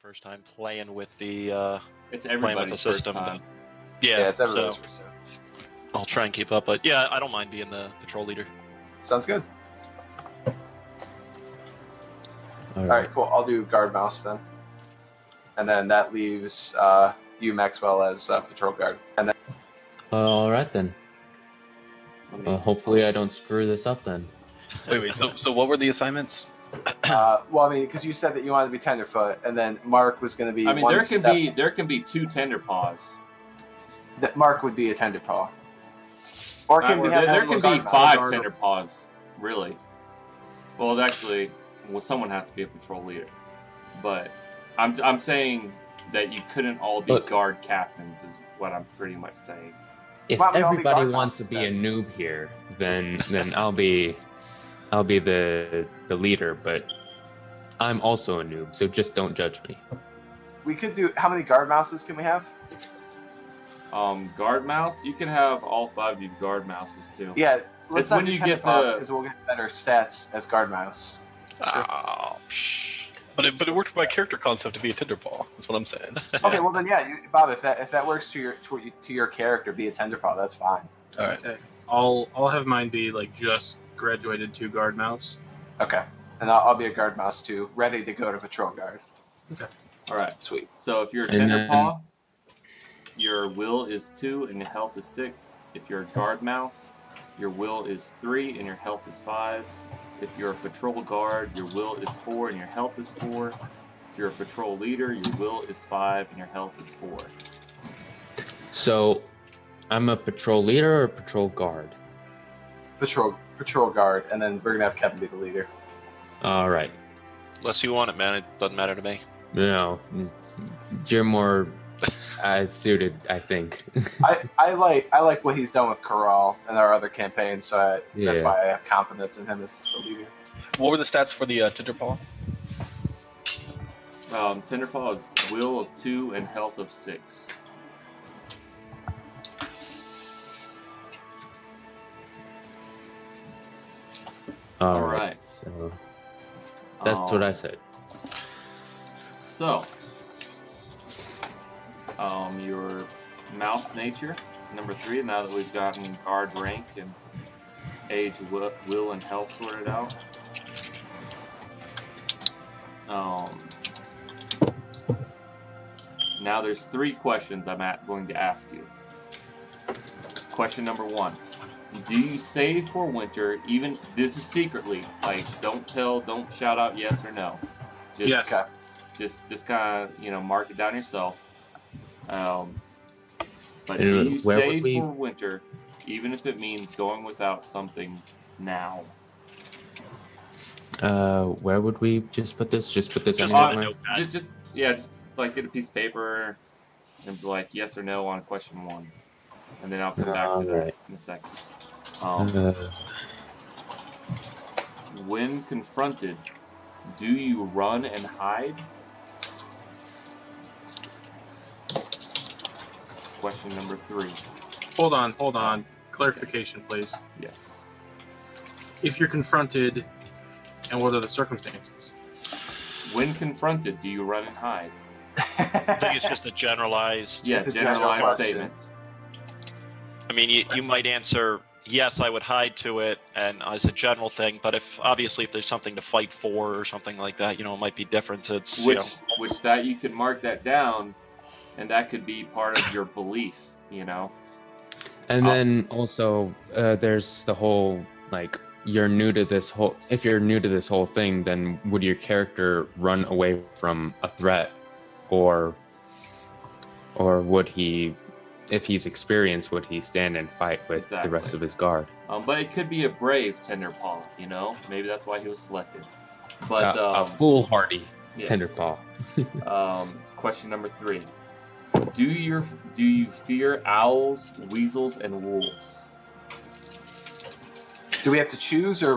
First time playing with the It's playing with the everybody's first system. time. Yeah, it's everybody's so first time. I'll try and keep up. But yeah, I don't mind being the patrol leader. Sounds good. All All right. right, cool. I'll do guard mouse then, and then that leaves you, Maxwell, as patrol guard. And then All right then. Let me- Hopefully I don't screw this up then. Wait. So what were the assignments? well, I mean, because you said that you wanted to be tenderfoot, and then Mark was going to be. I mean, one there step, can be two tender paws. that Mark would be a tender paw. Or can we There have can him be guard mouse? 5 tender paws, really. Well, actually, someone has to be a patrol leader. But I'm saying that you couldn't all be But- guard captains, is what I'm pretty much saying. If Why don't we all be everybody guard wants to mouses be a then? noob here, then I'll be the leader, but I'm also a noob, so just don't judge me. We could do. How many guard mouses can we have? Guard mouse, you can have all 5 of you guard mouses too. Yeah, let's It's not when do you tender get paws the- because we'll get better stats as guard mouse. Oh, But it worked for my character concept to be a Tinderpaw. That's what I'm saying. Okay, well then, yeah, Bob, if that works to your character, be a tender paw. That's fine. All right. Okay. I'll have mine be like just graduated to guard mouse. Okay, and I'll be a guard mouse too, ready to go to patrol guard. All right. Sweet. So if you're a And tender then- paw, your will is 2 and your health is 6. If you're a guard mouse, your will is 3 and your health is 5. If you're a patrol guard, your will is 4 and your health is 4. If you're a patrol leader, your will is 5 and your health is 4. So, I'm a patrol leader or a patrol guard? Patrol guard, and then we're gonna have Kevin be the leader. All right. unless you want it, man, it doesn't matter to me. No, you're more suited, I think. I like what he's done with Corral and our other campaigns, so that's Yeah. why I have confidence in him as the leader. What were the stats for the Tinderpaw? Tender paw is will of 2 and health of 6. All All right. right. So, that's what I said. So, your mouse nature, number 3, now that we've gotten guard rank and age, will, and health sorted out. Now there's 3 questions I'm going to ask you. Question number 1. Do you save for winter, even, this is secretly, like, don't shout out yes or no. Just, Yes. Okay. Just kind of, mark it down yourself. But And do you where would save we- for winter, even if it means going without something now? Where would we just put this? Just put this Just in on a somewhere? notepad. Just like get a piece of paper and be like yes or no on question 1, and then I'll come back to that Alright. in a second. Uh, When confronted, do you run and hide? Question number 3. Hold on. Clarification, please. Yes. If you're confronted, and what are the circumstances? When confronted, do you run and hide? I think it's just a generalized. Yeah, It's a general generalized question. statements. I mean, you might answer yes, I would hide to it, and as a general thing. But if there's something to fight for or something like that, it might be different. It's Which that you could mark that down, and that could be part of your belief. and then also, there's the whole, like, if you're new to this whole thing, then would your character run away from a threat, or would he, if he's experienced, would he stand and fight with the rest Exactly. of his guard? But it could be a brave tender paw. Maybe that's why he was selected. But a foolhardy yes. tender paw. Question number 3. Do you fear owls, weasels, and wolves? Do we have to choose, or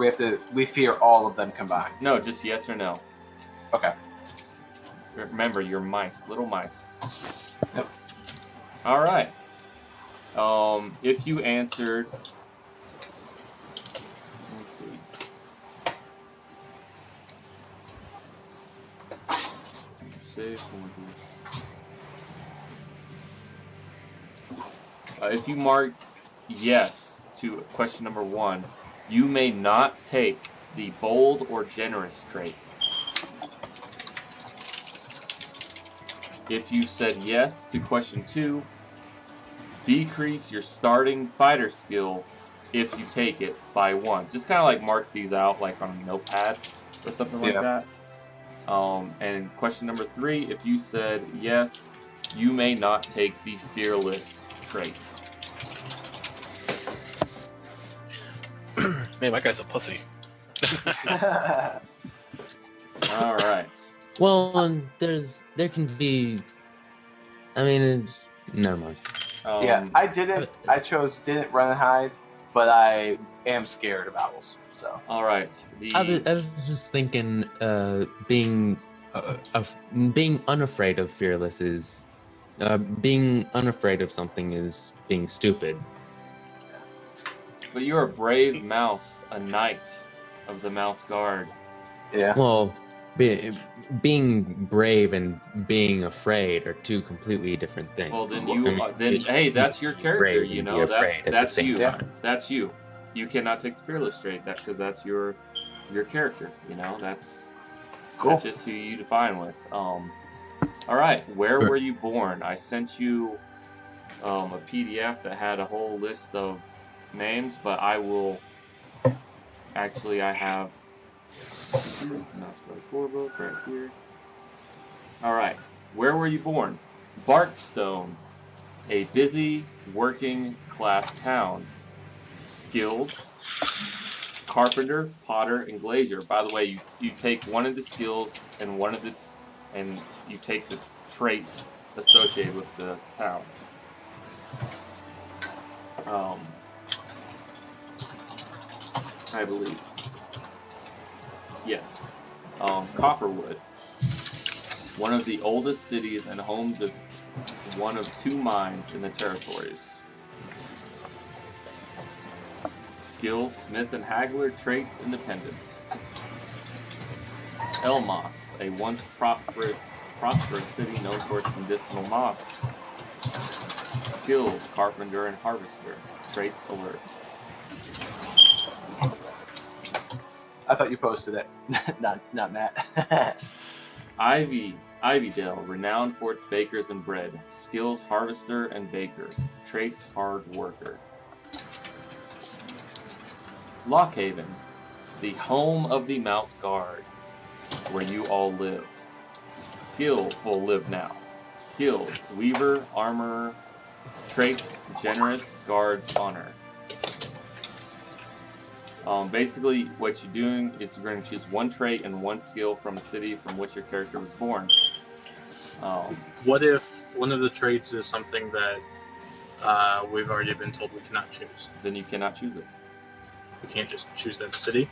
we fear all of them combined? No, just yes or no. Okay. Remember, you're mice, little mice. Yep. All right. If you answered, let's see. save. If you marked yes to question number 1, you may not take the bold or generous trait. If you said yes to question 2, decrease your starting fighter skill if you take it by 1. Just kind of like mark these out like on a notepad or something like that. And question number 3, if you said yes, you may not take the fearless trait. Man, my guy's a pussy. All right. Well, there can be. I mean, never mind. Yeah, I didn't run and hide, but I am scared of owls. So. All right. I was just thinking, being unafraid of fearless is, being unafraid of something is being stupid. But you're a brave mouse, a knight of the Mouse Guard. Yeah. Well, being brave and being afraid are two completely different things. Well, then hey, that's your character. You know, that's you. That's you. You cannot take the fearless trait, because that's your character. You know, that's just who you define with. All right, where were you born? I sent you a PDF that had a whole list of names, but I will. Actually, I have. Book right here. All right, where were you born? Barkstone, a busy working class town. Skills: carpenter, potter, and glazier. By the way, you take one of the skills and you take the traits associated with the town. I believe. Yes. Copperwood, one of the oldest cities and home to one of 2 mines in the territories. Skills: smith and haggler. Traits: independent. Elmos, a once prosperous city known for its medicinal moss. Skills: carpenter and harvester. Traits: alert. I thought you posted it, not Matt. Ivydale, renowned for its bakers and bread. Skills: harvester and baker. Traits: hard worker. Lockhaven, the home of the Mouse Guard, where you all live. Skills: live now. Skills: weaver, armorer. Traits: generous, guards, honor. Basically, what you're doing is you're going to choose 1 trait and 1 skill from a city from which your character was born. What if one of the traits is something that we've already been told we cannot choose? Then you cannot choose it. We can't just choose that city?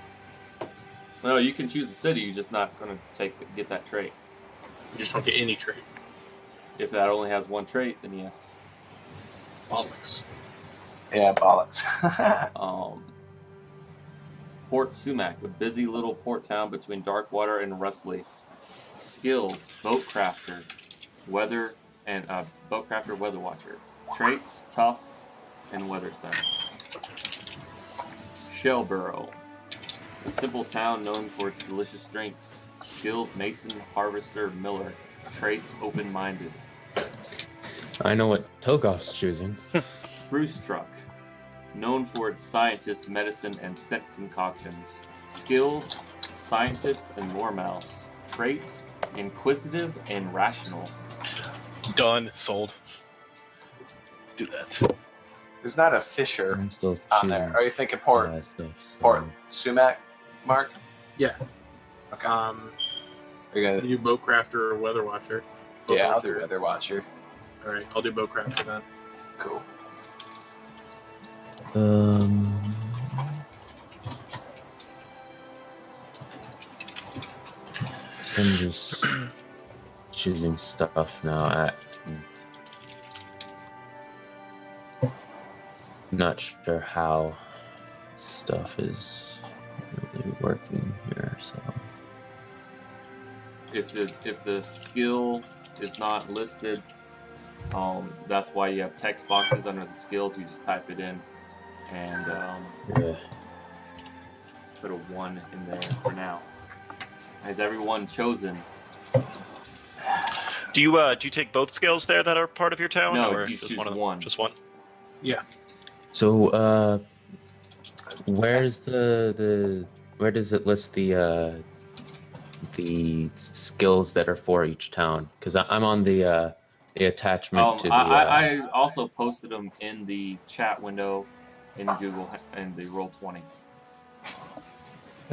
No, you can choose a city, you're just not going to get that trait. You just don't get any trait. If that only has 1 trait, then yes. Bollocks. Yeah, bollocks. Port Sumac, a busy little port town between Darkwater and Rustleaf. Skills: boatcrafter, weather watcher. Traits: tough and weather sense. Shellborough, a simple town known for its delicious drinks. Skills: mason, harvester, miller. Traits: open-minded. I know what Togoff's choosing. Spruce Truck, known for its scientist, medicine, and scent concoctions. Skills: scientist and moormouse. Traits: inquisitive and rational. Done. Sold. Let's do that. There's not a Fisher I'm still on choosing. there. Are you thinking Port Stuff, so. Port Sumac, Mark? Yeah. Okay. Are you You gonna? do boatcrafter or weather watcher? Yeah, I'll do Boatwatcher. Weather Watcher. Alright, I'll do boatcrafter then. Cool. I'm just choosing stuff now. Not sure how stuff is really working here, so if the skill is not listed, that's why you have text boxes under the skills. You just type it in and Yeah. put a 1 in there for now. Has everyone chosen? Do you take both skills there that are part of your town? No, or you just choose one. one. Just one. So, where's where does it list the skills that are for each town? Because I'm on the attachment to the. I also posted them in the chat window in Google and the Roll20.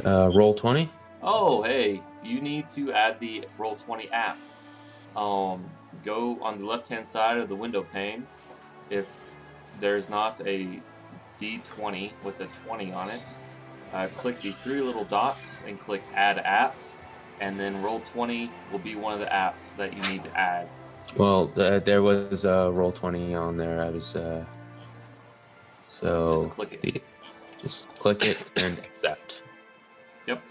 Roll20. Oh, hey, you need to add the Roll20 app. Go on the left-hand side of the window pane. If there's not a D20 with a 20 on it, click the 3 little dots and click Add Apps, and then Roll20 will be one of the apps that you need to add. Well, there was Roll20 on there. I was so. Just click it. Just click it and accept. Yep.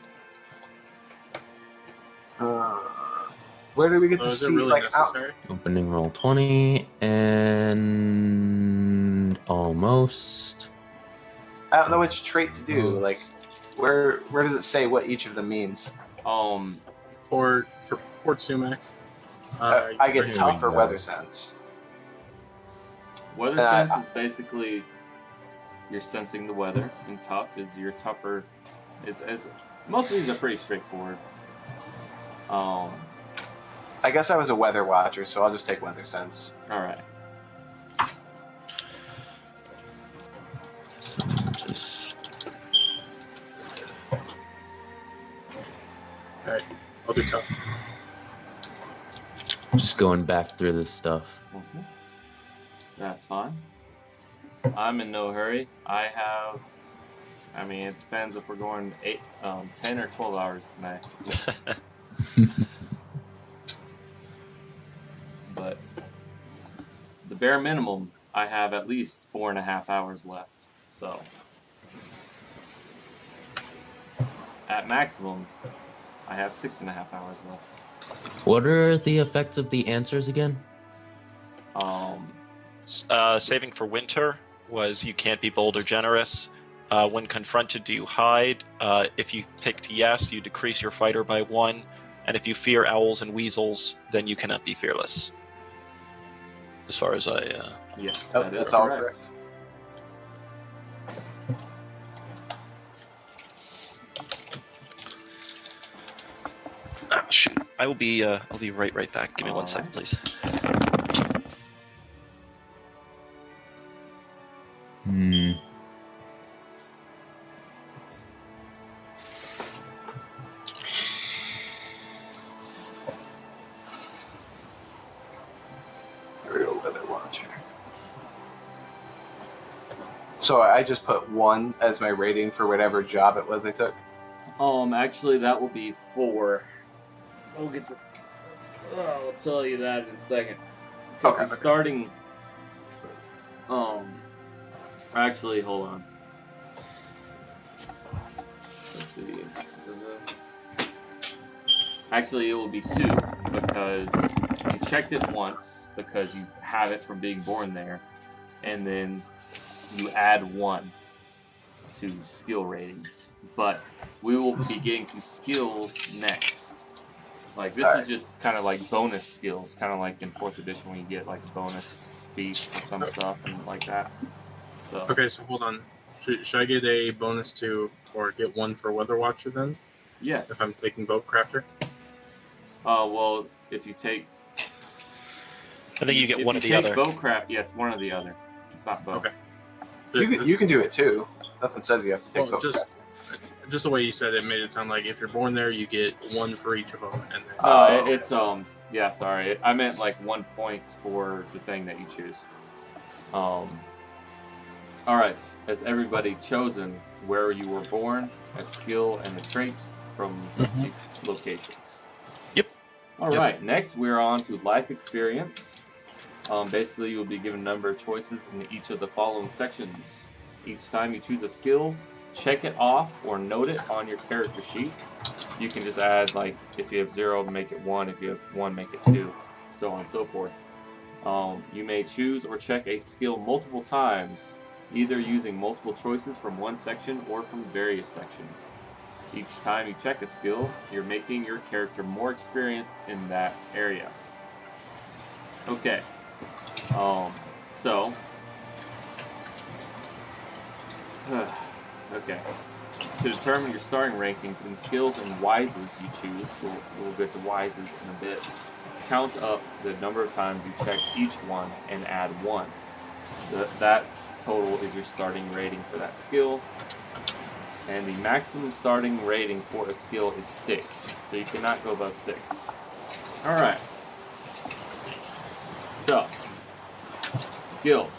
Where do we get to is see it really like necessary? Opening Roll20 and almost. I don't know which trait to do. Like, where does it say what each of them means? For Port Sumac, I get Here tough we or go. weather sense. Weather sense is basically you're sensing the weather, and tough is you're tougher. It's most of these are pretty straightforward. I guess I was a weather watcher, so I'll just take weather sense. All right. So just Alright, I'll do tough. just going back through this stuff. Mhm. That's fine. I'm in no hurry. I mean, it depends if we're going 10 or 12 hours tonight. But the bare minimum, I have at least 4.5 hours left. So at maximum, I have 6.5 hours left. What are the effects of the answers again? Saving for winter was you can't be bold or generous. When confronted, do you hide? If you picked yes, you decrease your fighter by 1. And if you fear owls and weasels, then you cannot be fearless. As far as Yes, Oh, that is that's all correct. shoot, I'll be right back. Give me 1 second, please. Hmm. Aerial weather watcher. So I just put 1 as my rating for whatever job it was I took. Actually, that will be 4. I'll tell you that in a second. Okay. The starting. Actually, hold on. Let's see. Actually, it will be 2 because you checked it once because you have it from being born there, and then you add 1 to skill ratings. But we will be getting to skills next. Like, this is just kind of like bonus skills, kind of like in 4th edition when you get like a bonus feat for some stuff and like that. So Okay, so hold on. Should I get a bonus to, or get 1 for Weather Watcher then? yes. If I'm taking Boat Crafter? Well, if you take, I think you get if one you of the take other. Bowcraft, yeah, it's one or the other. It's not both. Okay. You can do it too. Nothing says you have to take Well, both. just the way you said it made it sound like if you're born there, you get 1 for each of them, and then No, it's yeah, sorry. I meant like 1 point for the thing that you choose. All right. Has everybody chosen where you were born, a skill, and a trait from Mhm. the locations? Yep. All Yep. right. Next, we're on to life experience. Basically, you'll be given a number of choices in each of the following sections. Each time you choose a skill, check it off or note it on your character sheet. You can just add, like, if you have 0, make it 1. If you have 1, make it 2, so on and so forth. You may choose or check a skill multiple times, either using multiple choices from one section or from various sections. Each time you check a skill, you're making your character more experienced in that area. Okay. Okay. To determine your starting rankings and skills and wises you choose, we'll get to wises in a bit. Count up the number of times you check each one and add 1. That total is your starting rating for that skill. And the maximum starting rating for a skill is 6, so you cannot go above 6. Alright. So, skills.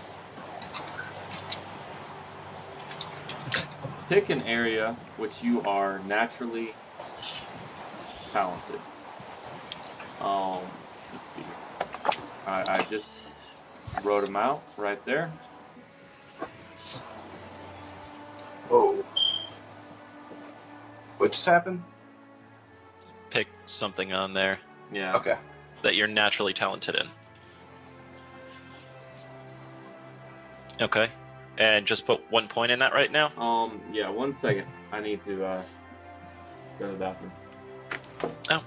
Pick an area which you are naturally talented. Let's see. I just wrote them out right there. Whoa. What just happened? Pick something on there Yeah. Okay. that you're naturally talented in. Okay. And just put 1 point in that right now? Yeah, 1 second. I need to go to the bathroom. Oh.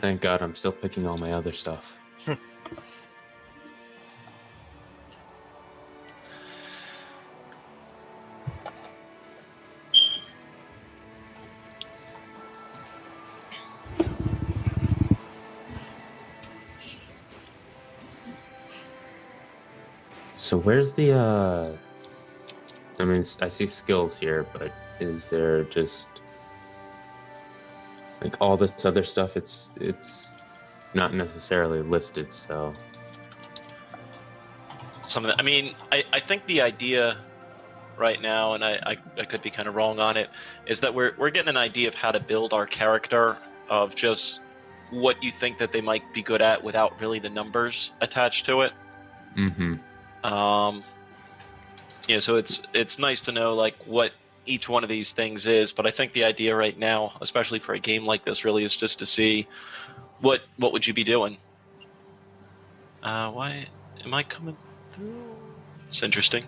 Thank God I'm still picking all my other stuff. So where's the I mean, I see skills here, but is there just like all this other stuff? It's not necessarily listed, so Some of the, I mean, I think the idea right now, and I could be kind of wrong on it, is that we're getting an idea of how to build our character, of just what you think that they might be good at without really the numbers attached to it. Yeah, so it's nice to know like what each one of these things is, but I think the idea right now, especially for a game like this, really is just to see what would you be doing. Why am I coming through? It's interesting.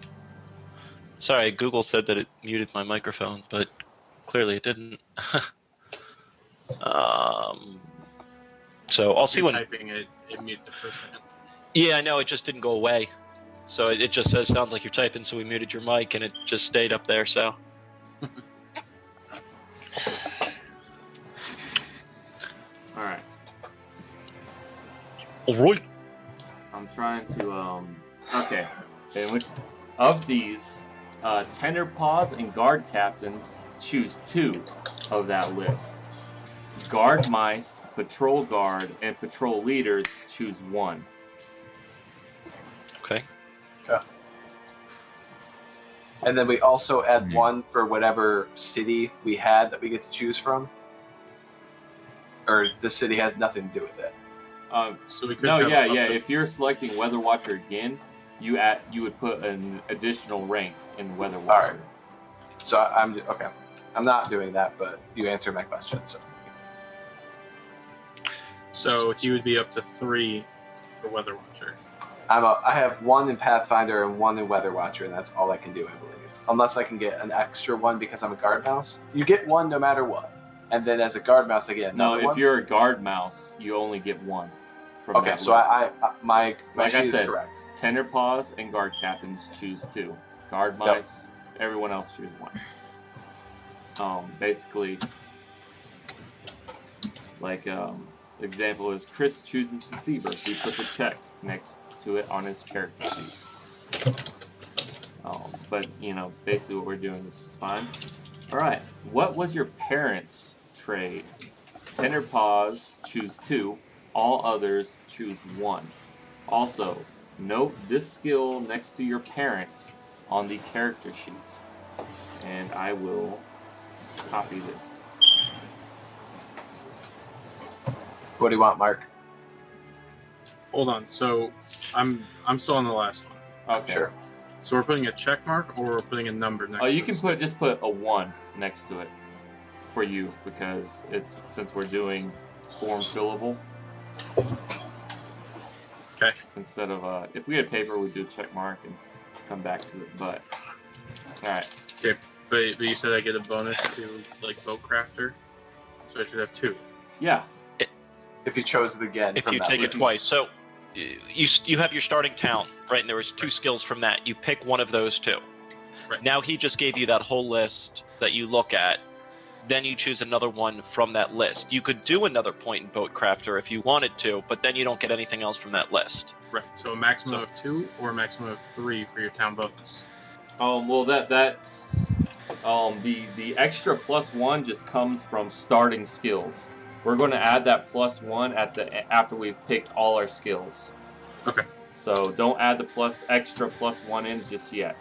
Sorry, Google said that it muted my microphone, but clearly it didn't. So I'll see when typing it muted the first second. Yeah, I know, it just didn't go away. So it just says, sounds like you're typing, so we muted your mic, and it just stayed up there, so. Alright. Alright. I'm trying to, okay. In which of these, Tender Paws and Guard Captains, choose 2 of that list. Guard Mice, Patrol Guard, and Patrol Leaders, choose 1. Okay. Okay. And then we also add 1 for whatever city we had that we get to choose from. Or the city has nothing to do with it. So we could No, have yeah. up to- If you're selecting Weather Watcher again, you would put an additional rank in Weather Watcher. Alright. So I'm okay. I'm not doing that, but you answered my question. So he would be up to 3 for Weather Watcher. I have 1 in Pathfinder and 1 in Weather Watcher, and that's all I can do, I believe. Unless I can get an extra 1 because I'm a guard mouse. You get 1 no matter what. And then as a guard mouse, I get No, another if 1. you're a Guard Mouse, you only get 1 from Okay, that so list. my Like I sheet is said, correct. Tender Paws and Guard Captains choose 2. Guard Mice, everyone else choose 1. Basically, like, example is Chris chooses Deceiver. He puts a check next to it on his character sheet. But, you know, basically what we're doing, this is fine. Alright, what was your parents' trade? Tender Paws, choose 2. All others, choose 1. Also, note this skill next to your parents on the character sheet. And I will copy this. What do you want, Mark? Hold on. So I'm still on the last one. Okay. Sure. So we're putting a check mark, or we're putting a number next. Oh, you to can it? just put a 1 next to it for you because since we're doing form fillable. Okay. Instead of if we had paper, we'd do a check mark and come back to it. But all right. But you said I get a bonus to like boat crafter, so I should have 2. Yeah. If you chose it again. If from you that take it list. twice. So you have your starting town, right? And there was 2 skills from that. You pick one of those 2. Right. Now he just gave you that whole list that you look at. Then you choose another one from that list. You could do another point in boat crafter if you wanted to, but then you don't get anything else from that list. Right. So a maximum of 2 or a maximum of 3 for your town bonus. Well, the extra +1 just comes from starting skills. We're going to add that +1 after we've picked all our skills. Okay. So don't add the extra +1 in just yet.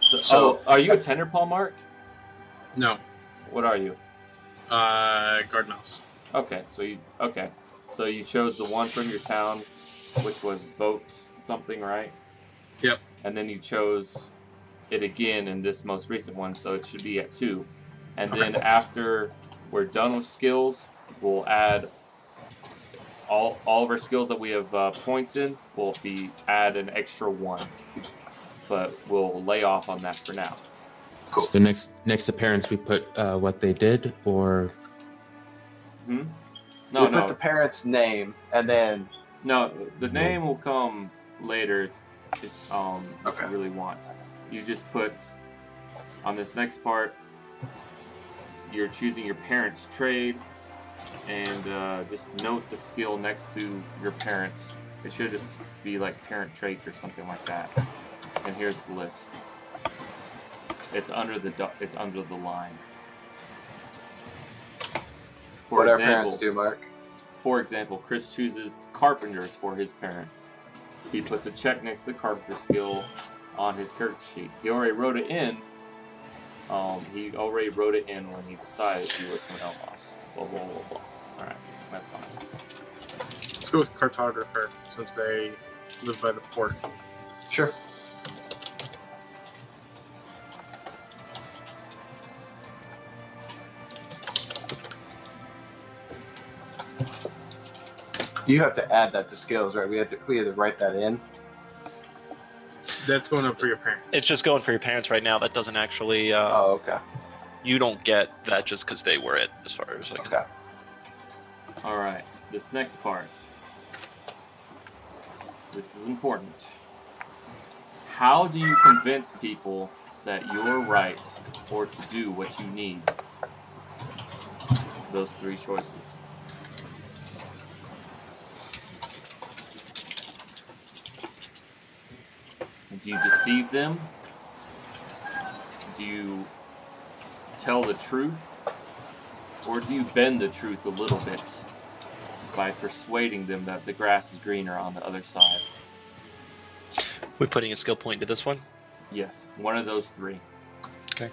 So are you a Tenderpaw, Mark? No. What are you? Guard mouse. Okay. So you chose the 1 from your town, which was boat something, right? Yep. And then you chose it again in this most recent one, so it should be at 2. And then after we're done with skills, we'll add all of our skills that we have points in. Will add an extra 1, but we'll lay off on that for now. Cool. So next appearance we put what they did, or We put the parent's name and then. No, the name will come later if you really want. You just put on this next part. You're choosing your parent's trade, and just note the skill next to your parents. It should be like parent traits or something like that. And here's the list. It's under the line. What our parents do, Mark. For example, Chris chooses carpenters for his parents. He puts a check next to the carpenter skill on his character sheet. He already wrote it in. When he decided he was from Elmos. Blah, blah, blah, blah. Alright, that's fine. Let's go with cartographer since they live by the port. Sure. You have to add that to skills, right? We had to write that in. That's going up for your parents. It's just going for your parents right now. That doesn't actually. Oh, okay. You don't get that just because they were it, as far as I can. Okay. Alright, this next part. This is important. How do you convince people that you're right or to do what you need? Those 3 choices. Do you deceive them? Do you tell the truth? Or do you bend the truth a little bit by persuading them that the grass is greener on the other side? We're putting a skill point into this one. Yes, one of those 3. Okay.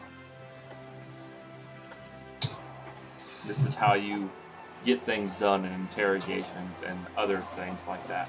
This is how you get things done in interrogations and other things like that.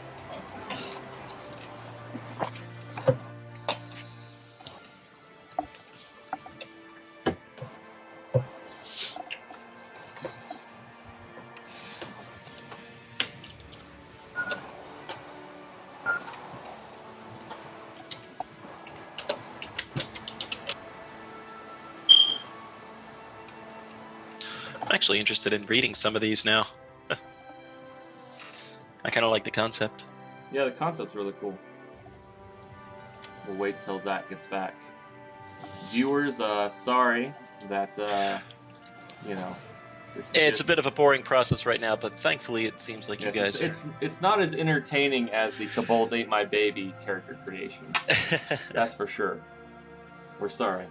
I'm actually interested in reading some of these now. I kind of like the concept. Yeah, the concept's really cool. We'll wait till Zach gets back. Viewers, sorry that, It's a bit of a boring process right now, but thankfully it seems like you guys are... It's not as entertaining as the Kobolds Ate My Baby character creation. That's for sure. We're sorry.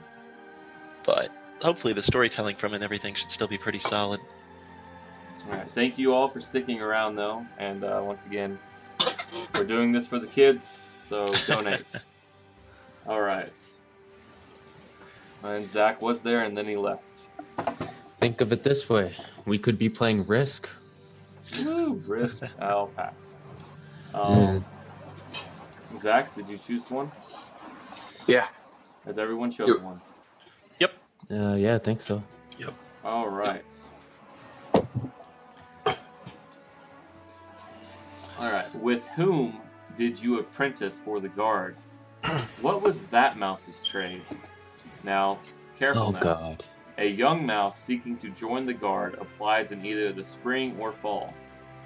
But hopefully the storytelling from it and everything should still be pretty solid. Alright, thank you all for sticking around though, and once again, we're doing this for the kids, so donate. Alright. And Zach was there and then he left. think of it this way: we could be playing Risk, Woo, risk. I'll pass. Yeah. Zach, did you choose one? Yeah. Has everyone chosen Yep. one? Yeah, I think so. All right. All right. With whom did you apprentice for the guard? What was that mouse's trade? Now, careful Oh now. God. A young mouse seeking to join the guard applies in either the spring or fall.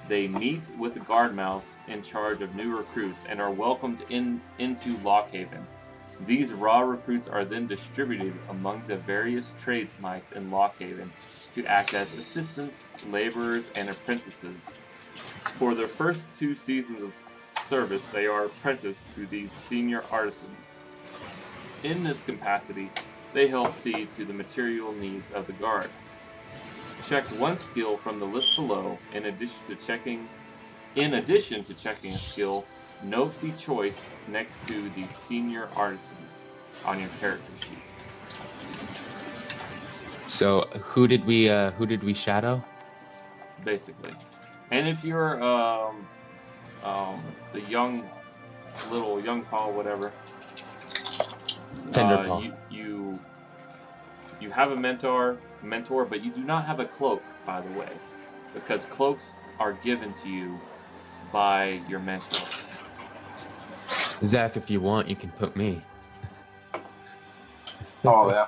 They meet with the guard mouse in charge of new recruits and are welcomed into Lockhaven. These raw recruits are then distributed among the various trades mice in Lockhaven to act as assistants, laborers, and apprentices. For their first 2 seasons of service, they are apprenticed to these senior artisans. In this capacity, they help see to the material needs of the guard. Check one skill from the list below. In addition to checking a skill, note the choice next to the senior artisan on your character sheet. So who did we shadow? Basically, and if you're the young Paul, whatever, Tenderpaw. you have a mentor, but you do not have a cloak, by the way, because cloaks are given to you by your mentors. Zach, if you want, you can put me. Oh yeah,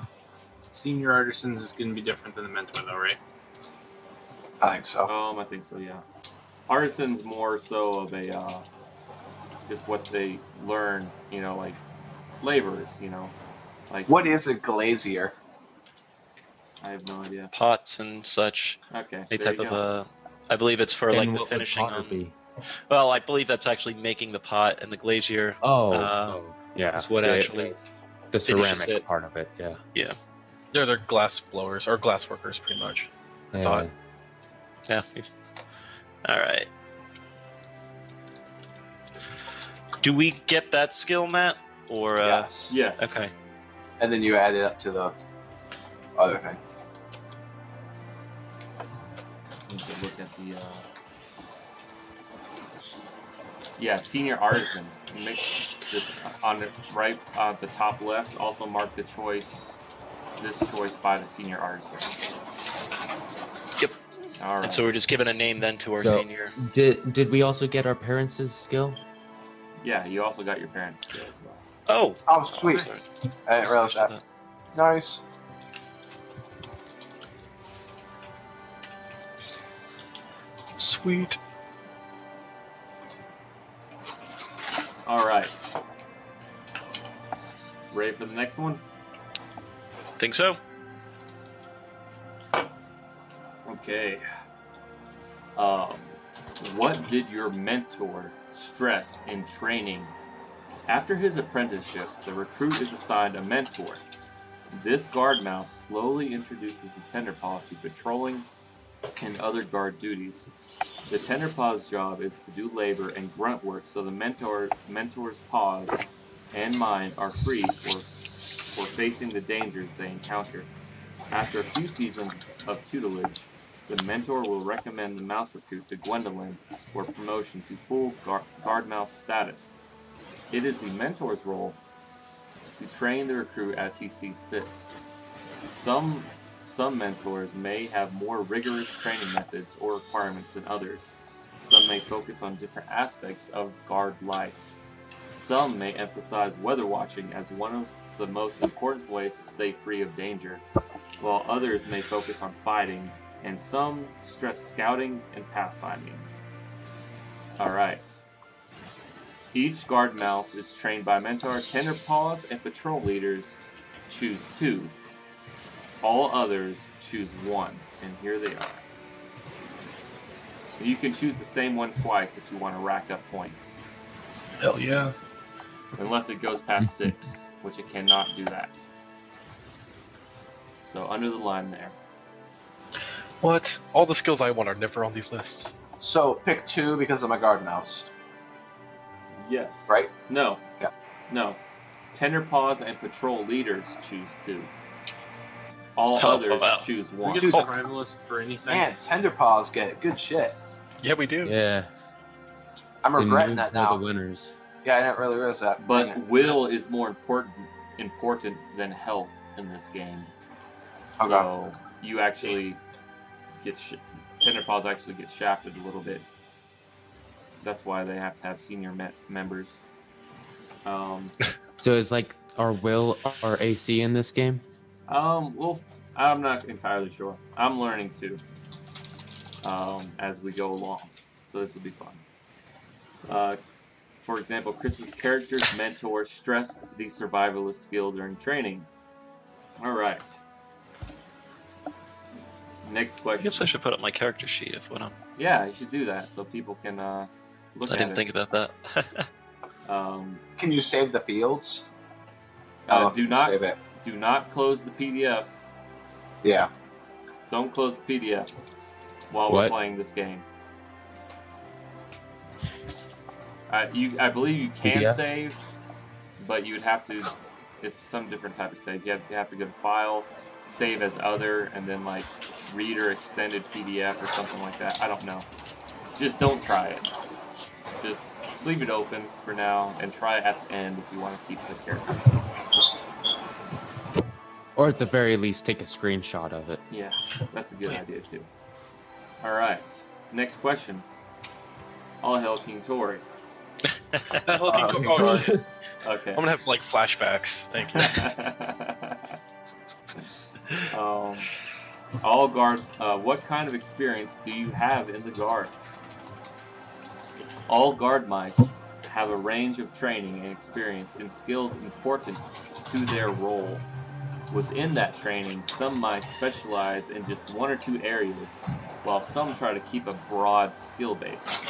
Senior artisans is going to be different than the mentor, though, right? I think so. I think so, yeah. Artisans more so of a just what they learn, like laborers, like What is a glazier? I have no idea. Pots and such. Okay, A there type you of go. I believe it's for like And the what would finishing Potter on. be? Well, I believe that's actually making the pot, and the glazier Yeah. is what actually. the finishes ceramic it. part of it. Yeah. Yeah. They're glass blowers or glass workers, pretty much. Yeah. Yeah. All right. Do we get that skill, Matt? Or Yes. Yes. Okay. And then you add it up to the other thing. Need to look at the senior artisan. Make this on the right at the top left. Also mark the choice. This choice by the senior artisan. Yep. All right. And so we're just giving a name then to our So- senior. Did we also get our parents' skill? Yeah, you also got your parents' skill as well. Oh. Oh, sweet. Nice. I didn't realize that. Nice. Sweet. All right. Ready for the next one? Think so? Okay. What did your mentor stress in training? After his apprenticeship, the recruit is assigned a mentor. This guard mouse slowly introduces the Tenderpaw to patrolling and other guard duties. The Tenderpaw's job is to do labor and grunt work so the mentor's paws and mind are free for facing the dangers they encounter. After a few seasons of tutelage, the mentor will recommend the mouse recruit to Gwendolyn for promotion to full guard mouse status. It is the mentor's role to train the recruit as he sees fit. Some mentors may have more rigorous training methods or requirements than others. Some may focus on different aspects of guard life. Some may emphasize weather watching as one of the most important ways to stay free of danger, while others may focus on fighting, and some stress scouting and pathfinding. Alright. Each guard mouse is trained by mentor. Tenderpaws and patrol leaders choose 2. All others choose 1, and here they are. You can choose the same one twice if you want to rack up points. Hell yeah. Unless it goes past 6, which it cannot do that. So under the line there. What? All the skills I want are never on these lists. So pick 2 because I'm a guard mouse. Yes. Right? No. Yeah. No. Tenderpaws and patrol leaders choose 2. All Oh, others wow. choose We 1. get Dude. survivalist for anything. Man, Tenderpaws get good shit. Yeah, we do. Yeah. I'm the regretting noobs that are now. the winners. Yeah, I didn't really realize that. Dang it. But will is more important than health in this game. Okay. So you actually get Tender Paws actually get shafted a little bit. That's why they have to have senior members. So it's like our will, our AC in this game? Well, I'm not entirely sure. I'm learning too, as we go along. So this will be fun. For example, Chris's character's mentor stressed the survivalist skill during training. All right. Next I question. guess I should put up my character sheet if what I'm. Yeah, you should do that so people can look I at didn't it. think about that. Can you save the fields? I don't know if Do you can not save it. do not close the PDF. Yeah. Don't close the PDF while we're What? playing this game. I believe you can PDF? save, but you would have to. It's some different type of save. You have to go to File, Save as Other, and then like Reader Extended PDF or something like that. I don't know. Just don't try it. Just leave it open for now and try it at the end if you want to keep the character. Or at the very least, take a screenshot of it. Yeah, that's a good idea too. All right, next question. All hail King Tori. Oh, shit. Okay. I'm gonna have like flashbacks. Thank you. All guard. What kind of experience do you have in the guard? All guard mice have a range of training and experience in skills important to their role. Within that training, some mice specialize in just one or two areas, while some try to keep a broad skill base.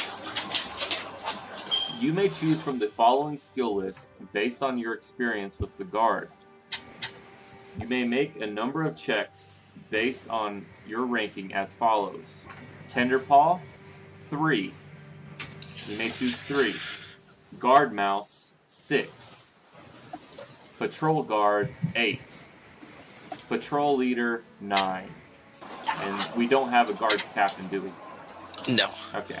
You may choose from the following skill list based on your experience with the guard. You may make a number of checks based on your ranking as follows. Tender Paw, 3. You may choose 3. Guard Mouse, 6. Patrol Guard, 8. Patrol Leader, 9. And we don't have a guard captain, do we? No. Okay.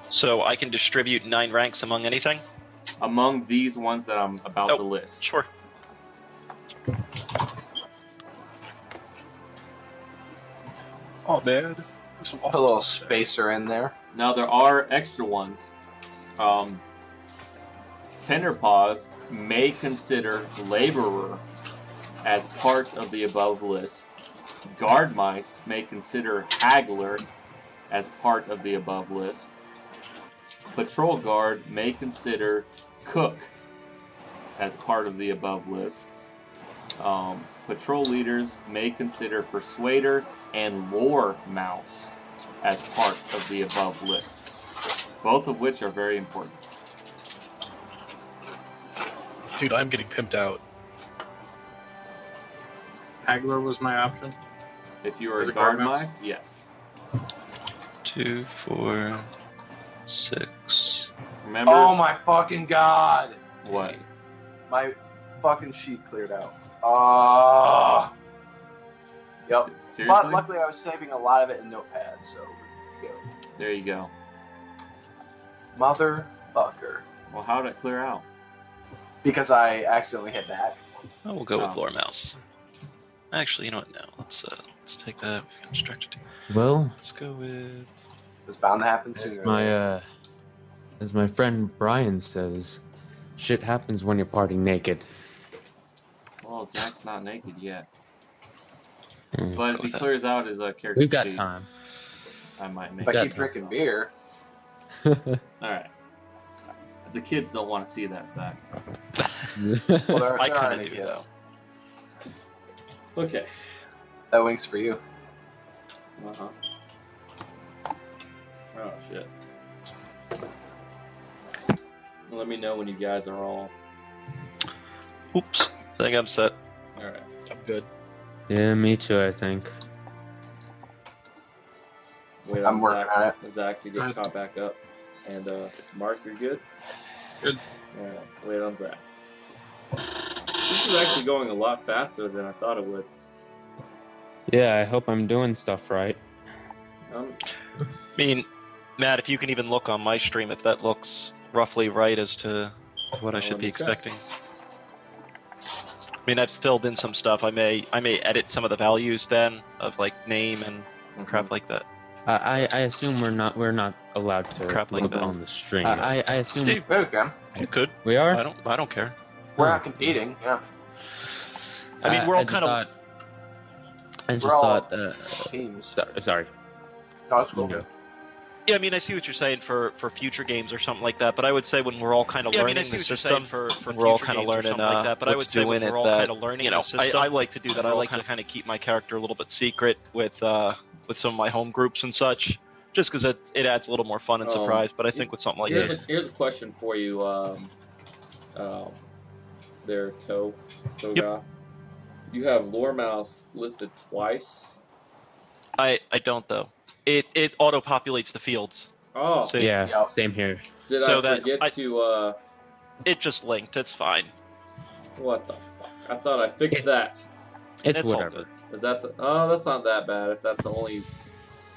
So I can distribute 9 ranks among anything? Among these ones that I'm about Oh, to list. Sure. Oh man, there's some Put a awesome little stuff. spacer in there. Now there are extra ones. Tender Paws may consider Laborer as part of the above list. Guard Mice may consider Haggler as part of the above list. Patrol Guard may consider Cook as part of the above list. Patrol Leaders may consider Persuader and Lore Mouse as part of the above list. Both of which are very important. Dude, I'm getting pimped out. Haggler was my option. If you are As a a guard guard mouse? mice, yes. 2, 4, 6. Remember Oh my fucking god! what? My fucking sheet cleared out. Ah. Yep. Seriously? But luckily, I was saving a lot of it in Notepad, so we're good. There you go. Motherfucker. Well, how did it clear out? Because I accidentally hit back. Oh, we'll go with Oh. Lore Mouse. Actually, you know what? No, let's take that. We've got distracted. Well, Let's go with. It's bound to happen sooner. as my friend Brian says, shit happens when you're partying naked. Well, Zach's not naked yet. Hmm. But Go if he with that. clears out his character We've got sheet, time. I might make If I it. keep drinking beer. Alright. The kids don't want to see that, Zach. Well, there I there are kinda any do, kids. Okay. That wink's for you. Uh-huh. Oh, shit. Let me know when you guys are all... Oops. I think I'm set. Alright. I'm good. Yeah, me too, I think. Wait I'm on working on it. Zach to Go get ahead. caught back up. And, Mark, you're good? Good. Alright, wait on Zach. This is actually going a lot faster than I thought it would. Yeah, I hope I'm doing stuff right. Um, I mean, Matt, if you can even look on my stream, if that looks roughly right as to what I should be expecting. I mean, I've filled in some stuff. I may edit some of the values then of like name and crap like that. I assume we're not allowed to Crap like look that. on the stream. I assume Steve, Okay. You could. we are. I don't care. We're not competing. Yeah. I mean, we're all I just kind of. thought- I just We're all thought. Teams. Sorry. No, it's cool. You go. Yeah, I mean, I see what you're saying for future games or something like that, but I would say when we're all kind of learning the system, when we're all kind of learning like that, but I would say when we're all kind of learning, the system, I like to do that. I like to kind of keep my character a little bit secret with some of my home groups and such, just because it adds a little more fun and surprise. But I think with something like this, Here's a question for you, there, Togoth. You have Lore Mouse listed twice. I don't though. It auto populates the fields. Oh, So Yeah, Yep. same here. did so I that- forget to? it just linked. It's fine. What the fuck? I thought I fixed that. It's all whatever. good. Is that the? Oh, that's not that bad. If that's the only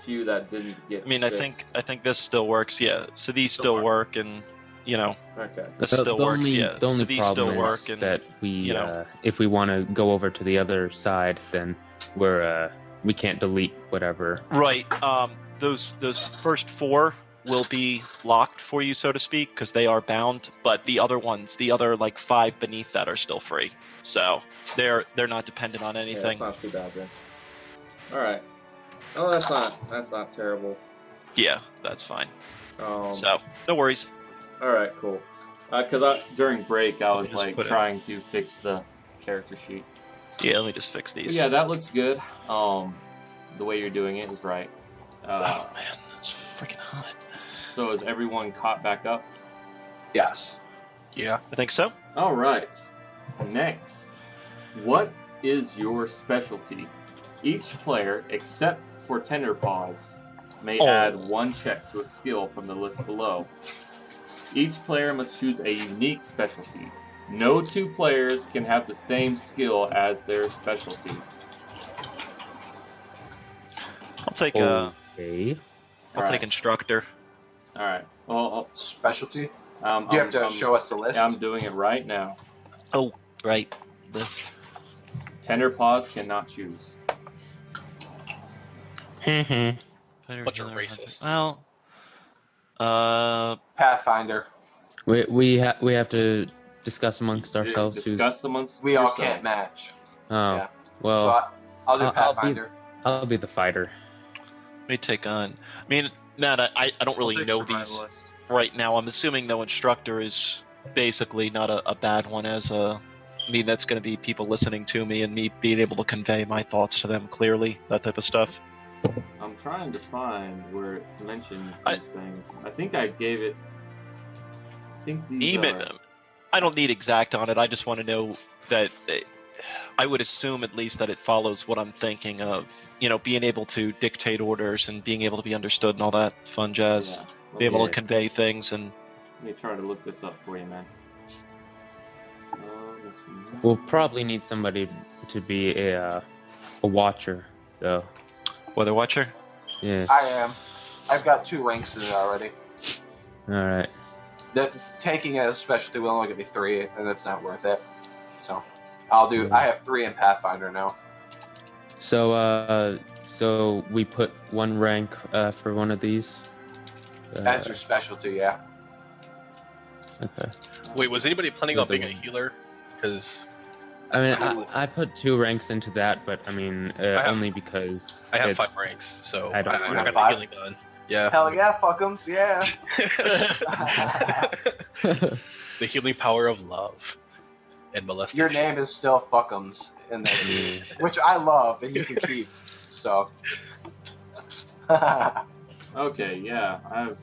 few that didn't get. I mean, I fixed. think this still works. Yeah. So these still work, and you know, Okay. this still works. Only, Yeah. the only So these problem still work, is and that we, you know. if we want to go over to the other side, then we can't delete whatever. right. Those first 4 will be locked for you, so to speak, because they are bound. But the other ones, the other like 5 beneath that, are still free. So they're not dependent on Yeah, anything. that's not too bad then. All right. Oh, that's not terrible. Yeah, that's fine. Um, So no worries. All right, cool. Because during break, I was Just like put it- trying to fix the character sheet. Yeah, let me just fix But these. yeah, that looks good. The way you're doing it is right. Oh man, that's freaking hot. So is everyone caught back up? Yes. Yeah. I think so. All right. Next, what is your specialty? Each player, except for Tender Paws, may add 1 check to a skill from the list below. Each player must choose a unique specialty. No 2 players can have the same skill as their specialty. I'll take Okay. I'll take instructor. All right. Well, Specialty. You I'm, have to I'm- show us the list. I'm doing it right now. Oh, right. This. Tender Paws cannot choose. Bunch of racists. Well, Pathfinder. we have to discuss amongst ourselves. Discuss amongst We all yourselves. can't match. Oh, yeah. well, So I'll do I'll be- Pathfinder. I'll be the fighter. let me take on. I mean, Matt, I don't really know these right now. I'm assuming though instructor is basically not a bad one as a. I mean, that's going to be people listening to me and me being able to convey my thoughts to them clearly, that type of stuff. I'm trying to find where it mentions I- these things. I think I gave it. I think these Even are. I don't need exact on it. I just want to know that I would assume at least that it follows what I'm thinking of. You know, being able to dictate orders and being able to be understood and all that fun jazz. Yeah. Be able Yeah. to convey things and Let me try to look this up for you, man. This one. We'll probably need somebody to be a watcher, though. weather watcher. Yeah. I am. I've got 2 ranks in it already. All right. Taking it as a specialty will only give me 3, and that's not worth it. So I'll do. I have 3 in Pathfinder now. So we put 1 rank for one of these. That's your specialty, yeah. Okay. Wait, was anybody planning on Another being a one. healer? Because I mean, I put 2 ranks into that, but I mean, have- only because I have it- 5 ranks, so I don't I know. got 5? the healing done. Yeah. Hell yeah, fuckums, yeah. The healing power of love and molestation. Your name is still fuckums in that, Yeah. which I love and you can keep. So. Okay, yeah. I have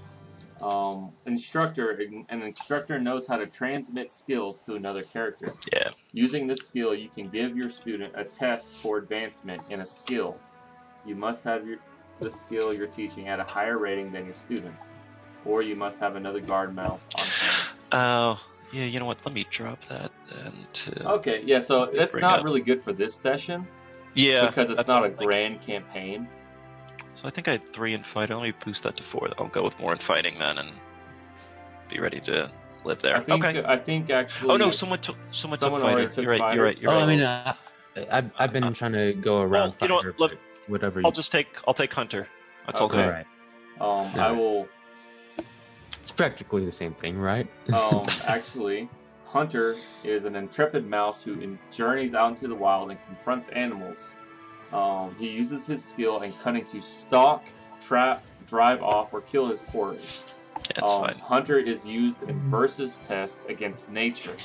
instructor. An instructor knows how to transmit skills to another character. Yeah. Using this skill, you can give your student a test for advancement in a skill. You must have the skill you're teaching at a higher rating than your student, or you must have another guard mouse on hand. Oh, yeah. You know what? Let me drop that then. To... Okay, yeah. So that's Bring not up. really good for this session Yeah. because it's that's not what a I'm thinking. grand campaign. So So I think I had 3 in fighting. Let me boost that to 4. I'll go with more in fighting then, and be ready to live there. Okay. I think actually. Oh no, someone took already fighter. took You're right. fighter, You're right. You're Oh, right. I mean, I've been trying to go around you know what, fighter, look, but whatever. I'll take hunter. That's all Okay. good. Alright. I will. It's practically the same thing, right? Actually, Hunter is an intrepid mouse who journeys out into the wild and confronts animals. He uses his skill and cunning to stalk, trap, drive off, or kill his quarry. Yeah, it's fine. Hunter is used in versus tests against nature,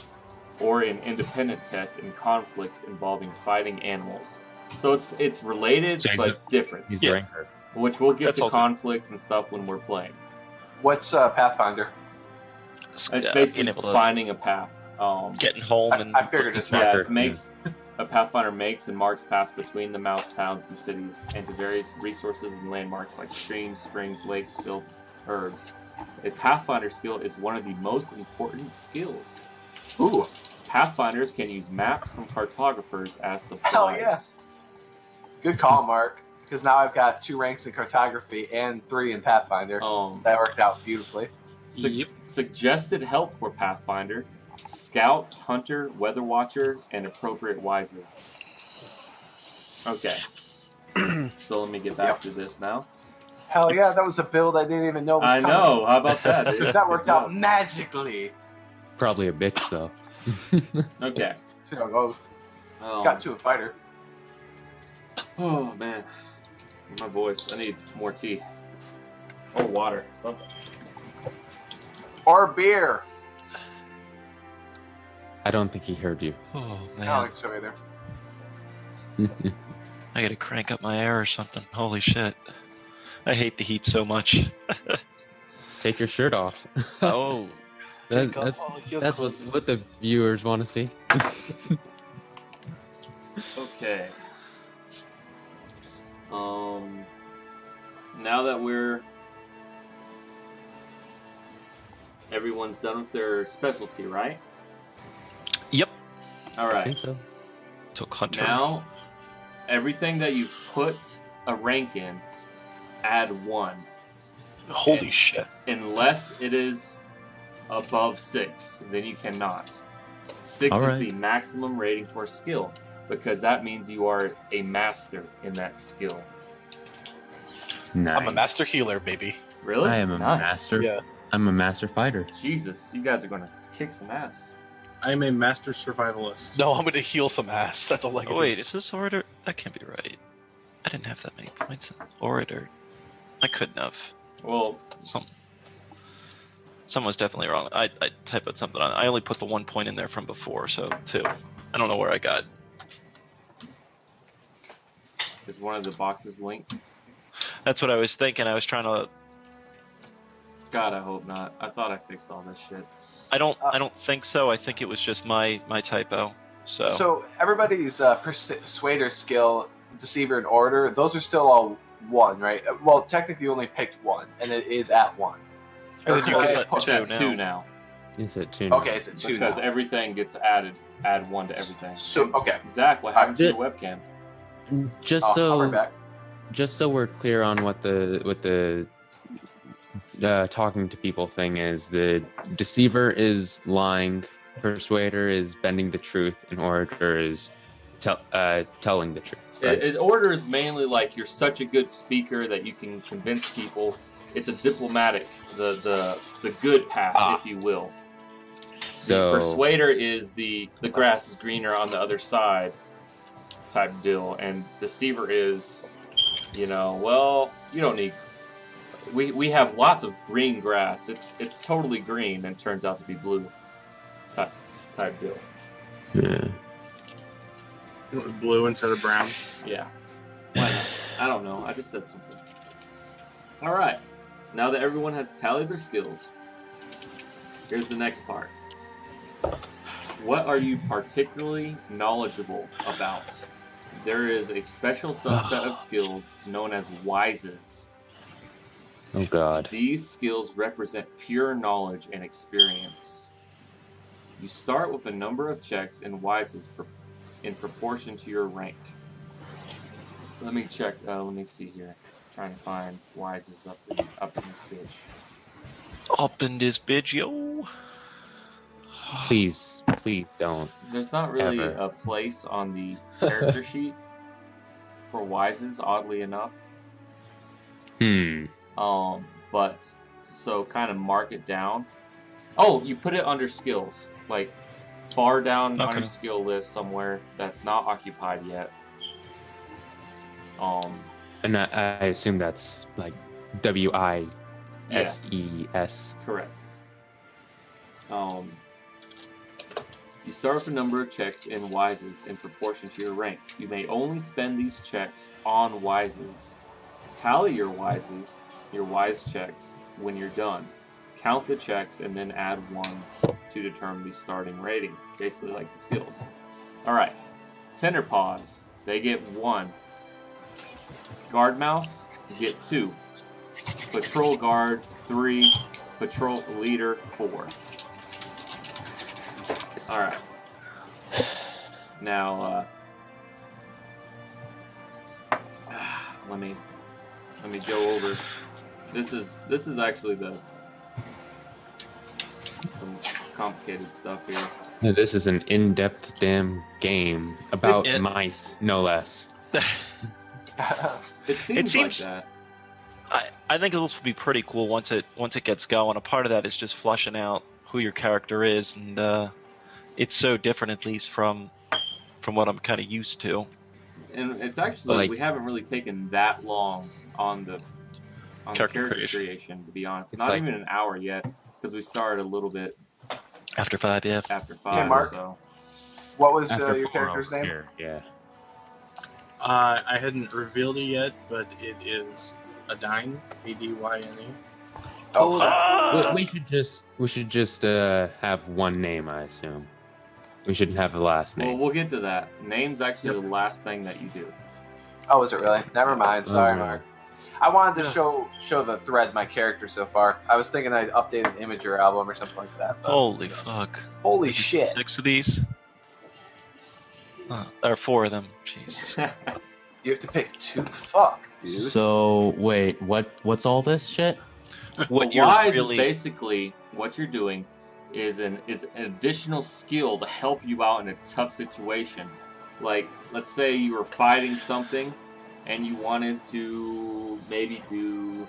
or in independent tests in conflicts involving fighting animals. So it's related So he's but different. He's Yeah. a ranker. Which we'll get That's to all good. conflicts and stuff when we're playing. What's Pathfinder? It's being basically able to finding a path. getting home and I figured as much. Yeah, Marker, it makes a Pathfinder makes and marks paths between the mouse towns and cities, and to various resources and landmarks like streams, springs, lakes, fields, herbs. A Pathfinder skill is one of the most important skills. Ooh, Pathfinders can use maps from cartographers as supplies. Hell yeah. good call, Mark. Because now I've got 2 ranks in cartography and 3 in Pathfinder. That worked out beautifully. Yep. Suggested help for Pathfinder: Scout, Hunter, Weather Watcher, and appropriate wises. Okay. So let me get back to this now. Hell yeah, that was a build I didn't even know was I coming. know. How about that, dude? That worked Good out job. magically. Probably a bitch, though. Okay. There it goes. Um, Got to a fighter. Oh man, my voice. I need more tea or water, something. Or beer. I don't think he heard you. oh I don't man, think so either. I gotta crank up my air or something. Holy shit! I hate the heat so much. Take your shirt off. Oh, That's what the viewers want to see. Okay. Now that everyone's done with their specialty, right? Yep. All I right. think so. Took hunter. Now, everything that you put a rank in, add 1, Holy shit. unless it is above 6. Then you cannot. 6 All is right. the maximum rating for a skill, because that means you are a master in that skill. Nice. I'm a master healer, baby. Really? I am a Nice. master. Yeah. I'm a master fighter. Jesus, you guys are gonna kick some ass. I am a master survivalist. No, I'm gonna heal some ass. That's all I can Oh do. wait, is this orator? That can't be right. I didn't have that many points in orator. I couldn't have. Well, Someone's definitely wrong. I typed out something on. I only put the 1 point in there from before, so 2. I don't know where I got. is one of the boxes linked? That's what I was thinking. I was trying to. God, I hope not. I thought I fixed all this shit. I don't think so. I think it was just my typo. So. So everybody's persuader skill, deceiver, and orator, those are still all 1, right? Well, technically you only picked 1, and it is at 1. And then you Or It's could I at put- It's at now. 2 now. Is it too? Okay, it's at 2 Because now. everything gets added. Add 1 to everything. So, okay. Zach, what happened to your webcam? Just I'll be so back. just so we're clear on what the talking to people thing is, the deceiver is lying, persuader is bending the truth, and orator is telling the truth. Right? Order is mainly like you're such a good speaker that you can convince people. It's a diplomatic, the good path, if you will. So The persuader is the grass is greener on the other side type deal, and deceiver is, well, you don't need. We have lots of green grass. It's totally green and turns out to be blue type deal. yeah. Blue instead of brown. Yeah. Why not? I don't know. I just said something. All right. Now that everyone has tallied their skills, here's the next part. What are you particularly knowledgeable about? There is a special subset of skills known as wises. Oh God. These skills represent pure knowledge and experience. You start with a number of checks and wises in proportion to your rank. Let me check. Let me see here. Trying to find Wise's up in this bitch. Up in this bitch, yo. Please don't. There's not really Ever. a place on the character sheet for Wise's, oddly enough. But so kind of mark it down. Oh, you put it under skills, like far down on your skill list somewhere that's not occupied yet. And I assume that's like WISES. Correct. You start with a number of checks in Wises in proportion to your rank. You may only spend these checks on Wises. Tally your Wises, your Wise checks, when you're done. Count the checks and then add 1 to determine the starting rating. Basically like the skills. Alright. Tender Paws, they get 1. Guard Mouse, get 2. Patrol Guard, 3. Patrol Leader, 4. Alright. Now, let me go over. This is actually some complicated stuff here. Yeah, this is an in-depth damn game about mice, no less. It seems like that. I think this will be pretty cool once it gets going. A part of that is just fleshing out who your character is, and it's so different, at least from what I'm kind of used to. And it's actually we haven't really taken that long on the character creation, to be honest. It's not even an hour yet, because we started a little bit after 5. Yeah. After 5. Hey, Mark. So. What was your character's name? Yeah. I hadn't revealed it yet, but it is Adyne, Adyne. Oh, we should just have one name, I assume. We shouldn't have a last name. Well, we'll get to that. Name's actually the last thing that you do. Oh, is it really? Never mind. Sorry, Mark. I wanted to show the thread my character so far. I was thinking I'd update an Imager album or something like that. But Holy fuck. Holy shit. 6 of these? Or 4 of them. Jesus. You have to pick 2. Fuck, dude. So, wait, what's all this shit? What you're Wise really... is basically what you're doing is an additional skill to help you out in a tough situation. Like, let's say you were fighting something and you wanted to maybe do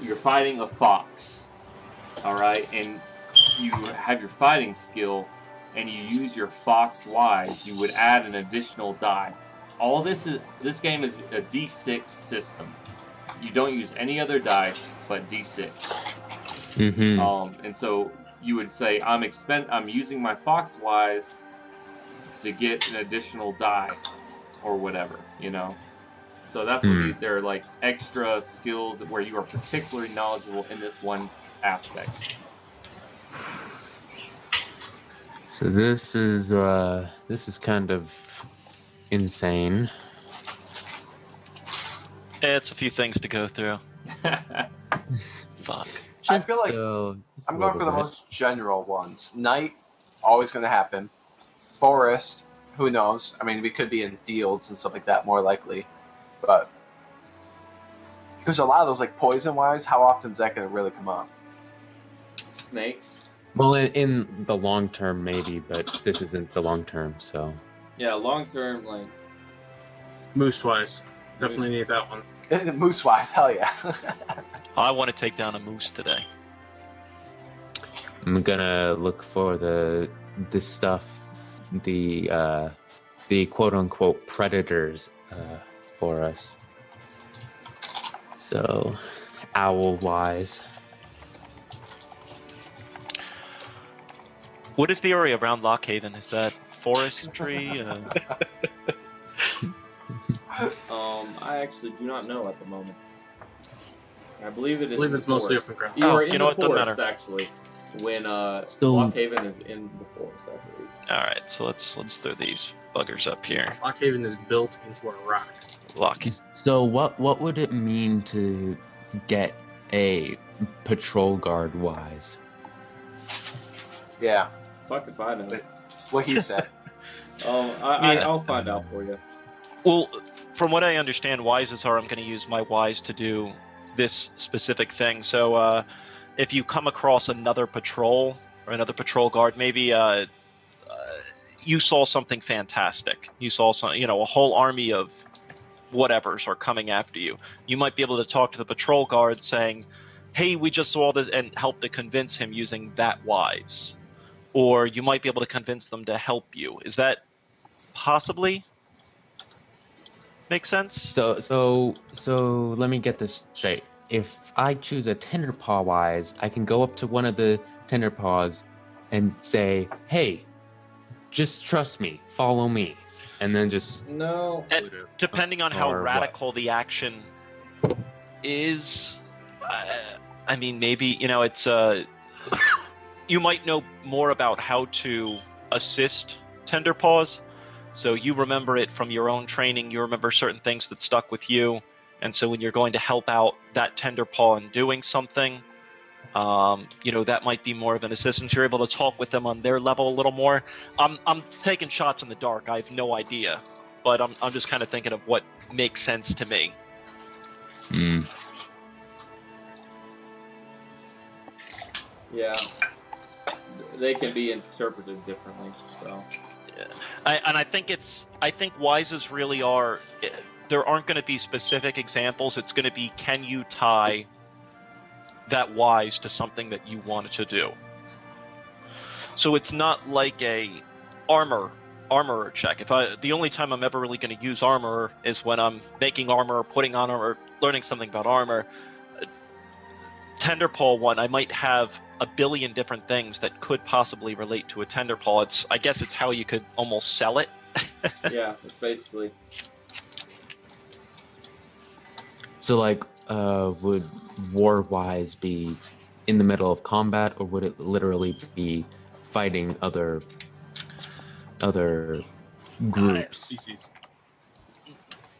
you're fighting a fox, alright, and you have your fighting skill and you use your fox wise, you would add an additional die. All this game is a D6 system. You don't use any other dice but D6. Mm-hmm. And so you would say, I'm using my fox wise to get an additional die or whatever, you know. So that's what they're like extra skills where you are particularly knowledgeable in this one aspect. So this is kind of insane. It's a few things to go through. Fuck. I feel like I'm going for the most general ones. Night, always going to happen. Forest, who knows? I mean, we could be in fields and stuff like that, more likely. But because a lot of those, like poison-wise, how often is that going to really come up? Snakes. Well, in the long term, maybe, but this isn't the long term, so. Yeah, long term, like Moose-wise. Definitely need that one. Moose-wise, hell yeah. I want to take down a moose today. I'm gonna look for the stuff, the quote unquote predators for us. So, owl wise. What is the area around Lockhaven? Is that forestry? I actually do not know at the moment. I believe it is. I believe it's mostly forest. open ground. You are in you know the what? Doesn't forest matter. actually. When Still- Lockhaven is in the forest, I believe. Alright, so let's throw these buggers up here. Lockhaven is built into a rock. Lock. So what would it mean to get a patrol guard wise? Yeah, Fuck if I know. what he said. I'll find out for you. Well, from what I understand, wises are I'm going to use my wise to do this specific thing. So if you come across another patrol or another patrol guard, maybe you saw something fantastic. You saw some, a whole army of whatevers are coming after you. You might be able to talk to the patrol guard saying, hey, we just saw this, and help to convince him using that wise. Or you might be able to convince them to help you. Is that possibly make sense? So let me get this straight. If I choose a Tenderpaw wise, I can go up to one of the Tenderpaws and say, hey, just trust me, follow me. And then just... No. Depending on how Or radical what? the action is, I mean, maybe, it's... you might know more about how to assist Tenderpaws. So you remember it from your own training. You remember certain things that stuck with you. And so when you're going to help out that Tenderpaw in doing something, that might be more of an assistance. You're able to talk with them on their level a little more. I'm taking shots in the dark. I have no idea, but I'm just kind of thinking of what makes sense to me. Yeah. They can be interpreted differently, so. I think wises really are. There aren't going to be specific examples. It's going to be, can you tie that wise to something that you wanted to do? So it's not like a armorer check. The only time I'm ever really going to use armor is when I'm making armor, or putting on armor, or learning something about armor. Tenderpaw one, I might have a billion different things that could possibly relate to a Tenderpaw. I guess it's how you could almost sell it. Yeah, it's basically. So, like, would Warwise be in the middle of combat, or would it literally be fighting other groups? Species.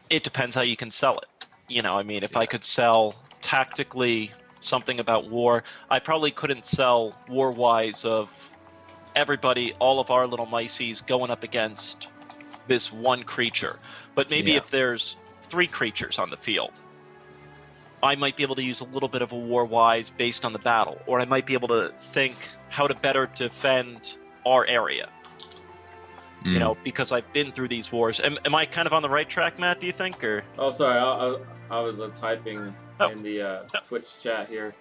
It depends how you can sell it. If I could sell tactically something about war, I probably couldn't sell Warwise of everybody, all of our little mices going up against this one creature. But maybe if there's 3 creatures on the field, I might be able to use a little bit of a Warwise based on the battle, or I might be able to think how to better defend our area. Because I've been through these wars. Am I kind of on the right track, Matt, do you think? Or Oh, sorry, I was typing in the Twitch chat here.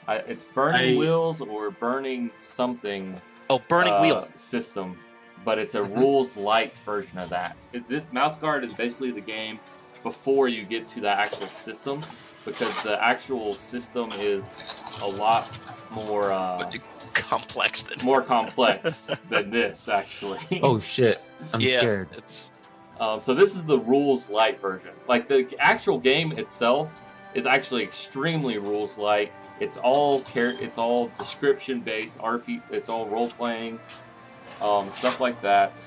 It's Burning Wheels or Burning something. Oh, Burning Wheel system, but it's a rules light version of that. This Mouse Guard is basically the game before you get to the actual system, because the actual system is a lot more complex than this, actually. Oh shit! I'm scared. So this is the rules light version. Like, the actual game itself is actually extremely rules light. It's all description based RP. It's all role playing, stuff like that.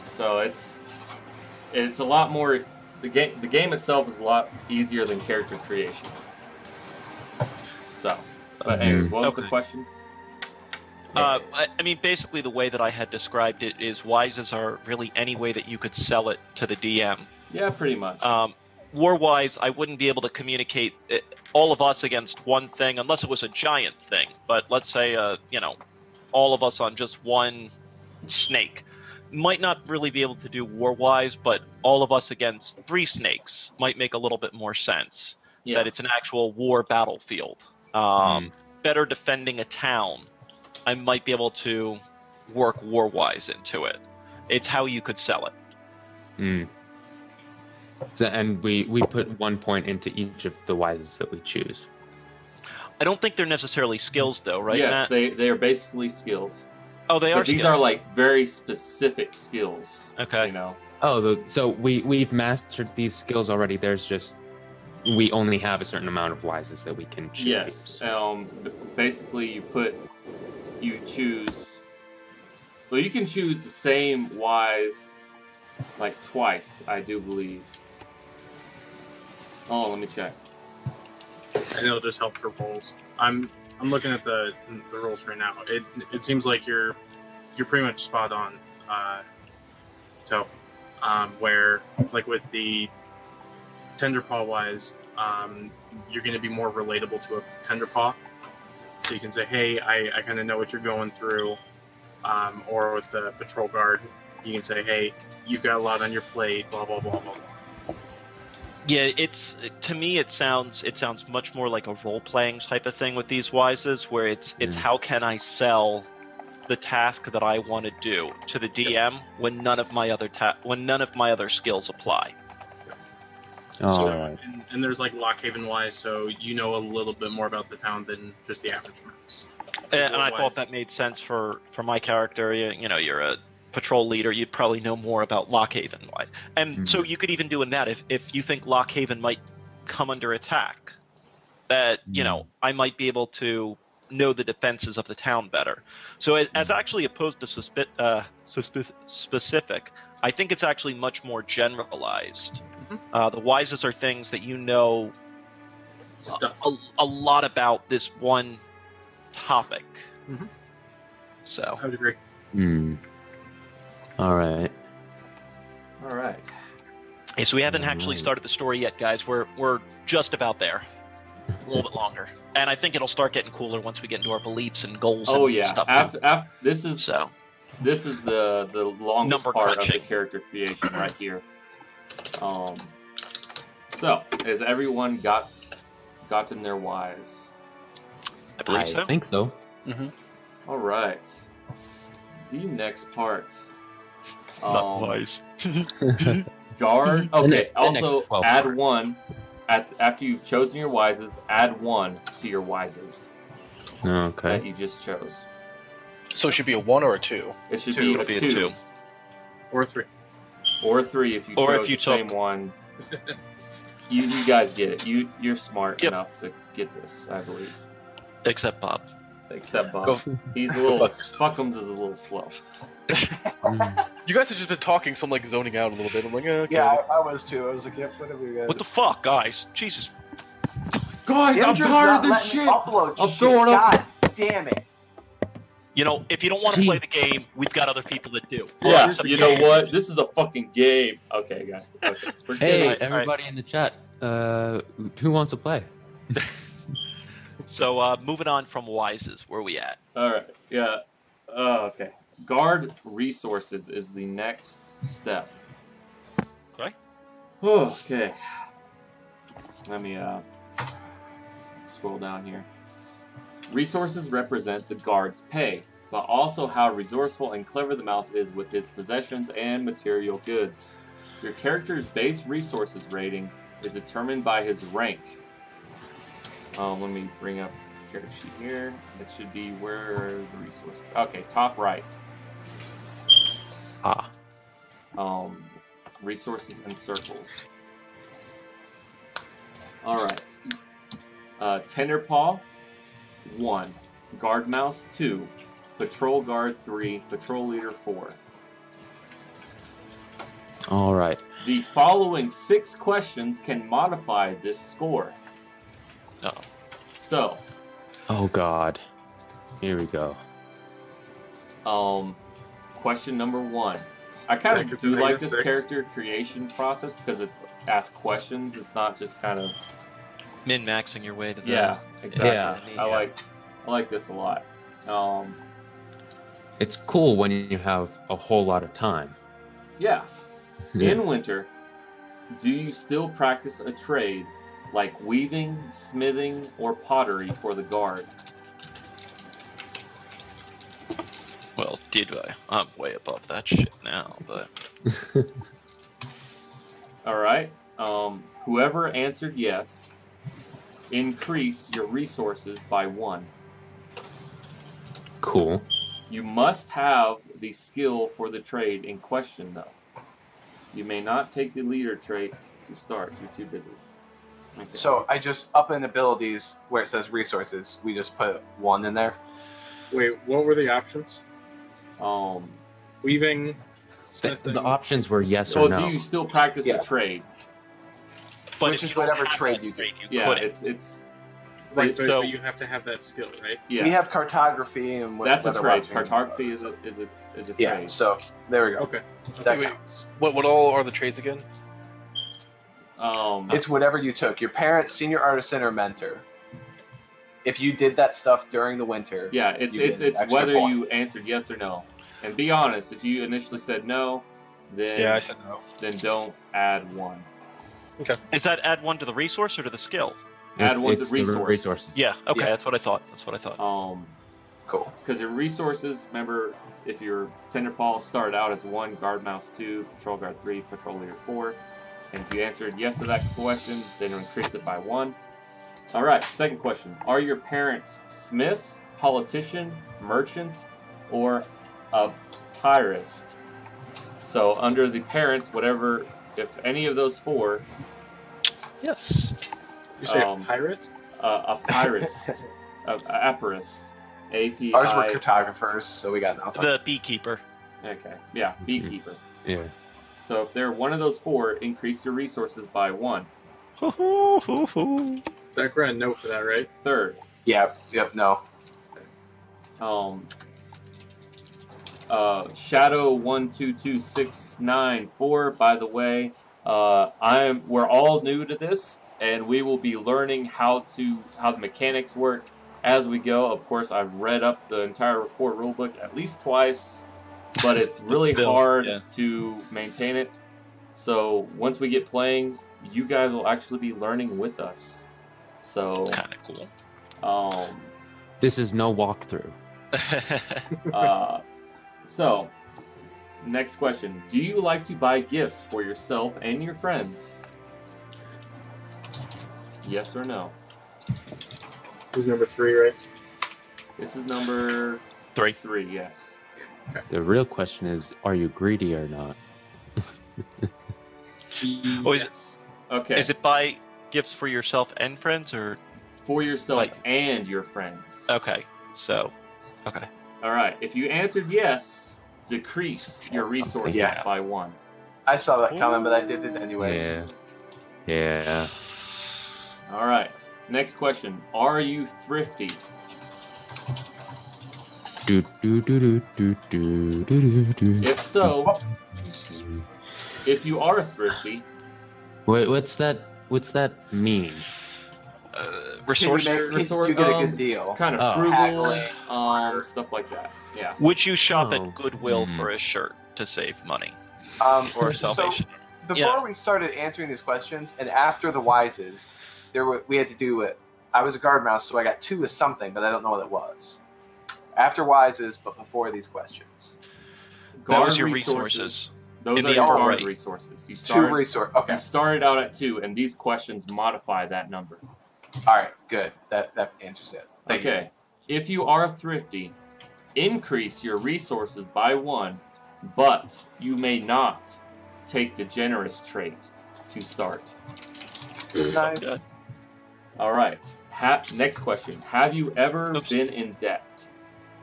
So it's a lot more. The game itself is a lot easier than character creation. So, but anyways, what was the question? Basically the way that I had described it is wises are really any way that you could sell it to the DM. Yeah, pretty much. War-wise, I wouldn't be able to communicate all of us against one thing unless it was a giant thing. But let's say, all of us on just one snake. Might not really be able to do war-wise, but all of us against 3 snakes might make a little bit more sense. Yeah. That it's an actual war battlefield. Better defending a town, I might be able to work war-wise into it. It's how you could sell it. So, and we put 1 point into each of the wises that we choose. I don't think they're necessarily skills, though, right, Yes, Matt? they are basically skills. Oh, they are. But these skills. are like very specific skills. Okay. Oh, so we've mastered these skills already. There's just we only have a certain amount of wises that we can choose. Yes. Basically, you choose. Well, you can choose the same wise like twice, I do believe. Oh, let me check. And it'll just help for rolls. I'm looking at the rolls right now. It seems like you're pretty much spot on. So where, like with the Tenderpaw wise, you're going to be more relatable to a Tenderpaw. So you can say, hey, I kind of know what you're going through. Or with the Patrol Guard, you can say, hey, you've got a lot on your plate, blah, blah, blah, blah, blah. Yeah, to me it sounds much more like a role-playing type of thing with these Wises, where it's how can I sell the task that I want to do to the DM when none of my other skills apply. So, and there's like Lockhaven Wise, so you know a little bit more about the town than just the average mouse. And I thought that made sense for my character. You know, you're a patrol leader. You'd probably know more about Lockhaven, right? And so you could even do in that if you think Lockhaven might come under attack, that you know I might be able to know the defenses of the town better. So as actually opposed to specific, I think it's actually much more generalized. The Wises are things that you know a lot about this one topic. So I would agree. All right. Okay, so we haven't actually started the story yet, guys. We're just about there. A little bit longer, and I think it'll start getting cooler once we get into our beliefs and goals. And stuff. After this is the longest Number part crunching. of the character creation right here. So has everyone gotten their Wise? I believe so. I think so. All right. The next part. Not wise. Guard. Okay. The next Also, 12 add parts. one. After you've chosen your Wises, add one to your Wises Okay. that you just chose. So it should be a 1 or a 2. It should Two. be It'll a be a 2 2. Or 3. or 3 if you Or chose if you the same took- one. You guys get it. You're smart Yep. enough to get this, I believe. Except Bob. Except Bob. Go- He's a little. fuck yourself. Fuckums is a little slow. You guys have just been talking, so I'm like zoning out a little bit. I'm like, okay. Yeah, I was too. I was like, what have we got? What the fuck, guys? Jesus. Guys, I'm Andrew's tired not of this letting me shit. Upload I'm shit. throwing up. God damn it. You know, if you don't want to play the game, we've got other people that do. Yeah, It's a you know game. what? This is a fucking game. Okay, guys. Okay. Forget Hey, it. everybody in the chat. Who wants to play? So, moving on from Wises, where are we at? All right. Yeah. Okay. Guard resources is the next step. Okay. Okay. Let me scroll down here. Resources represent the guard's pay, but also how resourceful and clever the mouse is with his possessions and material goods. Your character's base resources rating is determined by his rank. Let me bring up the character sheet here. It should be where are the resources. Okay, top right. Resources and circles. All right. Tenderpaw 1, Guard Mouse 2, Patrol Guard 3, Patrol Leader 4. All right. The following 6 questions can modify this score. Oh. So, Oh God. Here we go. question number 1. I kind of Second do to like this 6. character creation process because it's ask questions. It's not just kind of Min-maxing your way to the... yeah, exactly. Yeah. I like this a lot. It's cool when you have a whole lot of time. Yeah. Yeah. In winter, do you still practice a trade like weaving, smithing, or pottery for the guard? Well, did I? I'm way above that shit now, but... All right. Whoever answered yes, increase your resources by 1. Cool. You must have the skill for the trade in question, though. You may not take the leader trait to start. You're too busy. Okay. So I just up in abilities where it says resources, we just put 1 in there. Wait, what were the options? Weaving, smithing. The options were yes well, or no. do you still practice Yeah. a trade? But Which if is you don't whatever have trade that you do. trait, you Yeah, couldn't. it's Right, but So- you have to have that skill, right? yeah. We have cartography and That's a weather trade. watching. Cartography is a is a Yeah. trade. So there we go. Okay. That Wait. counts. What all are the trades again? It's whatever you took. Your parent, senior artisan, or mentor. If you did that stuff during the winter. Yeah, it's you get an extra whether point. you answered yes or no. And be honest, if you initially said no, then Yeah, I said no. then don't add 1. Is that add 1 to the resource or to the skill? Add 1 to it's the resource. resources. Yeah. Okay, Yeah. that's what I thought. That's what I thought. Cool. Because your resources, remember, if your Tender Paw started out as 1, Guard Mouse 2, Patrol Guard 3, Patrol Leader 4, and if you answered yes to that question, then you increase it by 1. All right, second question. Are your parents smiths, politician, merchants, or a pyrist? So under the parents, whatever, if any of those 4, Yes. You say Um, a pirate? a pyrist, a apparist, API. Ours were cartographers, so we got nothing. The beekeeper. Okay, yeah, beekeeper. Yeah. So if they're one of those 4, increase your resources by 1. Zach ran no for that, right? Third, Yep, no. Shadow 122694. By the way, we're all new to this, and we will be learning how the mechanics work as we go. Of course, I've read up the entire core rulebook at least twice, but it's really Still, hard yeah. to maintain it. So once we get playing, you guys will actually be learning with us. So, Kind of cool. This is no walkthrough. So, next question. Do you like to buy gifts for yourself and your friends? Yes or no? This is number 3, right? This is number 3. 3, yes. The real question is, are you greedy or not? Oh, is, Yes. Okay. is it buy gifts for yourself and friends, or for yourself like- and your friends? okay? So, okay. All right. If you answered yes, decrease your resources Yeah. by 1. I saw that coming, but I did it anyways. Yeah. All right. Next question. Are you thrifty? Do do do do do do do do. If so, if you are thrifty, Wait, what's that mean? Resource. Can you get a good deal. kind of Oh. frugal, Haggling. stuff like that. Yeah. Would you shop Oh. at Goodwill Hmm. for a shirt to save money So or salvation? before Yeah. we started answering these questions, and after the Wises, we had to do it. I was a guard mouse, so I got 2 as something, but I don't know what it was. After Wises, but before these questions. That was your resources. Those In are the your upper guard right. resources. You 2 started, resource. Okay. you started out at 2, and these questions modify that number. All right. Good. That answers it. Thank Okay. If you are thrifty, increase your resources by 1, but you may not take the generous trait to start. you. Nice. Good. All right. Next question. Have you ever Oops. been in debt?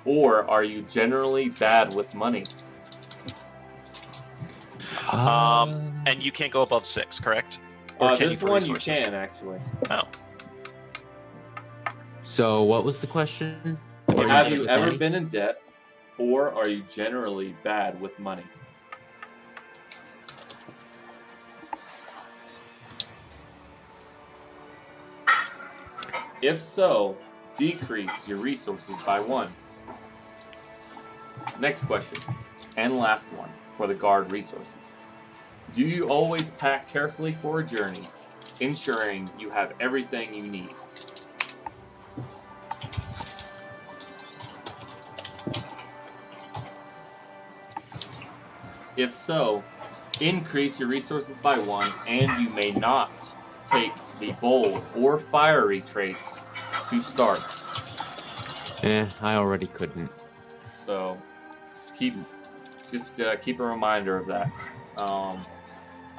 Or are you generally bad with money? And you can't go above 6, correct? Or can you This for one you resources? can, actually. Oh. So what was the question? Are Have bad you with ever money? been in debt? Or are you generally bad with money? If so, decrease your resources by 1. Next question, and last one for the guard resources. Do you always pack carefully for a journey, ensuring you have everything you need? If so, increase your resources by 1, and you may not take the bold or fiery traits to start. I already couldn't. So, just keep a reminder of that.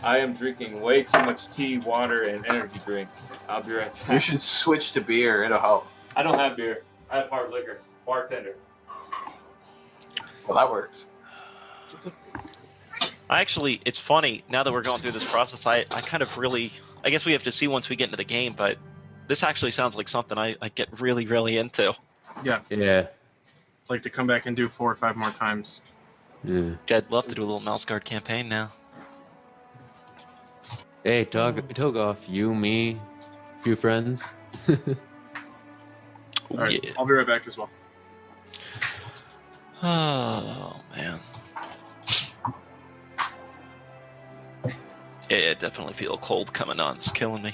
I am drinking way too much tea, water, and energy drinks. I'll be right You back. should switch to beer. It'll help. I don't have beer. I have hard liquor. Bartender. Well, that works. It's funny, now that we're going through this process, I kind of really, I guess we have to see once we get into the game, but this actually sounds like something I get really, really into. Yeah. Yeah. Like to come back and do 4 or 5 more times. Yeah. I'd love to do a little mouse guard campaign now. Hey, Togoff, you, me, few friends. All right, Yeah. I'll be right back as well. Oh man. Yeah, I definitely feel cold coming on. It's killing me.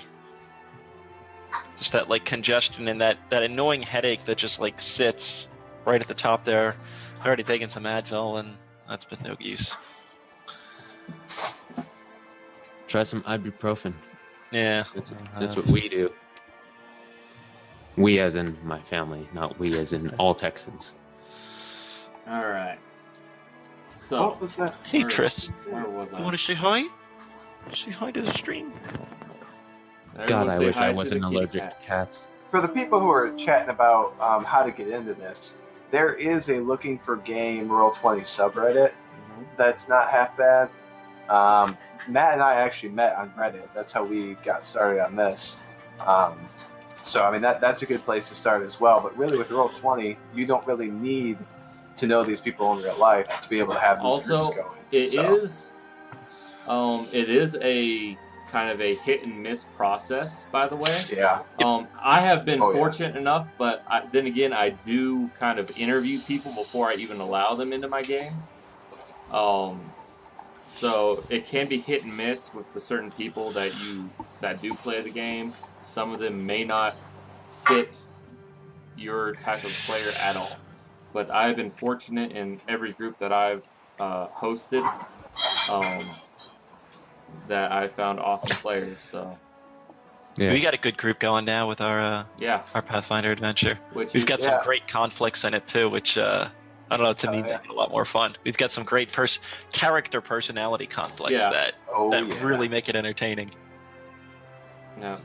Just that like congestion and that annoying headache that just like sits right at the top there. I've already taken some Advil and that's been no use. Try some ibuprofen. Yeah. That's what we do. We as in my family, not we as in all Texans. All right. So, What was that? Hey Where- Tris, where was you I? want to say hi? Say hi to the stream. Everyone God, I say wish hi I to wasn't the kitty allergic cat. to cats. For the people who are chatting about how to get into this, there is a looking for game Roll20 subreddit. That's not half bad. Matt and I actually met on Reddit. That's how we got started on this. So I mean that's a good place to start as well. But really, with Roll20, you don't really need to know these people in real life to be able to have these Also, groups going. It So, is a kind of a hit and miss process, by the way. yeah. I have been Oh, yeah. fortunate enough, but then again, I do kind of interview people before I even allow them into my game. So it can be hit and miss with the certain people that do play the game. Some of them may not fit your type of player at all. But I've been fortunate in every group that I've hosted that I found awesome players. So Yeah. We got a good group going now with our yeah, Pathfinder adventure. which We've is- got Yeah. some great conflicts in it too, which I don't know, to me Oh, yeah. make it a lot more fun. We've got some great character personality conflicts Yeah. that Oh yeah. really make it entertaining. no.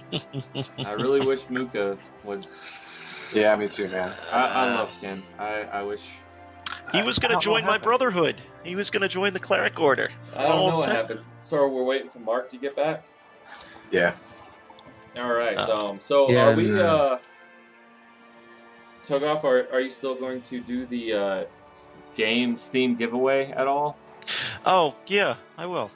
I really wish Muka would. Yeah, me too, man. I love Ken. I wish. He was going I to don't know join what my happened. brotherhood. He was going to join the cleric order. I don't All know what upset. happened. So we're waiting for Mark to get back. Yeah. All right. Uh, So yeah, are we? and, Togoff, are you still going to do the game Steam giveaway at all? Oh, yeah, I will.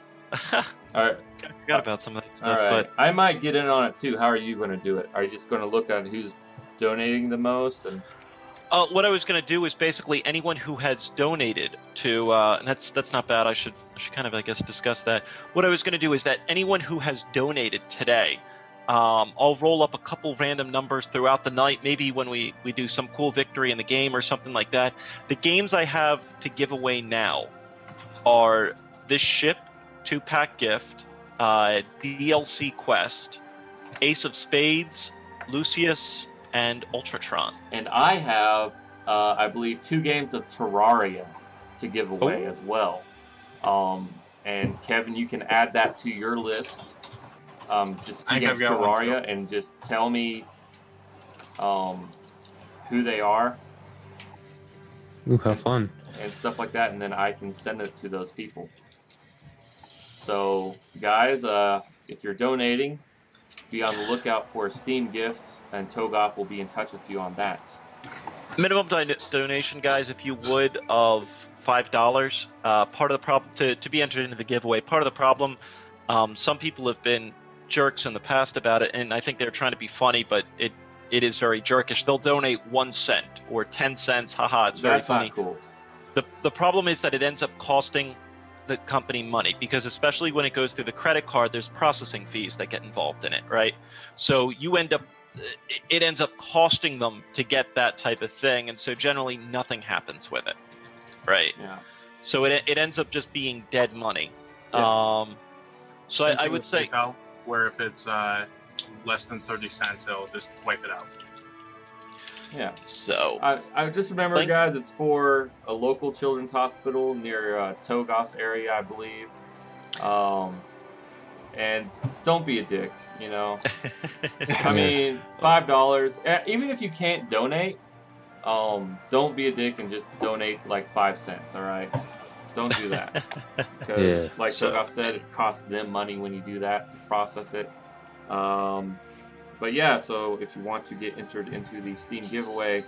All right. I forgot about some of that All stuff, right. I might get in on it too. How are you going to do it? Are you just going to look at who's donating the most? And what I was going to do is basically anyone who has donated to, and that's not bad. I should kind of, I guess, discuss that. What I was going to do is that anyone who has donated today, I'll roll up a couple random numbers throughout the night. Maybe when we do some cool victory in the game or something like that. The games I have to give away now are this ship 2-pack gift, DLC quest, Ace of Spades, Lucius, and Ultratron. And I have, I believe, 2 games of Terraria to give away Ooh. as well. And Kevin, you can add that to your list. Just 2 I think games I've got one, Terraria, and just tell me who they are Ooh, how fun. and stuff like that, and then I can send it to those people. So, guys, if you're donating, be on the lookout for a Steam gift, and Togoff will be in touch with you on that. Minimum donation, guys, if you would, of $5. Part of the problem to be entered into the giveaway. Part of the problem, some people have been jerks in the past about it, and I think they're trying to be funny, but it is very jerkish. They'll donate 1 cent or 10 cents. Haha, it's very That's funny. not cool. The problem is that it ends up costing the company money, because especially when it goes through the credit card, there's processing fees that get involved in it, right? So it ends up costing them to get that type of thing, and so generally nothing happens with it, right? Yeah. So it ends up just being dead money. Yeah. So Same I thing would with say, PayPal, where if it's less than 30 cents, it'll just wipe it out. Yeah. so I just remember, Thank- guys, it's for a local children's hospital near Togoff's area, I believe. And don't be a dick, you know. I mean, $5. Even if you can't donate, don't be a dick and just donate like 5 cents. All right, don't do that, because Yeah. like So- Togoff said, it costs them money when you do that to process it. But yeah, so if you want to get entered into the Steam giveaway,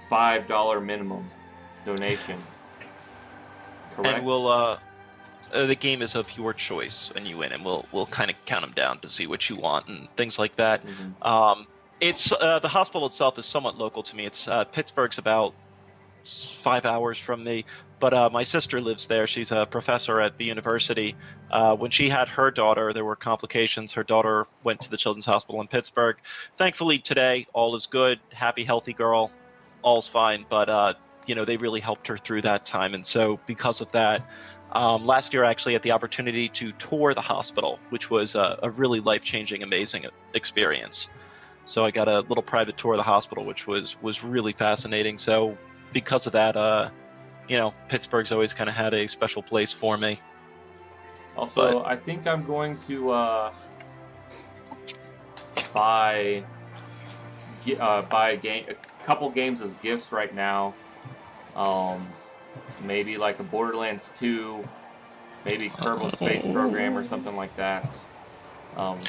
$5 minimum donation. Correct. And we'll the game is of your choice when you win, and we'll kind of count them down to see what you want and things like that. Mhm. It's the hospital itself is somewhat local to me. It's Pittsburgh's about 5 hours from me, but my sister lives there. She's a professor at the university. When she had her daughter, there were complications. Her daughter went to the Children's Hospital in Pittsburgh. Thankfully, today all is good. Happy, healthy girl, all's fine. But they really helped her through that time, and so because of that. Last year, I actually had the opportunity to tour the hospital, which was a really life-changing, amazing experience. So I got a little private tour of the hospital, which was really fascinating. So because of that, Pittsburgh's always kind of had a special place for me. Also, I think I'm going to buy a couple games as gifts right now. Maybe like a Borderlands 2, maybe Kerbal Space Program or something like that. I'll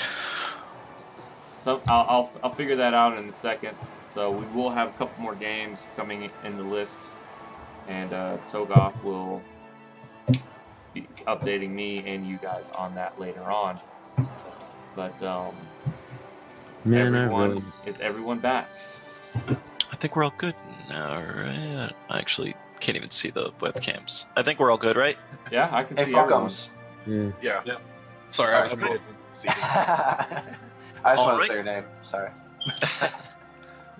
figure that out in a second. So we will have a couple more games coming in the list, and Togoth will be updating me and you guys on that later on. But is everyone back? I think we're all good now, right? I actually can't even see the webcams. I think we're all good, right? Yeah, I can Hey, see everyone. Fuckums. Yeah. Yeah. Sorry, I was muted. I just want to Alright. say your name. Sorry.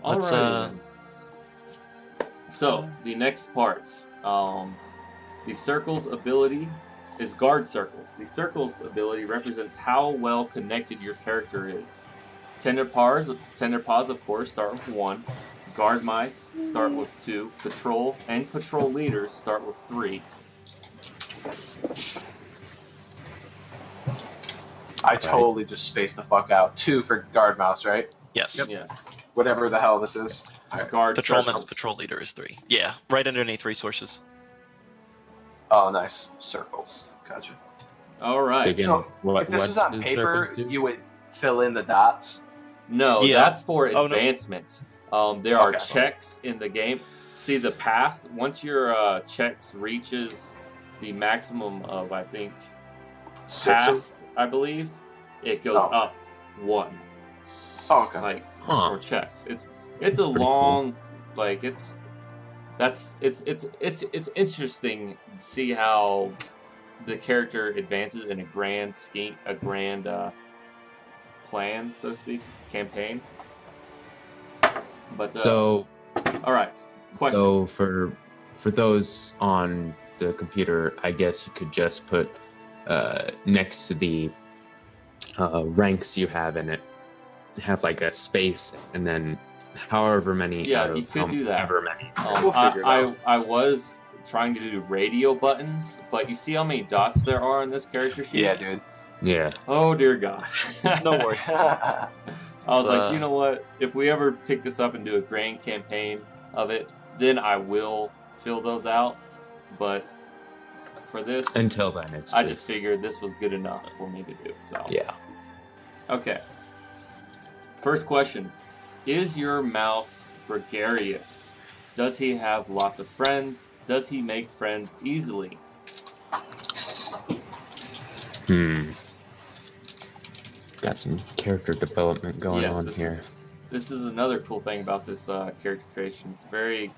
Let's, Alright, then. So the next part, the circle's ability is guard circles. The circle's ability represents how well connected your character is. Tender paws, of course, start with 1. Guard mice start with 2. Patrol leaders start with 3. I totally just spaced the fuck out. 2 for guard mouse, right? Yes. Yes. Whatever the hell this is. Guard Patrolman's circles. patrol leader is 3. Yeah, right underneath resources. Oh, nice. Circles. Gotcha. All right. Again, So, what, if this what was on do paper, circles do? you would fill in the dots. No, Yeah. that's for Oh, no. advancement. There are Okay. checks in the game. See, the past, once your checks reaches the maximum of, I think, 6 past, I believe, it goes Oh. up 1. Oh, okay. Like, Huh. for checks. It's a pretty long, like, it's interesting to see how the character advances in a grand scheme, a grand plan, so to speak, campaign. But So, all right, question. so for those on the computer, I guess you could just put next to the ranks you have in it, have like a space, and then however many. Yeah, out of you could do that. However many. We'll figure it out. I was trying to do radio buttons, but you see how many dots there are on this character sheet? Yeah, dude. Yeah. Oh dear God. No worries. I was like, Uh, you know what? If we ever pick this up and do a grand campaign of it, then I will fill those out. But for this, Until then, it's I just figured this was good enough for me to do. So Yeah. okay. First question: is your mouse gregarious? Does he have lots of friends? Does he make friends easily? Got some character development going Yes, on this here. This is another cool thing about this character creation. It's very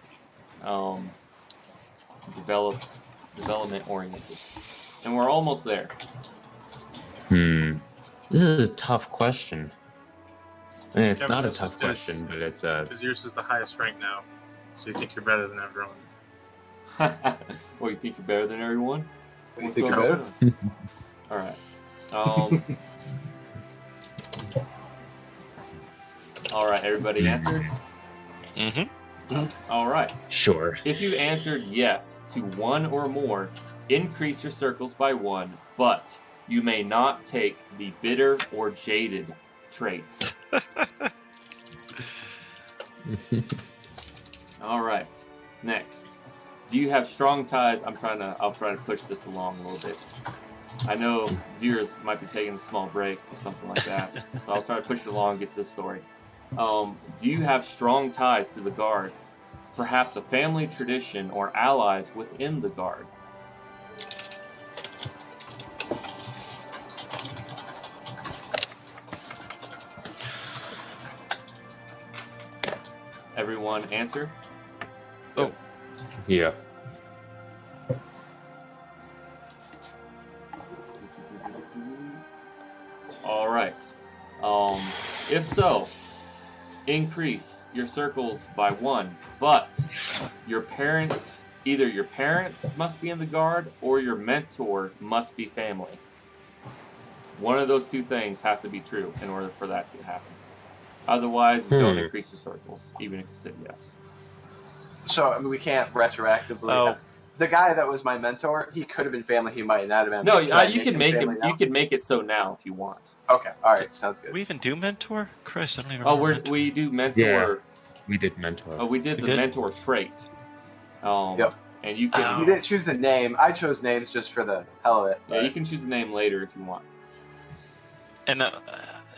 development oriented, and we're almost there. This is a tough question. I mean, it's Yeah, not but a this tough is- question, but it's a. Because yours is the highest rank now, so you think you're better than everyone. Well, you think you're better than everyone? You What's think up? you're better? All right. All right. Everybody answered. Mm-hmm. All right. Sure. If you answered yes to 1 or more, increase your circles by 1, but you may not take the bitter or jaded traits. All right. Next. Do you have strong ties? I'll try to push this along a little bit. I know viewers might be taking a small break or something like that, so I'll try to push it along and get to this story. Do you have strong ties to the Guard? Perhaps a family tradition or allies within the Guard? Everyone answer? Oh. Yeah. All right. If so, increase your circles by 1, but either your parents must be in the guard or your mentor must be family. One of those two things have to be true in order for that to happen. Otherwise, don't increase your circles, even if you said yes. So, I mean, we can't retroactively. Oh. The guy that was my mentor, he could have been family. He might not have been. No, Can I you can him make family it. now? You can make it so now if you want. Okay, all right, sounds Do good. we even do mentor? Chris, I don't even Oh, remember. mentor. we do mentor. Yeah. We did mentor. Oh, we did We the did? mentor trait. Yep. And you can. You didn't choose a name. I chose names just for the hell of it. Yeah, you can choose a name later if you want. And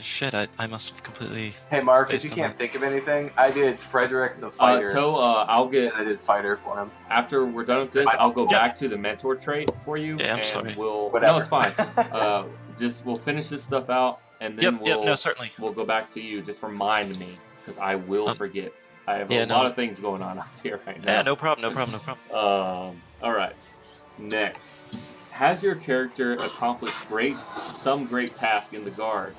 shit, I must have completely. Hey, Mark, if Based you on can't that. think of anything, I did Frederick the Fighter, I'll get and I did Fighter for him. after we're done with this. I'll go Yeah. back to the mentor trait for you. Yeah, I'm and sorry. No, Whatever. it's fine. We'll finish this stuff out, and then Yep, no, certainly. we'll go back to you. Just remind me, because I will forget. I have yeah, a lot of things going on up here right now. Yeah, no problem. All right. Next, has your character accomplished some great task in the guard?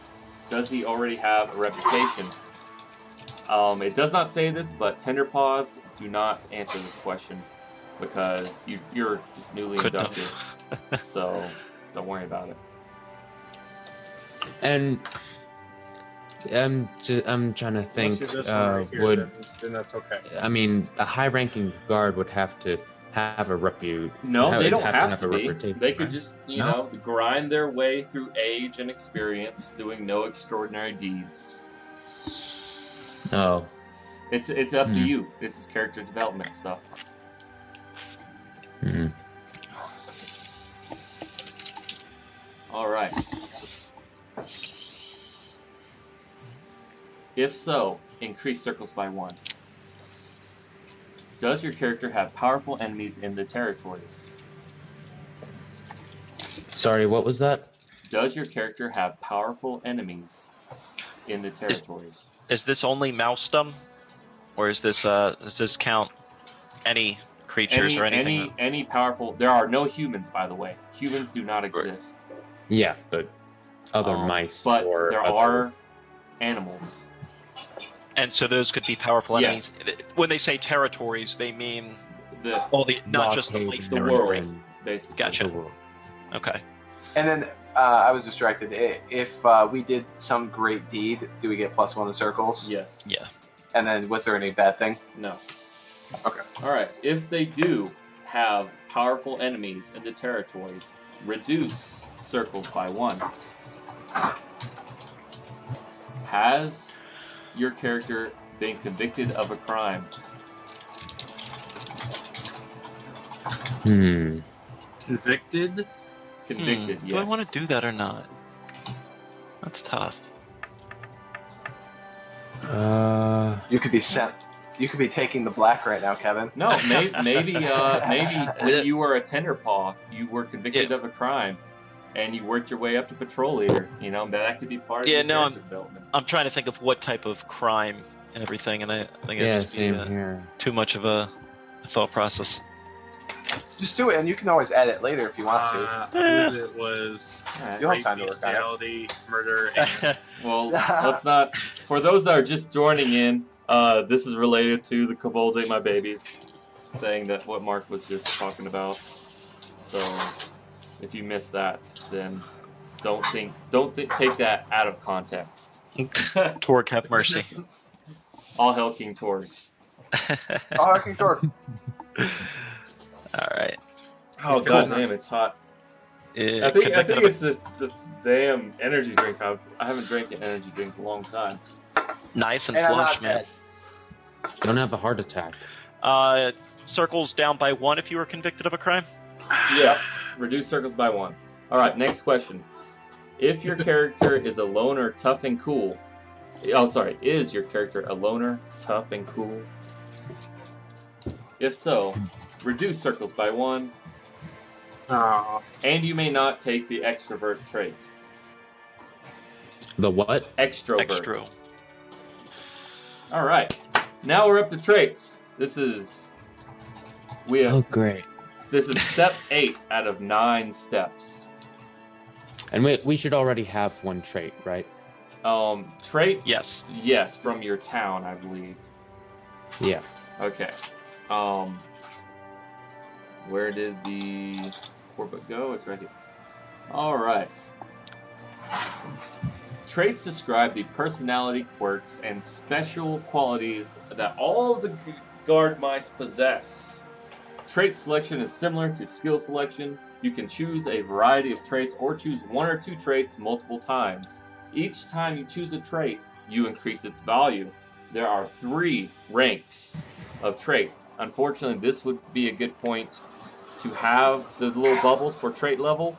Does he already have a reputation? It does not say this, but Tender Paws do not answer this question because you're just newly Couldn't inducted. So don't worry about it. And I'm trying to Unless think. you're this one right here, then that's okay. I mean, a high-ranking guard would have to have a reputation. No, they don't have to a be. reputation, They could right? just, No? grind their way through age and experience, doing no extraordinary deeds. Oh, It's up to Hmm. you. This is character development stuff. hmm. All right. If so, increase circles by 1. Does your character have powerful enemies in the territories? Sorry, what was that? Does your character have powerful enemies in the territories? Is this only mousedom, or is this does this count any creatures or anything? Any powerful? There are no humans, by the way. Humans do not exist. Yeah, but other mice. But or there other... are animals. And so those could be powerful Yes. enemies. When they say territories, they mean The all the not Lock just the Haven place the territory. world, basically. Gotcha. The world. Okay. And then I was distracted. If we did some great deed, do we get +1 to circles? Yes. Yeah. And then was there any bad thing? No. Okay. All right. If they do have powerful enemies in the territories, reduce circles by 1. Has your character been convicted of a crime? Convicted? Convicted, yes. Do I want to do that or not? That's tough. You could be sent. You could be taking the black right now, Kevin. No, maybe when you were a tender paw, you were convicted of a crime, and you worked your way up to patrol leader. That could be part of your character development. I'm trying to think of what type of crime and everything, and I think Yeah, it'd just same be here. too much of a thought process. Just do it, and you can always add it later if you want to. I believe it was You'll have rape, time to work on it. bestiality, murder, and Well, let's not. For those that are just joining in, this is related to the Kobolds Ate My Babies thing that what Mark was just talking about. So, if you missed that, then don't take that out of context. Torque, have mercy. All hail King Torg. Oh, I can talk. All right. Oh god damn, it's hot. I think it's this damn energy drink. I haven't drank an energy drink in a long time. Nice and And I'm flush, not man. dead. Don't have a heart attack. Circles down by 1 if you were convicted of a crime. Yes. Reduce circles by 1. All right. Next question. If your character is a loner, tough and cool. Oh, sorry. Is your character a loner, tough and cool? If so, reduce circles by 1. And you may not take the extrovert trait. The what? Extrovert. Extra. All right. Now we're up to traits. This is great. This is step 8 out of 9 steps. And we should already have one trait, right? Trait? Yes. Yes, from your town, I believe. Yeah. Okay. Where did the core book go? It's right here. All right. Traits describe the personality quirks and special qualities that all the guard mice possess. Trait selection is similar to skill selection. You can choose a variety of traits or choose 1 or 2 traits multiple times. Each time you choose a trait, you increase its value. There are 3 ranks of traits. Unfortunately, this would be a good point to have the little bubbles for trait level,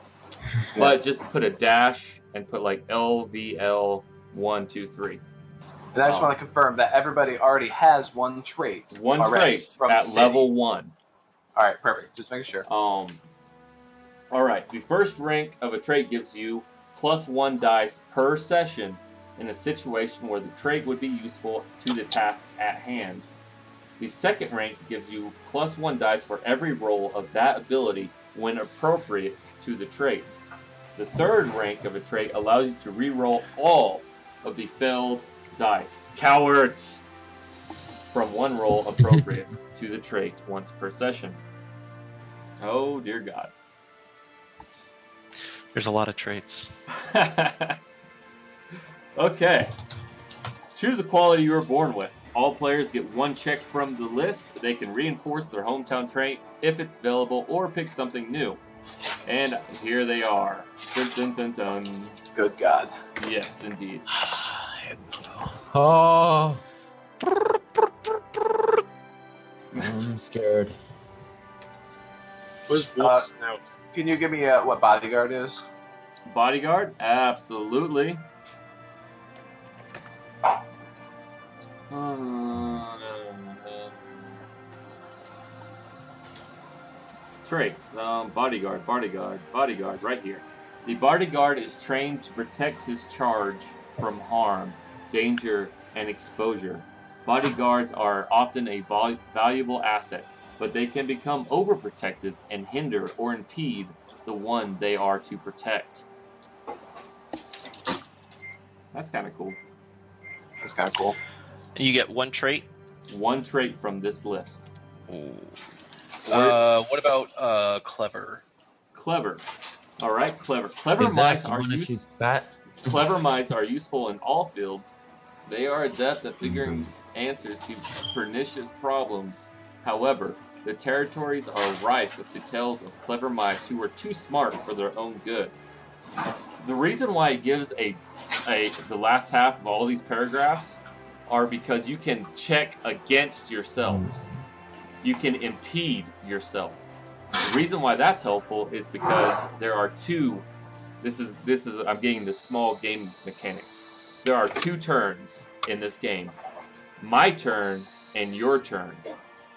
but just put a dash and put like LVL 1, 2, 3. And I just want to confirm that everybody already has one trait. One trait at level 1. All right, perfect. Just making sure. All right. The first rank of a trait gives you +1 dice per session in a situation where the trait would be useful to the task at hand. The second rank gives you +1 dice for every roll of that ability when appropriate to the trait. The third rank of a trait allows you to re-roll all of the failed dice. Cowards! From one roll appropriate to the trait once per session. Oh, dear God. There's a lot of traits. Okay. Choose a quality you were born with. All players get 1 check from the list. They can reinforce their hometown trait if it's available or pick something new. And here they are. Dun, dun, dun, dun. Good God. Yes, indeed. Oh. I'm scared. What's Wolf Snout? Can you give me what bodyguard is? Bodyguard? Absolutely. Traits. Bodyguard, right here. The bodyguard is trained to protect his charge from harm, danger, and exposure. Bodyguards are often a valuable asset, but they can become overprotective and hinder or impede the one they are to protect. That's kind of cool. That's kind of cool. You get 1 trait. 1 trait from this list. Ooh. What about clever? Clever. All right, clever. Clever mice are useful in all fields. They are adept at figuring answers to pernicious problems. However, the territories are rife with the tales of clever mice who are too smart for their own good. The reason why it gives the last half of all these paragraphs are because you can check against yourself. You can impede yourself. The reason why that's helpful is because there are 2. This is I'm getting the small game mechanics. There are 2 turns in this game. My turn and your turn.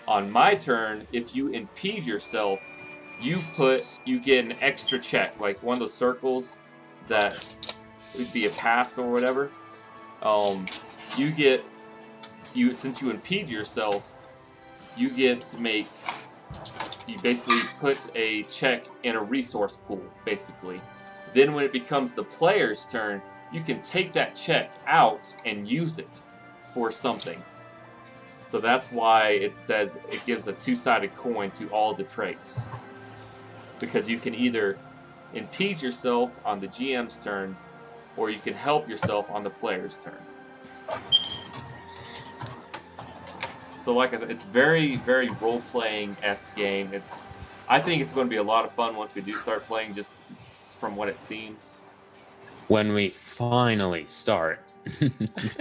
On my turn, if you impede yourself, you get an extra check, like one of those circles that would be a pass or whatever. Since you impede yourself, you basically put a check in a resource pool, basically. Then when it becomes the player's turn, you can take that check out and use it for something. So that's why it says it gives a 2-sided coin to all the traits. Because you can either impede yourself on the GM's turn, or you can help yourself on the player's turn. So like I said, it's very, very role-playing-esque game. I think it's going to be a lot of fun once we do start playing, just from what it seems. When we finally start.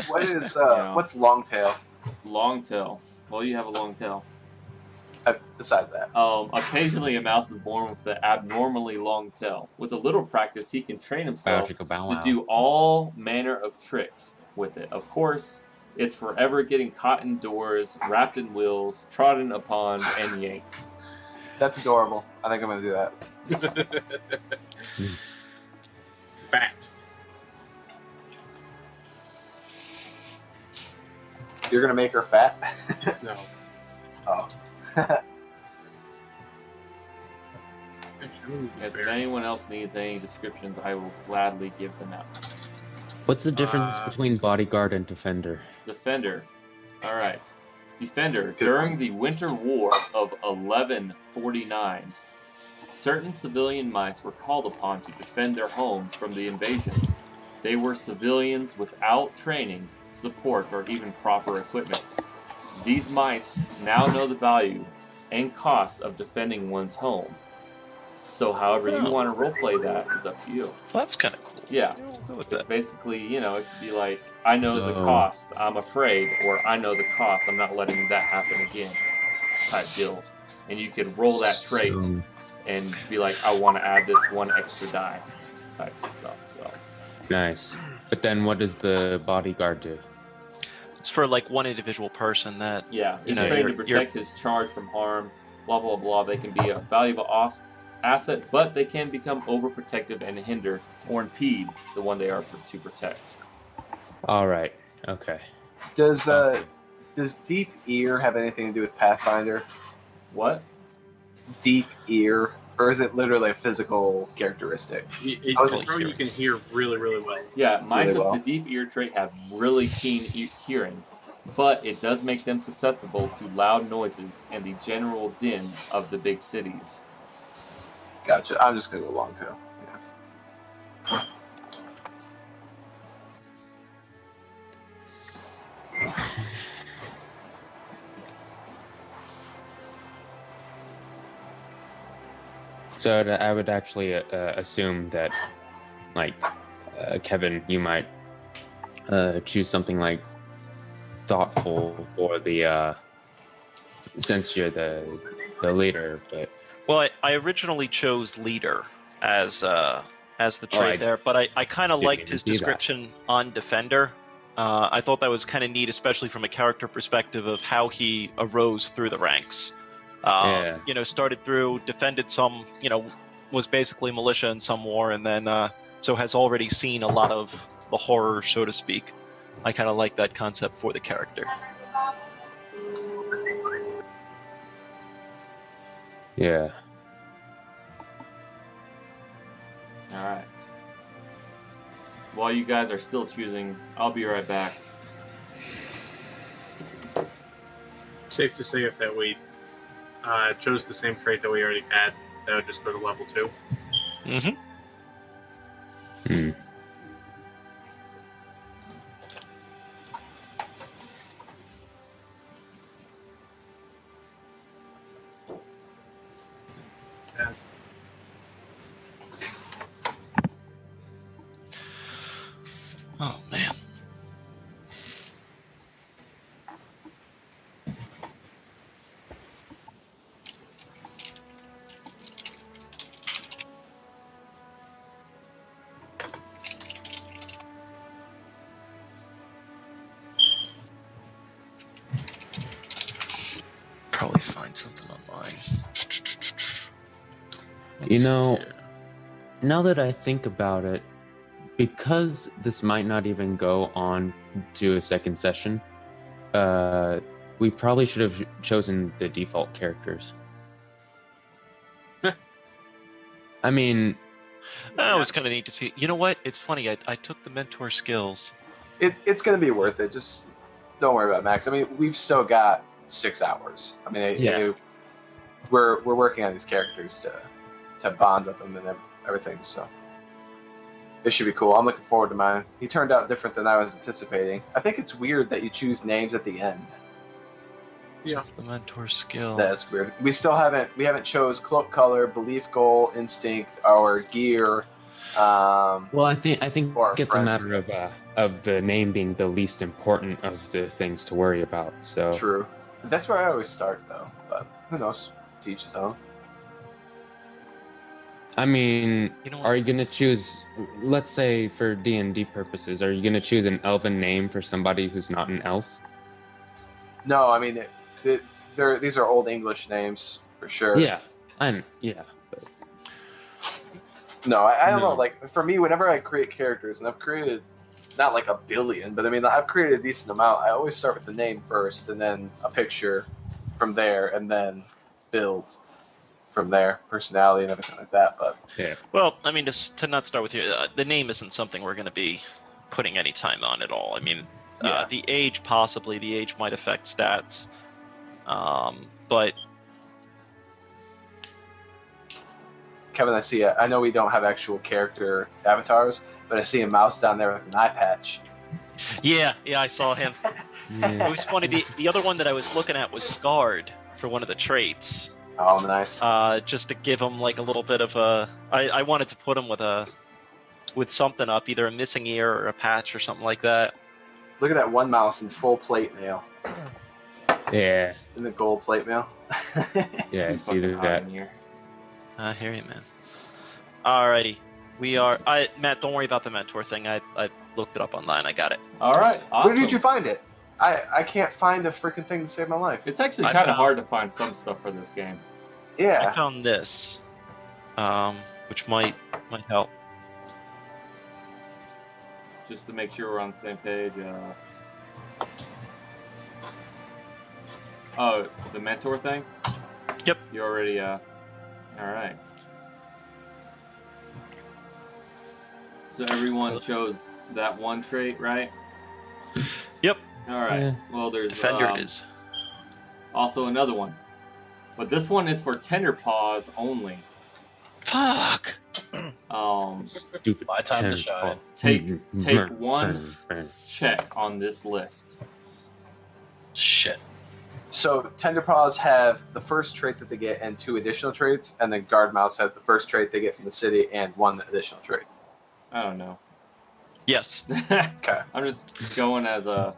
What is what's Longtail? Longtail. Well, you have a long tail. Besides that. Occasionally a mouse is born with an abnormally long tail. With a little practice, he can train himself to do all manner of tricks with it. Of course, it's forever getting caught indoors, wrapped in wheels, trodden upon, and yanked. That's adorable. I think I'm going to do that. Fat. You're going to make her fat? No. Oh. If anyone else needs any descriptions, I will gladly give them out. What's the difference between bodyguard and defender? Defender. All right. Defender. During the Winter War of 1149, certain civilian mice were called upon to defend their homes from the invasion. They were civilians without training, support, or even proper equipment. These mice now know the value and cost of defending one's home. So however you want to roleplay that is up to you. Well, that's kind of cool. Yeah. I'll go with It's that. basically, you know, it could be like, I know the cost, I'm afraid, or I know the cost, I'm not letting that happen again, type deal. And you could roll that trait and be like, I want to add this one extra die, this type of stuff. So Nice. But then what does the bodyguard do? It's for like one individual person that yeah, You it's know, trained to you're- protect his charge from harm, blah, blah, blah. They can be a valuable asset, but they can become overprotective and hinder or impede the one they are to protect. All right. Okay. Does Deep Ear have anything to do with Pathfinder? What? Deep Ear, or is it literally a physical characteristic? It's how you can hear really, really well. Yeah, mice Really with well. the deep ear trait have really keen hearing, but it does make them susceptible to loud noises and the general din of the big cities. Gotcha. I'm just gonna go along too. Yeah. So I would actually assume that, like, Kevin, you might choose something like thoughtful or the since you're the leader. But Well, I originally chose leader as the trait there, but I kind of didn't liked even his see that. description on defender. I thought that was kind of neat, especially from a character perspective of how he arose through the ranks. Yeah. You know, started through, defended some, you know, was basically militia in some war, and then so has already seen a lot of the horror, so to speak. I kind of like that concept for the character. yeah. All right. While you guys are still choosing, I'll be right back. Safe to say if that we chose the same trait that we already had, that would just go to level 2. Mm-hmm. Hmm. Oh man. Probably find something online. You know, Let's see here. now that I think about it, because this might not even go on to a second session, we probably should have chosen the default characters. I mean, That was kind of neat to see. You know what? It's funny. I took the mentor skills. It's gonna be worth it. Just don't worry about Max. I mean, we've still got 6 hours. I mean, Yeah. we're working on these characters to bond with them and everything. So this should be cool. I'm looking forward to mine. He turned out different than I was anticipating. I think it's weird that you choose names at the end. Yeah. The mentor skill. That's weird. We haven't chose cloak color, belief goal, instinct, our gear. well, I think Or it's a friends. matter of the name being the least important of the things to worry about. So True. That's where I always start though. But who knows? To each his own. I mean, You know what? are you gonna choose? Let's say for D&D purposes, are you gonna choose an elven name for somebody who's not an elf? No, I mean these are old English names for sure. Yeah, but No, I don't No. know. Like for me, whenever I create characters, and I've created not like a billion, but I mean, I've created a decent amount. I always start with the name first, and then a picture from there, and then build from there, personality and everything like that. But Yeah. Well, I mean, just to not start with you, the name isn't something we're going to be putting any time on at all. I mean, Yeah. the age, possibly, the age might affect stats. But Kevin, I know we don't have actual character avatars, but I see a mouse down there with an eye patch. yeah, I saw him. Yeah. It was funny. The other one that I was looking at was Scarred for one of the traits. Oh, nice. Just to give him like a little bit of a. I wanted to put him with something up, either a missing ear or a patch or something like that. Look at that one mouse in full plate mail. Yeah. In the gold plate mail. Yeah, I Too see fucking hot that. in here. I hear you, man. Alrighty, we are. Matt, don't worry about the mentor thing. I looked it up online. I got it. All right, awesome. Where did you find it? I can't find a freaking thing to save my life. It's actually I kind of found- hard to find some stuff for this game. I Yeah. found this, which might help. Just to make sure we're on the same page. Oh, the mentor thing? Yep. You already, all right. So everyone chose that one trait, right? Yep. All right. Yeah. Well, there's Defender it is. also another one. But this one is for tender paws only. Fuck. Stupid. My time to ten shine. balls. Take one check on this list. Shit. So Tender Paws have the first trait that they get and 2 additional traits, and then Guard Mouse has the first trait they get from the city and 1 additional trait. I don't know. Yes. Okay. I'm just going as a.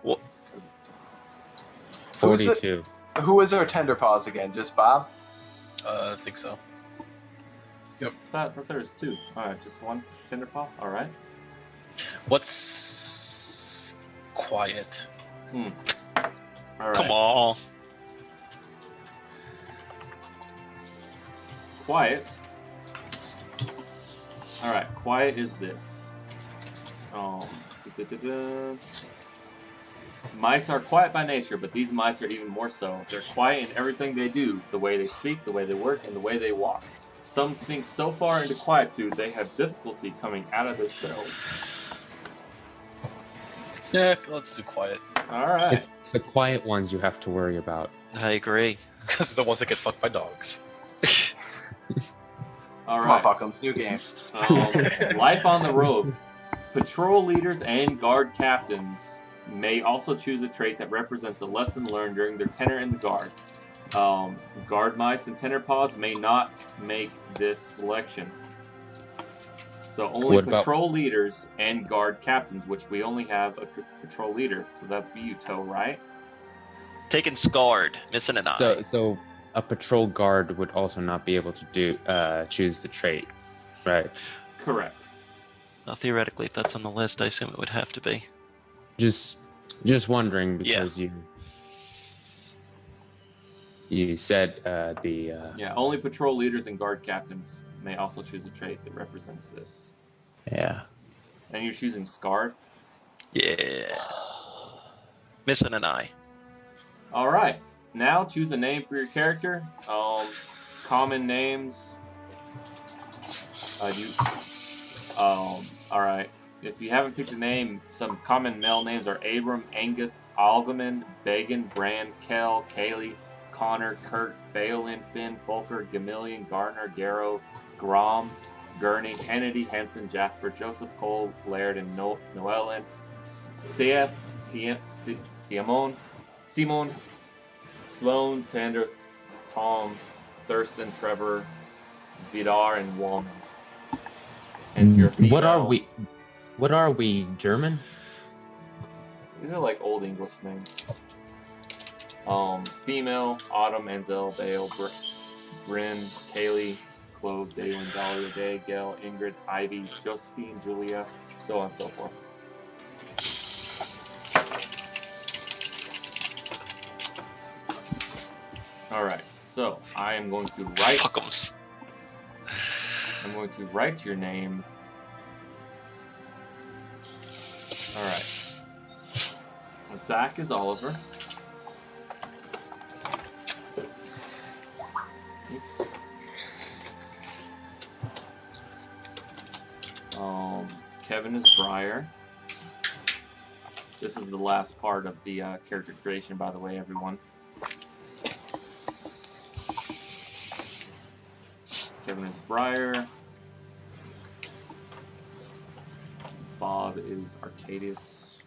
Who's it? 42. Who is our Tender Paws again? Just Bob? I think so. Thought there was 2. All right, just 1 tender paw. All right. What's quiet? All right. Come on. Quiet. All right. Quiet is this. Mice are quiet by nature, but these mice are even more so. They're quiet in everything they do, the way they speak, the way they work, and the way they walk. Some sink so far into quietude they have difficulty coming out of their shells. Yeah, let's do quiet. All right. It's the quiet ones you have to worry about. I agree. Because they're the ones that get fucked by dogs. All Come right. on, Puckums, new game. Life on the road. Patrol leaders and guard captains may also choose a trait that represents a lesson learned during their tenure in the guard. Guard mice and tender paws may not make this selection. So only What about- patrol leaders and guard captains, which we only have a patrol leader. So that's Biyuto, right? Taking Scarred, missing an eye. So a patrol guard would also not be able to choose the trait, right? Correct. Now, theoretically, if that's on the list, I assume it would have to be. Just wondering because you said Yeah, only patrol leaders and guard captains may also choose a trait that represents this. yeah. And you're choosing Scarred? Yeah. Missing an eye. All right. Now choose a name for your character. Common names. All right. If you haven't picked a name, some common male names are Abram, Angus, Algeman, Bagan, Brand, Kel, Kaylee, Connor, Kurt, Phelan, Finn, Folker, Gamillion, Gardner, Garrow, Grom, Gurney, Hannity, Henson, Jasper, Joseph, Cole, Laird, and Noellen, CF, Simon, Sloan, Tander, Tom, Thurston, Trevor, Vidar, and Walnut. And if you're female, What are we? German? These are like old English names. Female, Autumn, Enzel, Bale, Bryn, Kaylee, Clove, Dalen, Dahlia, Day, Gail, Ingrid, Ivy, Josephine, Julia, so on and so forth. Alright, so I am going to write. Fuckums. I'm going to write your name. Alright. Zach is Oliver. Oops. Kevin is Briar. This is the last part of the character creation, by the way, everyone. Kevin is Briar. Bob is Arcadius.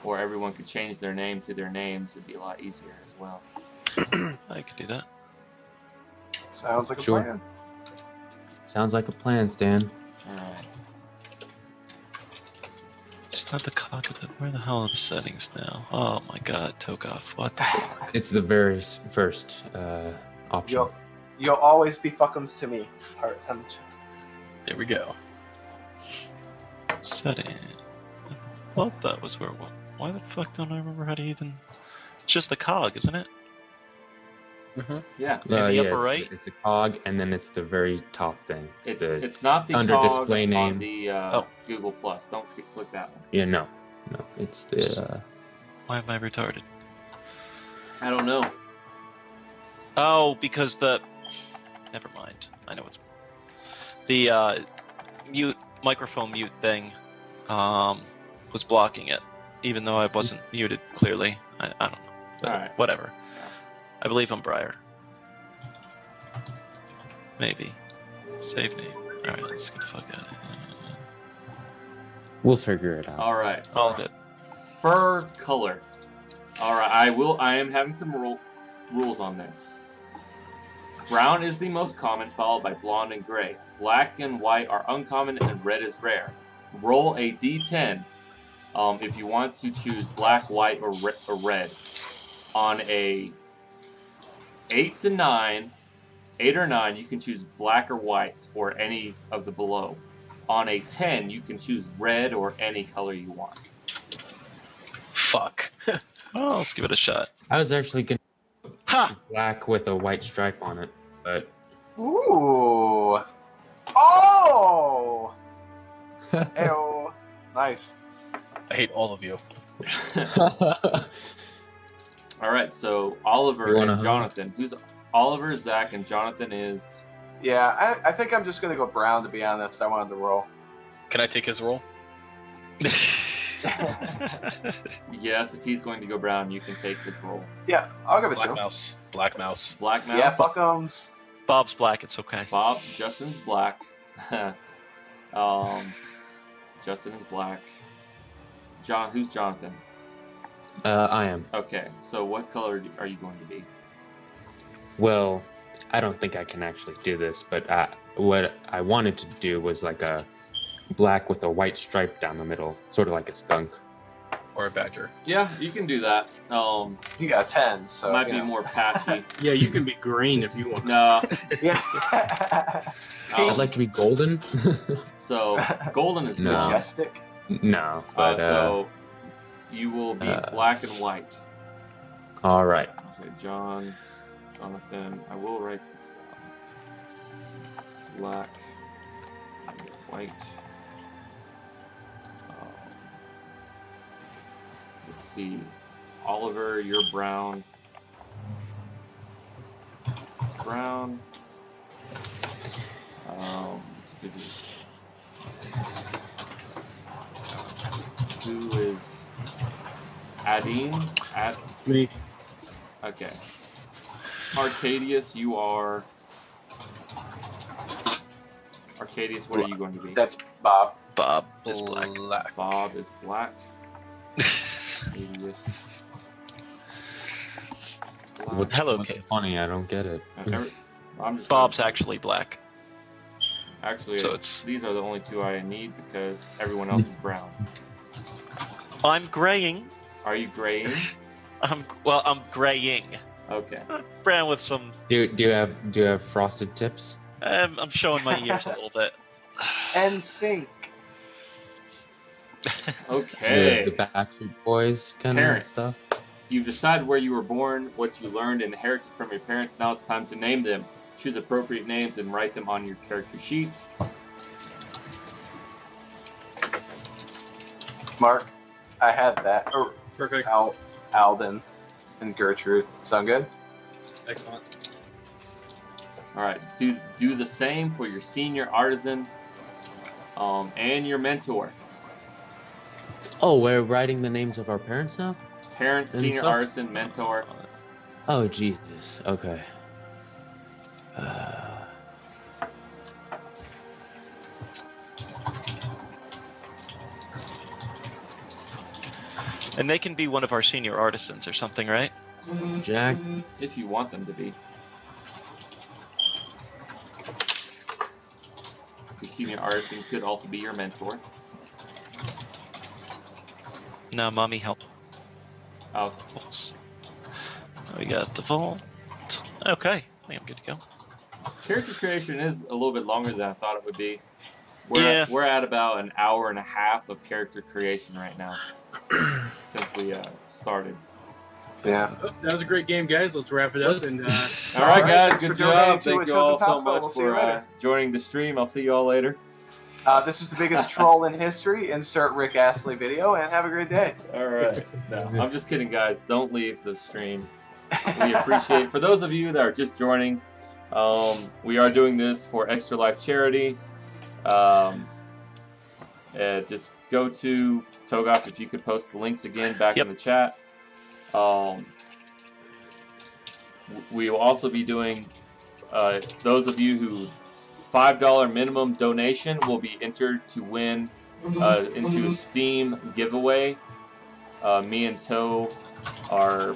Or everyone could change their name to their names. It'd be a lot easier as well. I could do that. Sounds like a Sure. plan. Sounds like a plan, Stan. Alright. Just not the cog of the. Where the hell are the settings now? Oh my god, Togoff. What the fuck? It's the very first option. You'll always be fuckums to me. Heart on the chest. There we go. Setting. I thought that was where it was. Why the fuck don't I remember how to even. It's just the cog, isn't it? Yeah. In the yeah, upper it's, right? it's a cog, and then it's the very top thing. It's not the under cog display on name. the Google Plus. Don't click that one. Yeah, no, it's the. Why am I retarded? I don't know. Oh, because the. Never mind. I know it's. The microphone mute thing was blocking it, even though I wasn't muted clearly. I don't know. But Alright. whatever. I believe I'm Briar. Maybe. Save name. Alright, let's get the fuck out of here. We'll figure it out. All right. All good. Fur color. All right. I am having some rules on this. Brown is the most common, followed by blonde and gray. Black and white are uncommon, and red is rare. Roll a d10 if you want to choose black, white, or red. On a 8 or 9, you can choose black or white, or any of the below. On a 10, you can choose red or any color you want. Fuck. Well, let's give it a shot. I was actually gonna Ha! black with a white stripe on it, but Ooh. Oh. Ew. Nice. I hate all of you. All right, so Oliver You wanna and Jonathan. Who's Oliver, Zach, and Jonathan is... Yeah, I think I'm just gonna go brown, to be honest. I wanted to roll. Can I take his role? Yes, if he's going to go brown, you can take his role. Yeah, I'll give it to Black him. mouse. Black mouse. Black Mouse. Yeah, fuckums. Bob's black, it's okay. Bob, Justin's black. Justin is black. Who's Jonathan? I am. Okay, so what color are you going to be? Well, I don't think I can actually do this, but what I wanted to do was like a black with a white stripe down the middle, sort of like a skunk. Or a badger. Yeah, you can do that. You got 10, so. Might you be know. more patchy. Yeah, you can be green if you want. No. Yeah. I'd like to be golden. So golden is No. blonde. Majestic. No, but So you will be black and white. all right. I'll say Jonathan. I will write this down. Black, white. Let's see. Oliver, you're brown. It's brown. Who is Adine? Me. Okay. Arcadius, you are. Arcadius, what are you going to be? That's Bob. Bob is black. Bob is black. Arcadius. What, Hello, what's Kate. funny? I don't get it. I'm just Bob's actually black. actually. So it's. These are the only two I need because everyone else is brown. I'm graying. Are you graying? I'm graying. Okay. Brown with some. Do you have frosted tips? I'm showing my ears a little bit. And sync. Okay. The Backstreet Boys kind Parents. of stuff. You've decided where you were born, what you learned and inherited from your parents. Now it's time to name them. Choose appropriate names and write them on your character sheet. Mark, I had that. Or Perfect. Alden and Gertrude. Sound good? Excellent. All right, let's do the same for your senior artisan, and your mentor. Oh, we're writing the names of our parents now? Parent, And senior stuff? artisan, mentor. Oh, Jesus. Okay. And they can be one of our senior artisans or something, right? Jack. If you want them to be. Your senior artisan could also be your mentor. No, mommy, help. Oh, Oops. We got the vault. Okay, I think I'm good to go. character creation is a little bit longer than I thought it would be. Yeah. We're at about an hour and a half of character creation right now since we started. Yeah. Oh, that was a great game, guys. Let's wrap it up. And All right, Alright, guys, thanks good for donating job. to Thank you Children's all so Hospital. much We'll see you for later. joining the stream. I'll see you all later. This is the biggest troll in history. Insert Rick Astley video, and have a great day. All right. No, I'm just kidding, guys. Don't leave the stream. We appreciate. For those of you that are just joining, we are doing this for Extra Life Charity. Just go to Togoth if you could post the links again back in the chat. We will also be doing, those of you who $5 minimum donation will be entered to win into a Steam giveaway. Me and Toe are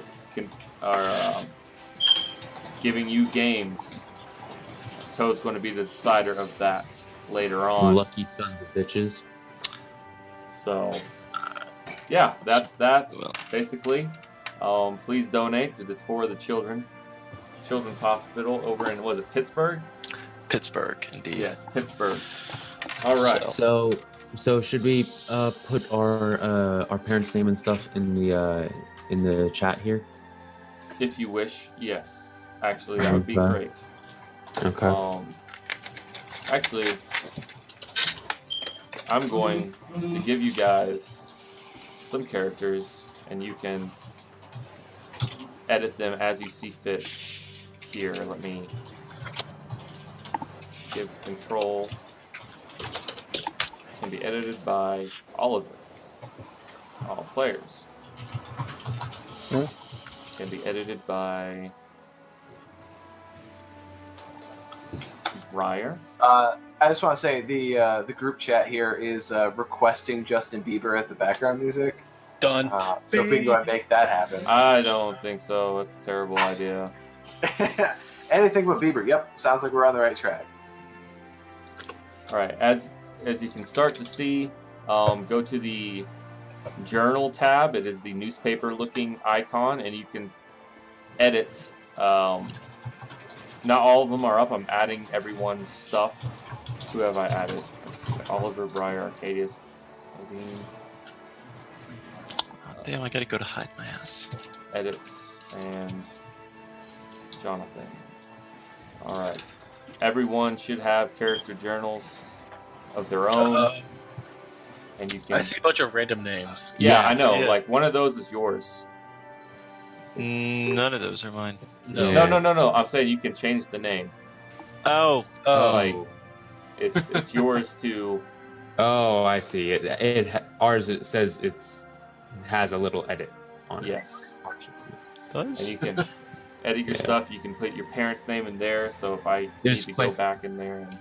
giving you games. Toe's going to be the decider of that later on. Lucky sons of bitches. So, yeah, that's basically. Please donate to this for the Children's Hospital over in, was it Pittsburgh? Pittsburgh, indeed. Yes, Pittsburgh. All right. So should we put our parents' name and stuff in the chat here? If you wish, yes. Actually, that would be Okay. great. Okay. Actually, I'm going to give you guys some characters, and you can edit them as you see fit. Here, let me give control. Can be edited by Oliver. All players. Can be edited by Briar. I just want to say the group chat here is requesting Justin Bieber as the background music. done. So if we can go ahead and make that happen. I don't think so. That's a terrible idea. Anything but Bieber. Yep, sounds like we're on the right track. All right, as you can start to see, go to the journal tab. It is the newspaper-looking icon, and you can edit. Not all of them are up. I'm adding everyone's stuff. Who have I added? Let's see, Oliver, Briar, Arcadius, Nadine. Damn, I gotta go to hide my ass. Edits, and Jonathan. All right. Everyone should have character journals of their own, and you can. I see a bunch of random names. Yeah, I know. Yeah. Like one of those is yours. None of those are mine. No. Yeah. No. I'm saying you can change the name. Oh, Like it's yours to. Oh, I see. Ours it says it has a little edit on it. Yes, does? and you can edit your stuff. You can put your parents' name in there. So if I Just need to go click- back in there, and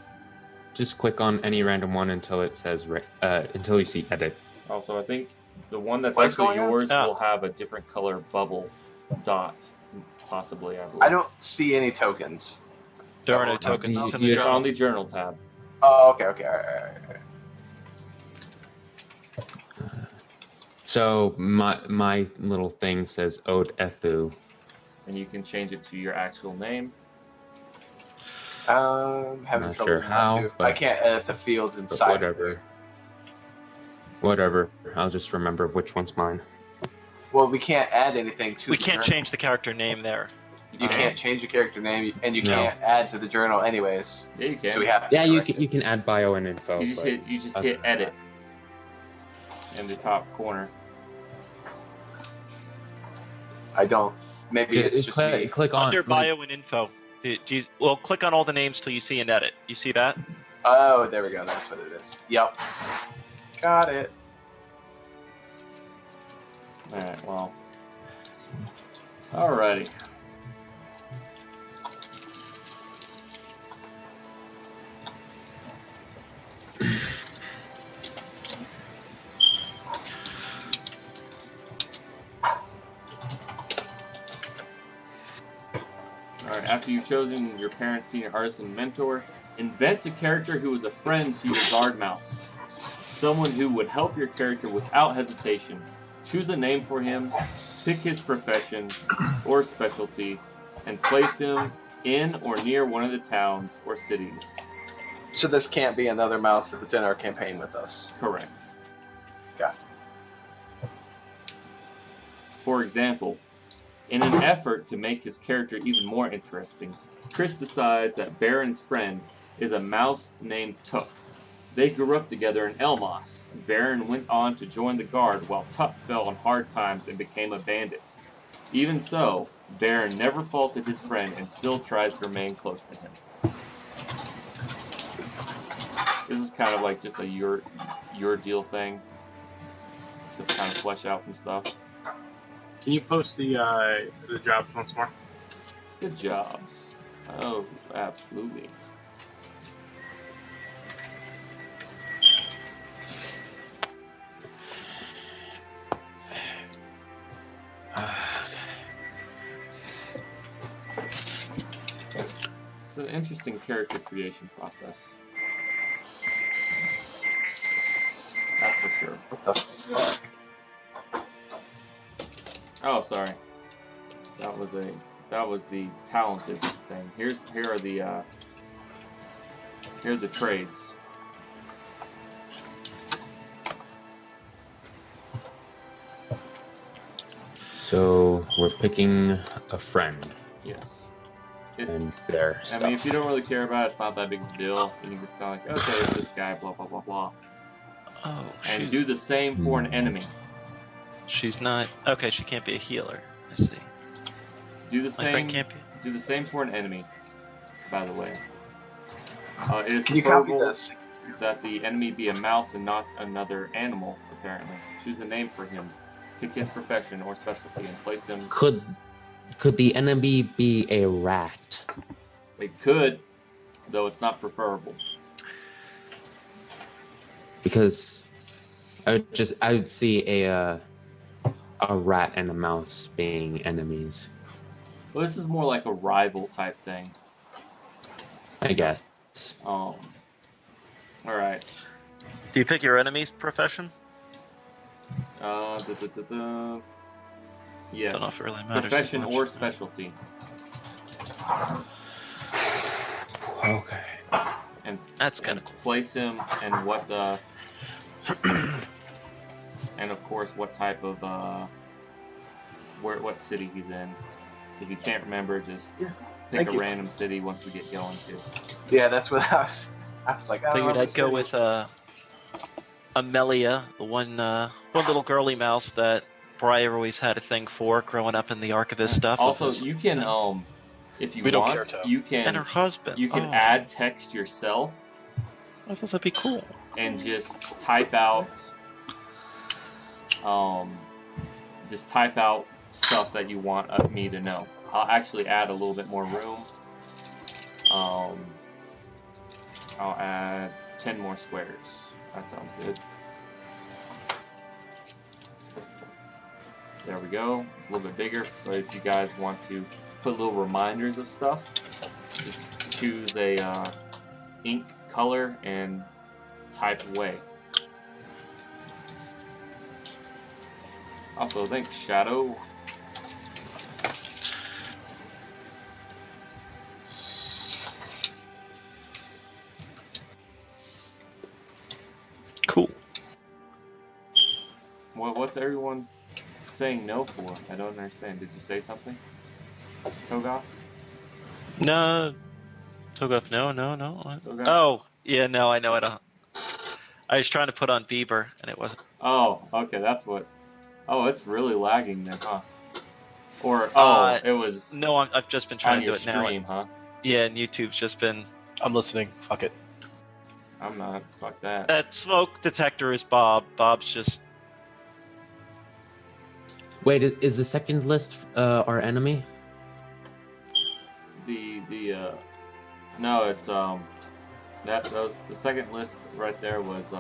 Just click on any random one until it says until you see edit. also I think the one that's What's actually going on? yours Oh. will have a different color bubble dot, possibly. I believe. I don't see any tokens. There are no So- tokens. It's in the you- It's journal. on the journal tab. Oh, okay, all right. So my little thing says Ode Ethu. And you can change it to your actual name. Having Not trouble sure with that how, too. but- I can't edit the fields But inside. whatever. I'll just remember which one's mine. Well, we can't add anything to We the can't journal. change the character name there. You can't change your character name, and you No. can't add to the journal anyways. Yeah, you can. So we have to Yeah, you correct can add bio and info. You just but hit other edit. than in the top corner. I don't. Maybe it's just me. Click on Under bio and info. Well, click on all the names till you see an edit. You see that? Oh, there we go. That's what it is. Yep. Got it. Alright, well. Alrighty. Alright, after you've chosen your parent, senior artisan, mentor, invent a character who is a friend to your guard mouse. Someone who would help your character without hesitation. Choose a name for him, pick his profession or specialty, and place him in or near one of the towns or cities. So this can't be another mouse that's in our campaign with us. Correct. Got For example, in an effort to make his character even more interesting, Chris decides that Baron's friend is a mouse named Tuck. They grew up together in Elmos. Baron went on to join the guard while Tuck fell on hard times and became a bandit. Even so, Baron never faulted his friend and still tries to remain close to him. This is kind of like just a your deal thing to kind of flesh out some stuff. Can you post the jobs once more? The jobs. Oh, absolutely. It's an interesting character creation process. That's for sure. What the fuck? Oh, sorry. That was the talented thing. Here are the trades. So we're picking a friend Yes. and their I stuff. mean, if you don't really care about it, it's not that big of a deal. You can just kind of like, okay, it's this guy, blah, blah, blah, blah. Oh, And shoot. do the same for an enemy. She's not. Okay, she can't be a healer. I see. Do the My friend same. can't be. Do the same for an enemy. By the way, it is Can you copy preferable this? that the enemy be a mouse and not another animal. Apparently, choose a name for him, pick his profession or specialty, and place him. Could the enemy be a rat? It could, though it's not preferable. Because I would see a rat and a mouse being enemies, Well, this is more like a rival type thing. I guess. All right. Do you pick your enemy's profession? Yes. Don't know if it really matters. Profession as much. or specialty. Okay. And That's kind of and cool. place him and what and of course what type of what city he's in. If you can't remember, just pick Thank a you. random city once we get going to. Yeah, that's what I was. I was like, I don't Figured know I'd go with Amelia, the one little girly mouse that Briar always had a thing for growing up in the Archivist stuff. Also, with his- you can if you We don't want, care, Toe. you and her can husband. add text yourself I thought that'd be cool. and just type out stuff that you want me to know. I'll actually add a little bit more room. I'll add 10 more squares. That sounds good. There we go. It's a little bit bigger, so if you guys want to put little reminders of stuff, just choose a ink color and type away. Also, thanks, Shadow. Cool. What's everyone saying no for? I don't understand. Did you say something, Togoth? No, Togoth, no. Togoth? Oh, yeah, no, I know. I I was trying to put on Bieber, and it wasn't. Oh, okay, that's what. Oh, it's really lagging then, huh? Or it was No, I've just been trying on to your do it now. stream, huh? Yeah, and YouTube's just been. I'm listening. Fuck it. I'm not. Fuck that. That smoke detector is Bob. Bob's just. Wait, is the second list our enemy? No, it's that was the second list right there was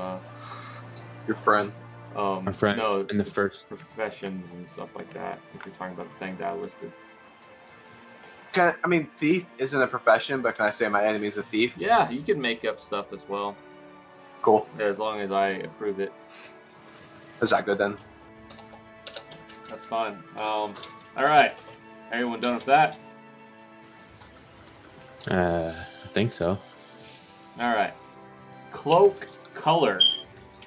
Your friend. Our friend no in the first. professions and stuff like that. If you're talking about the thing that I listed. Thief isn't a profession, but can I say my enemy is a thief? Yeah, you can make up stuff as well, Cool. as long as I approve it. Is that good then? That's fine. All right, everyone done with that? I think so. All right. Cloak color.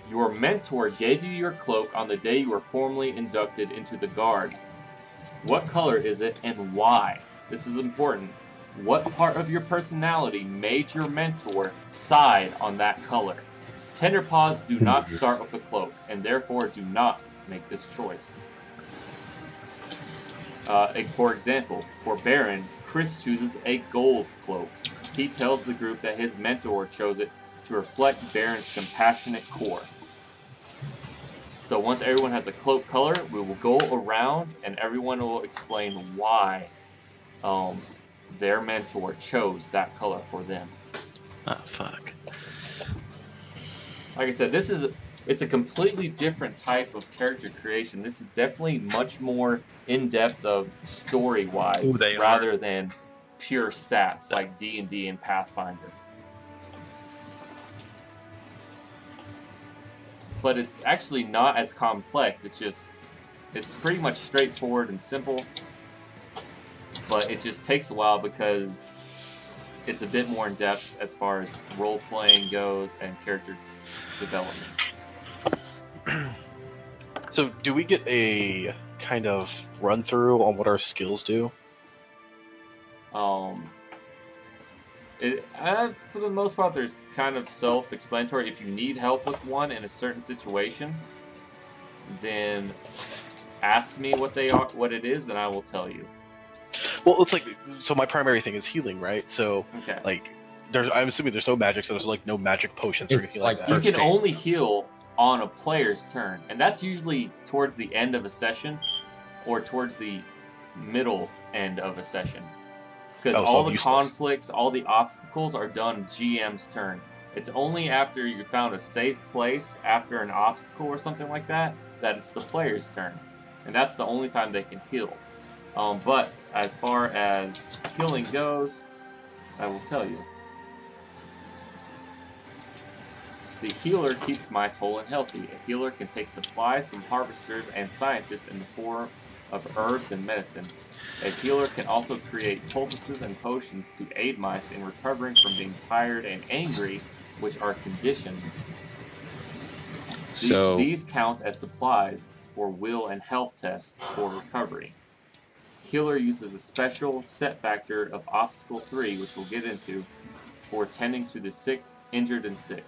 Your mentor gave you your cloak on the day you were formally inducted into the Guard. What color is it and why? This is important. What part of your personality made your mentor side on that color? Tenderpaws do not start with a cloak, and therefore do not make this choice. For example, for Baron, Chris chooses a gold cloak. He tells the group that his mentor chose it to reflect Baron's compassionate core. So once everyone has a cloak color, we will go around and everyone will explain why their mentor chose that color for them. Oh, fuck. Like I said, it's a completely different type of character creation. This is definitely much more in-depth of story-wise rather than pure stats like D&D and Pathfinder. But it's actually not as complex. It's pretty much straightforward and simple. But it just takes a while because it's a bit more in-depth as far as role-playing goes and character development. So, do we get a kind of run-through on what our skills do? For the most part, there's kind of self-explanatory. If you need help with one in a certain situation, then ask me what it is, and I will tell you. Well, it's like, so my primary thing is healing, right? So, Okay. like, I'm assuming there's no magic, so there's like no magic potions or It's anything like like You that. first can aid. only heal on a player's turn, and that's usually towards the end of a session or towards the middle end of a session. Because Oh, so all the useless. conflicts, all the obstacles are done GM's turn. It's only after you found a safe place after an obstacle or something like that it's the player's turn. And that's the only time they can heal. But as far as healing goes, I will tell you. The healer keeps mice whole and healthy. A healer can take supplies from harvesters and scientists in the form of herbs and medicine. A healer can also create poultices and potions to aid mice in recovering from being tired and angry, which are conditions. So These count as supplies for will and health tests for recovery. Healer uses a special set factor of obstacle 3, which we'll get into, for tending to the sick, injured, and sick.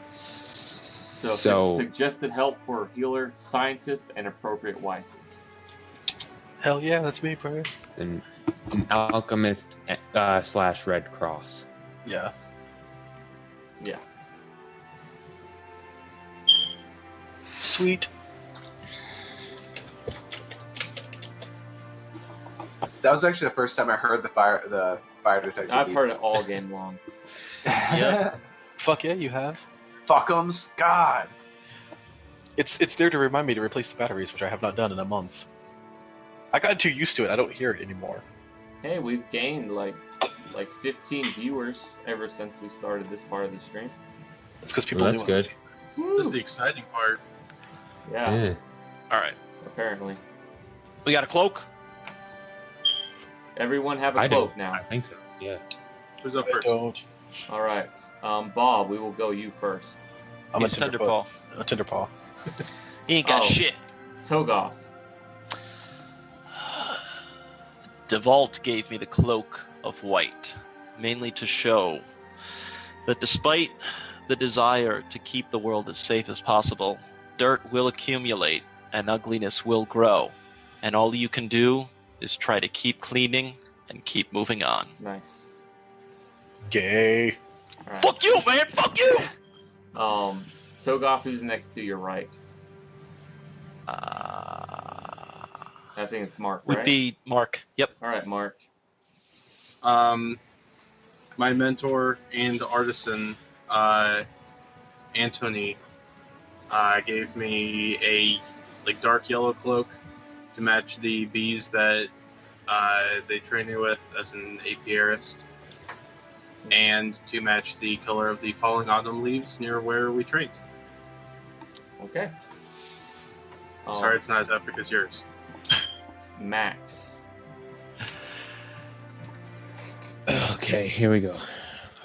So suggested help for healer, scientist, and appropriate wises. Hell yeah, that's me, bro. an alchemist / Red Cross. Yeah. Yeah. Sweet. That was actually the first time I heard the fire detector. I've beep. heard it all game long. Yeah. Fuck yeah, you have. Fuckums. God. It's there to remind me to replace the batteries, which I have not done in a month. I got too used to it. I don't hear it anymore. Hey, we've gained like 15 viewers ever since we started this part of the stream. It's because people Well, that's knew it. good. This is the exciting part. Yeah, Yeah. All right. apparently. We got a cloak. Everyone have I a cloak don't. now. I think so. Yeah. Who's up I first? don't. All right, Bob, we will go you first. I'm a He's Tinderpaw. Tenderpaw. A Tinderpaw. He ain't got Oh. shit. Togoth. Devault gave me the cloak of white, mainly to show that despite the desire to keep the world as safe as possible, dirt will accumulate and ugliness will grow. And all you can do is try to keep cleaning and keep moving on. Nice. Gay. All right. Fuck you, man! Fuck you! Togoff, who's next to your right? I think it's Mark, right? Would be Mark. Yep. All right, Mark. My mentor and artisan, Anthony, gave me a dark yellow cloak to match the bees that they train me with as an apiarist, and to match the color of the falling autumn leaves near where we trained. Okay. Sorry, it's not as epic as yours. Max. Okay, here we go.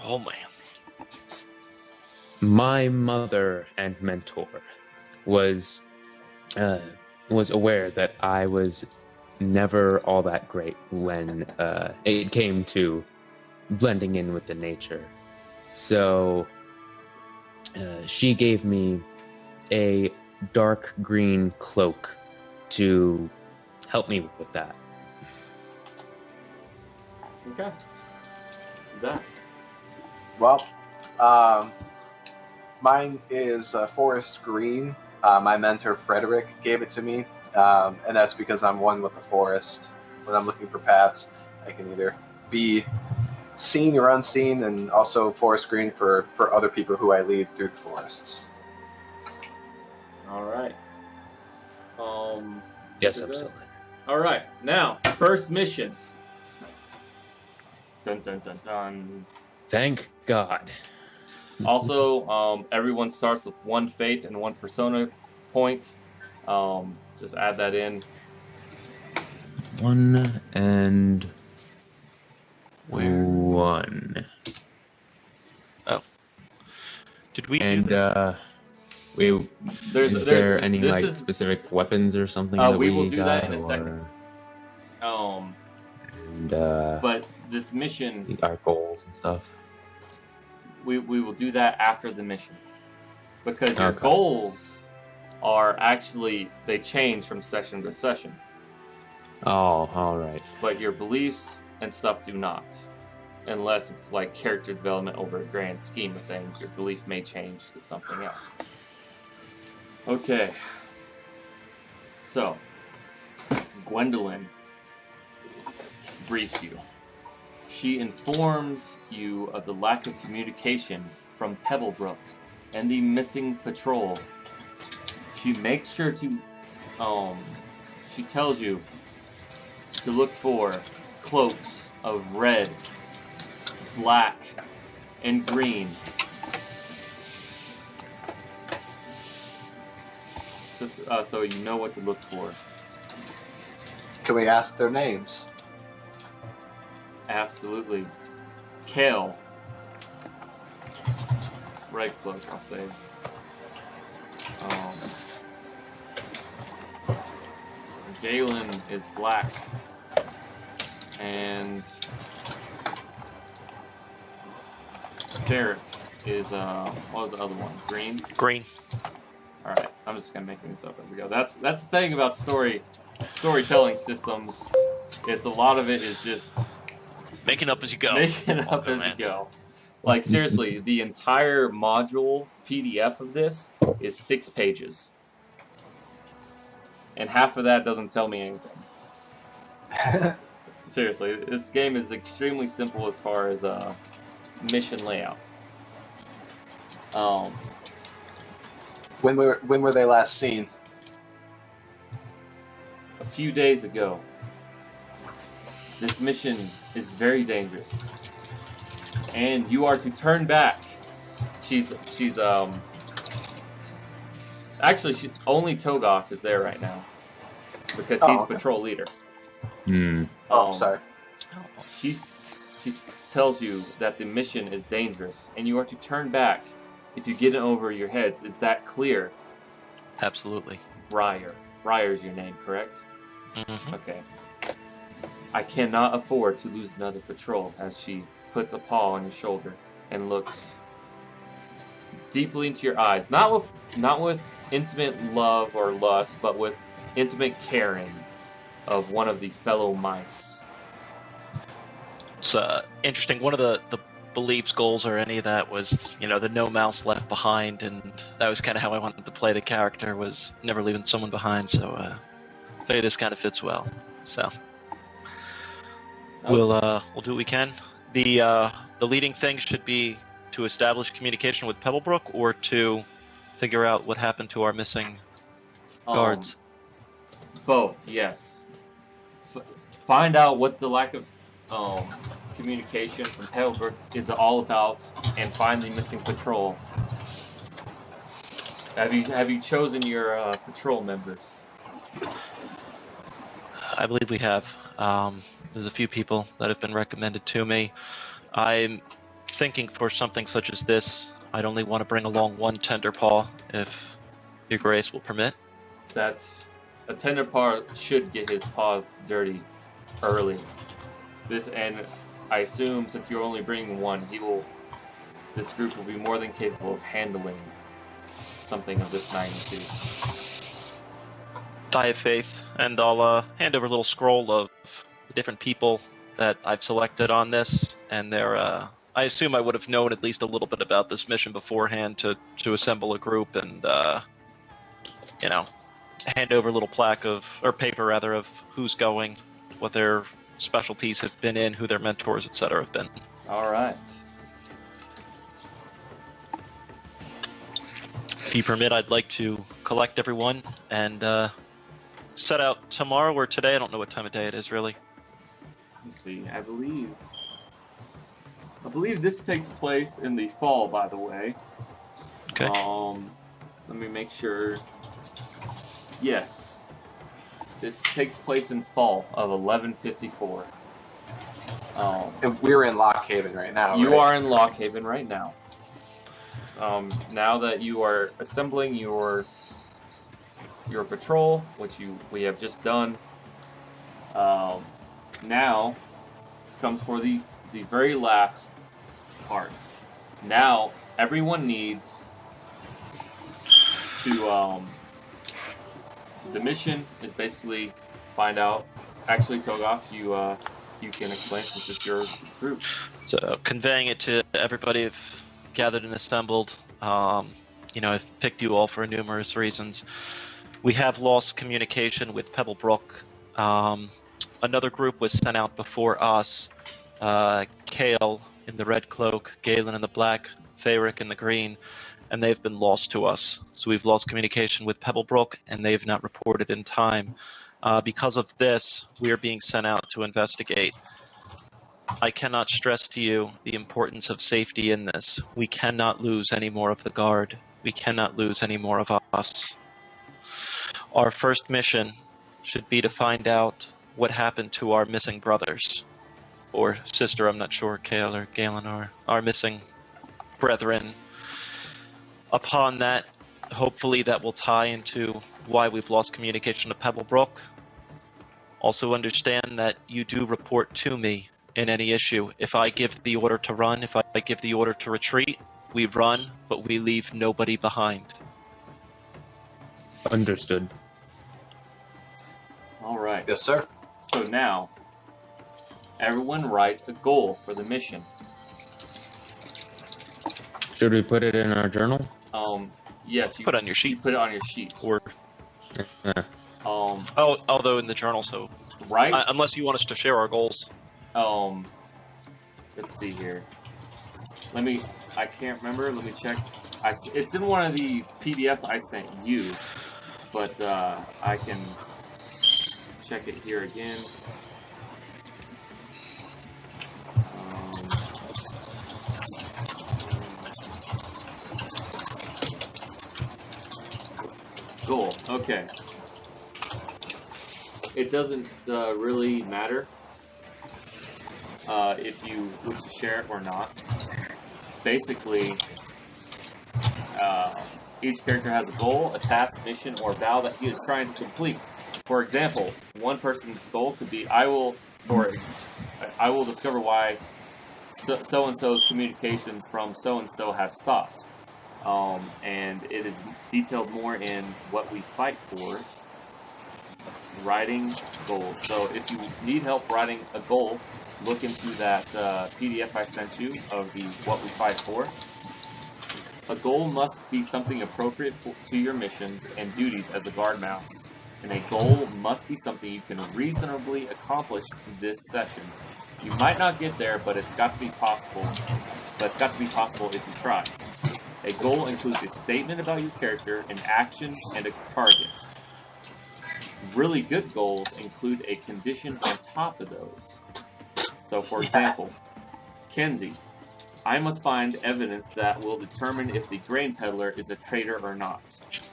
Oh man. My mother and mentor was aware that I was never all that great when it came to blending in with the nature. So she gave me a dark green cloak to help me with that. Okay. Zach. Well, mine is forest green. My mentor Frederick gave it to me, and that's because I'm one with the forest. When I'm looking for paths, I can either be seen or unseen, and also forest green for other people who I lead through the forests. All right. Yes, absolutely. All right. Now, first mission. Dun dun dun dun. Thank God. Also, everyone starts with 1 fate and 1 persona point. Just add that in. 1 and Where? 1. Oh. Did we And do is there any specific weapons or something that we will do got, that in a or- second. And But this mission, our goals and stuff. we will do that after the mission. Because your Okay. goals are actually, they change from session to session. Oh, all right. But your beliefs and stuff do not. Unless it's like character development over a grand scheme of things, your belief may change to something else. Okay. So, Gwendolyn briefs you. She informs you of the lack of communication from Pebblebrook and the missing patrol. She makes sure to, she tells you to look for cloaks of red, black, and green. So you know what to look for. Can we ask their names? Absolutely. Kale. Red cloak, I'll say. Galen is black. And Derek is, what was the other one? Green? Green. Alright, I'm just gonna make things up as I go. That's the thing about storytelling systems. It's a lot of it is just Making up as you go. making it up Oh, as man. you go. Like seriously, the entire module PDF of this is 6 pages. And half of that doesn't tell me anything. Seriously, this game is extremely simple as far as mission layout. When were they last seen? A few days ago. This mission is very dangerous. And you are to turn back. Actually, only Togoff is there right now. Because he's okay. patrol leader. Oh, sorry. She tells you that the mission is dangerous, and you are to turn back if you get it over your heads. Is that clear? Absolutely. Briar. Briar's your name, correct? Mm-hmm. Okay. I cannot afford to lose another patrol, as she puts a paw on your shoulder and looks deeply into your eyes, not with intimate love or lust, but with intimate caring of one of the fellow mice. It's interesting. One of the beliefs, goals, or any of that was, the no mouse left behind, and that was kind of how I wanted to play the character, was never leaving someone behind. So I figure this kind of fits well. So we'll do what we can. The leading thing should be to establish communication with Pebblebrook, or to figure out what happened to our missing guards. Both, yes. Find out what the lack of communication from Pebblebrook is all about, and find the missing patrol. Have you chosen your patrol members? I believe we have. There's a few people that have been recommended to me. I'm thinking for something such as this, I'd only want to bring along one Tenderpaw, if your grace will permit. That's a Tenderpaw should get his paws dirty early. And I assume since you're only bringing one, this group will be more than capable of handling something of this magnitude. I have faith, and I'll hand over a little scroll of the different people that I've selected on this, and I assume I would have known at least a little bit about this mission beforehand to assemble a group and, hand over a little plaque or paper rather, of who's going, what their specialties have been in, who their mentors, etc. have been. All right. If you permit, I'd like to collect everyone and set out tomorrow or today. I don't know what time of day it is, really. Let me see. I believe this takes place in the fall, by the way. Okay. Let me make sure. Yes. This takes place in fall of 1154. And we're in Lockhaven right now. You right? are in Lockhaven right now. Now that you are assembling your patrol, which we have just done, now comes for the very last part. Now everyone needs to the mission is basically find out. Actually, Togoth, you can explain since it's your group. So conveying it to everybody who've gathered and assembled. I've picked you all for numerous reasons. We have lost communication with Pebblebrook. Another group was sent out before us. Kale in the red cloak, Galen in the black, Feyric in the green, and they've been lost to us. So we've lost communication with Pebblebrook, and they've not reported in time. Because of this, we are being sent out to investigate. I cannot stress to you the importance of safety in this. We cannot lose any more of the guard. We cannot lose any more of us. Our first mission should be to find out what happened to our missing brothers. Or sister, I'm not sure, Kale or Galen, or our missing brethren. Upon that, hopefully that will tie into why we've lost communication to Pebblebrook. Also understand that you do report to me in any issue. If I give the order to run, if I give the order to retreat, we run, but we leave nobody behind. Understood. All right. Yes, sir. So now, everyone write a goal for the mission. Should we put it in our journal? Yes. You put it on your sheet. You put it on your sheet. Or although in the journal, so right. Unless you want us to share our goals. Let's see here. I can't remember. Let me check. It's in one of the PDFs I sent you, but I can check it here again. Goal. Okay. It doesn't really matter if you wish to share it or not. Basically, each character has a goal, a task, mission, or vow that he is trying to complete. For example, one person's goal could be, I will discover why so-and-so's communications from so-and-so have stopped. and it is detailed more in what we fight for. Writing goals. So if you need help writing a goal, look into that PDF I sent you of the what we fight for. A goal must be something appropriate to your missions and duties as a guard mouse, and a goal must be something you can reasonably accomplish this session. You might not get there, but it's got to be possible. But it's got to be possible if you try. A goal includes a statement about your character, an action, and a target. Really good goals include a condition on top of those. So, for example, Kenzie, I must find evidence that will determine if the grain peddler is a traitor or not.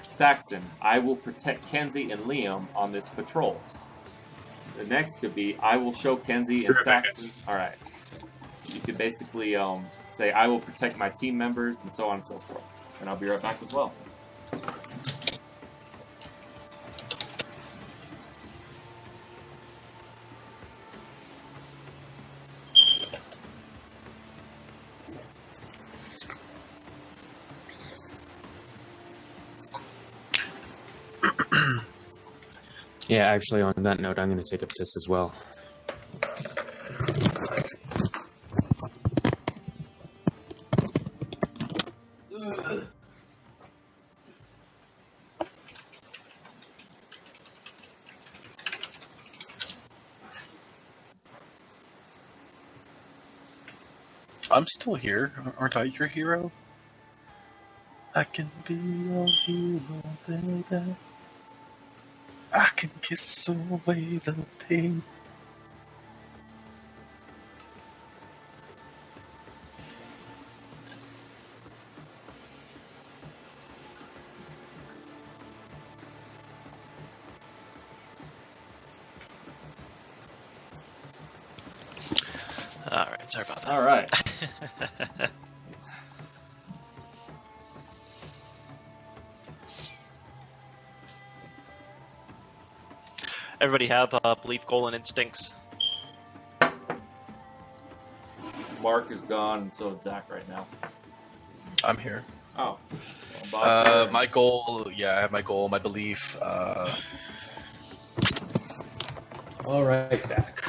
Saxon, I will protect Kenzie and Liam on this patrol. The next could be, I will show Kenzie and Saxon. Alright. You could basically say, I will protect my team members, and so on and so forth. And I'll be right back as well. Yeah, actually, on that note, I'm going to take a piss as well. I'm still here. Aren't I your hero? I can be your hero, baby. I can kiss away the pain. Alright, sorry about that. Alright. Everybody have belief, goal, and instincts. Mark is gone, and so is Zach right now. I'm here. Oh. Well, My goal, yeah, I have my goal, my belief. All right, back.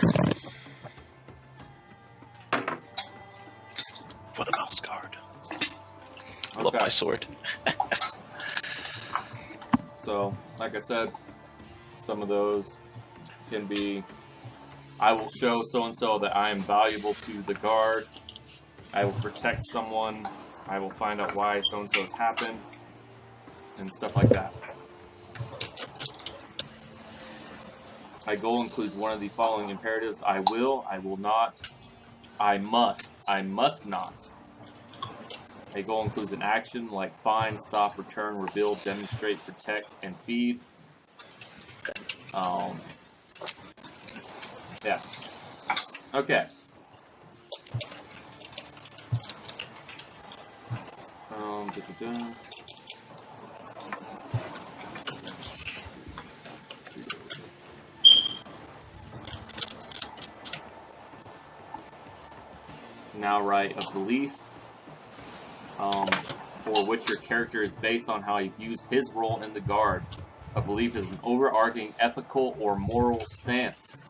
For the mouse guard. okay. Love my sword. So, like I said, some of those can be, I will show so-and-so that I am valuable to the guard. I will protect someone. I will find out why so-and-so has happened. And stuff like that. My goal includes one of the following imperatives. I will not, I must not. A goal includes an action like find, stop, return, rebuild, demonstrate, protect, and feed. Yeah. Okay. Now write a belief for which your character is based on how he views his role in the guard. A belief is an overarching ethical or moral stance.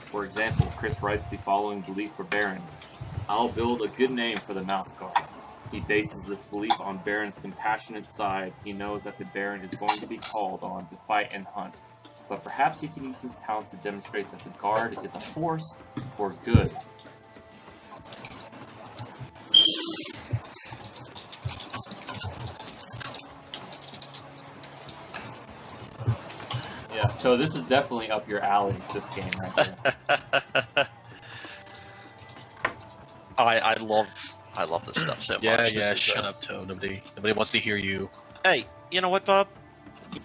For example, Chris writes the following belief for Baron. I'll build a good name for the mouse guard. He bases this belief on Baron's compassionate side. He knows that the Baron is going to be called on to fight and hunt, but perhaps he can use his talents to demonstrate that the guard is a force for good. Yeah, so this is definitely up your alley, this game right here. I love this stuff so Yeah, much. yeah, shut up, Toe. Nobody wants to hear you. Hey, you know what, Bob?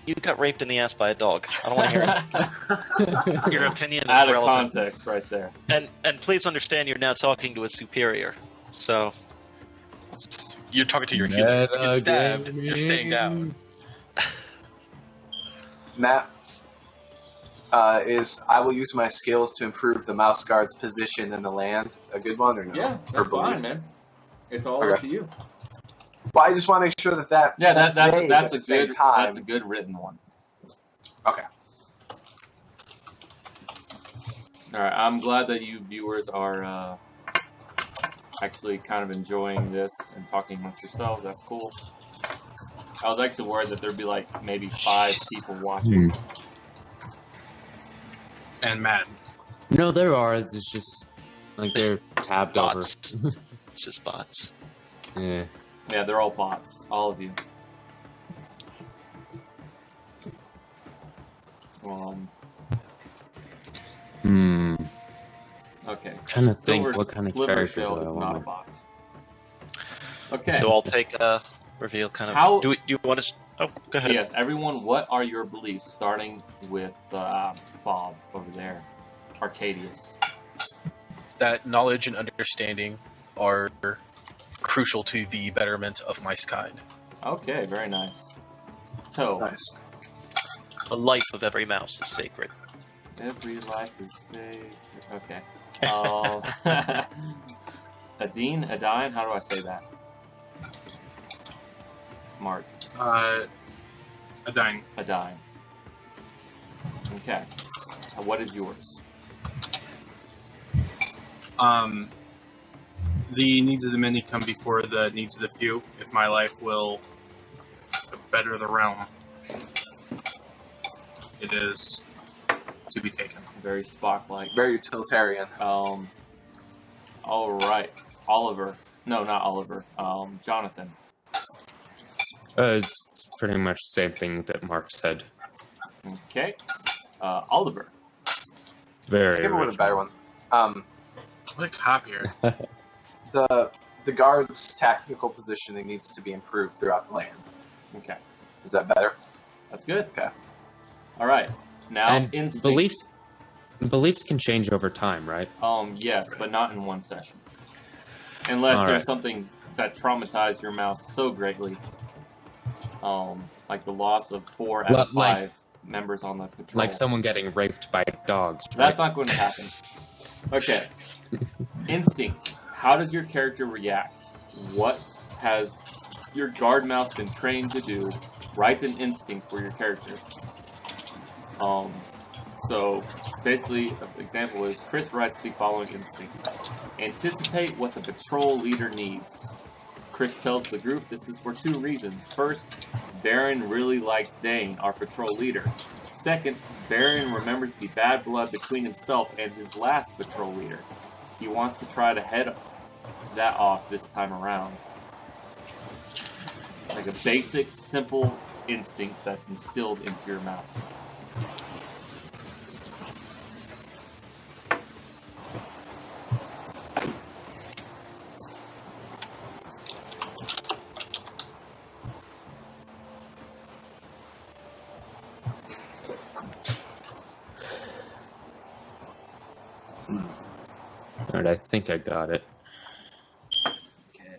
You got raped in the ass by a dog. I don't want to hear it. Your opinion is Out of relevant. context right there. And please understand you're now talking to a superior. So You're talking to your healer. You get stabbed. You're staying down. Matt, is I will use my skills to improve the mouse guard's position in the land a good one or no? Yeah, Or that's belief? fine, man. It's all Okay. up to you. But I just want to make sure that Yeah, vague at the same time. That's a good written one. Okay. All right, I'm glad that you viewers are actually kind of enjoying this and talking amongst yourselves. That's cool. I was actually worried that there'd be like maybe 5 people watching. And mad. No, there are. It's just like they're tabbed Bots. over. It's just bots. Yeah. Yeah, they're all bots, all of you. Okay. Trying to think what kind of Sliver character Shell do I is not a want. bot. Okay. So I'll take a reveal kind of. How- Do you want to? Oh, go ahead. Yes, everyone, what are your beliefs? Starting with Bob over there, Arcadius. That knowledge and understanding are crucial to the betterment of mice kind. Okay, very nice. So, Nice. The life of every mouse is sacred. every life is saved. Okay. Adine, how do I say that? Mark. Adine. Adine. Okay. What is yours? The needs of the many come before the needs of the few. If my life will better the realm, it is to be taken. Very Spock-like. Very utilitarian. All right. Oliver. No, not Oliver. Jonathan. It's pretty much the same thing that Mark said. Okay. Oliver. Very Give it with a better one. Click copier. The guard's tactical positioning needs to be improved throughout the land. Okay. Is that better? That's good. Okay. All right. Now, And instinct. beliefs can change over time, right? Yes, but not in one session. Unless All there's right. something that traumatized your mouse so greatly. Like the loss of 4 out of 5 Like- members on the patrol. Like someone getting raped by dogs. Right? That's not going to happen. Okay. Instinct. How does your character react? What has your guard mouse been trained to do? Write an instinct for your character. So basically, an example is Chris writes the following instinct. Anticipate what the patrol leader needs. Chris tells the group this is for 2 reasons. First, Baron really likes Dane, our patrol leader. Second, Baron remembers the bad blood between himself and his last patrol leader. He wants to try to head that off this time around. Like a basic, simple instinct that's instilled into your mouse. All right, I think I got it. Okay.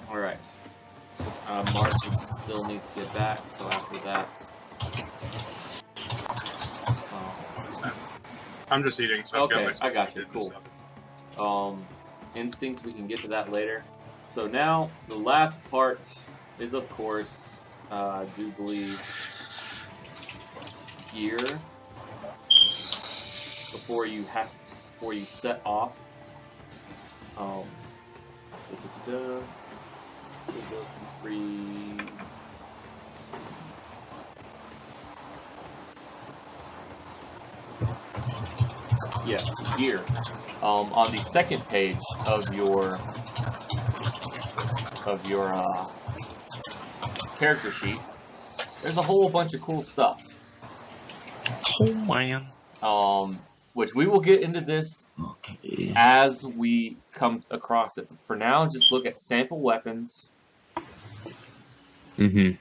Alright. Mark still needs to get back, so after that... I'm just eating, so I've got Okay, my stuff I got you, and cool. stuff. Instincts, we can get to that later. So now, the last part is, of course, I do believe, gear. Before you set off. Yes, gear. On the second page of your character sheet, there's a whole bunch of cool stuff. Oh man. Which we will get into this as we come across it. But for now, just look at sample weapons. And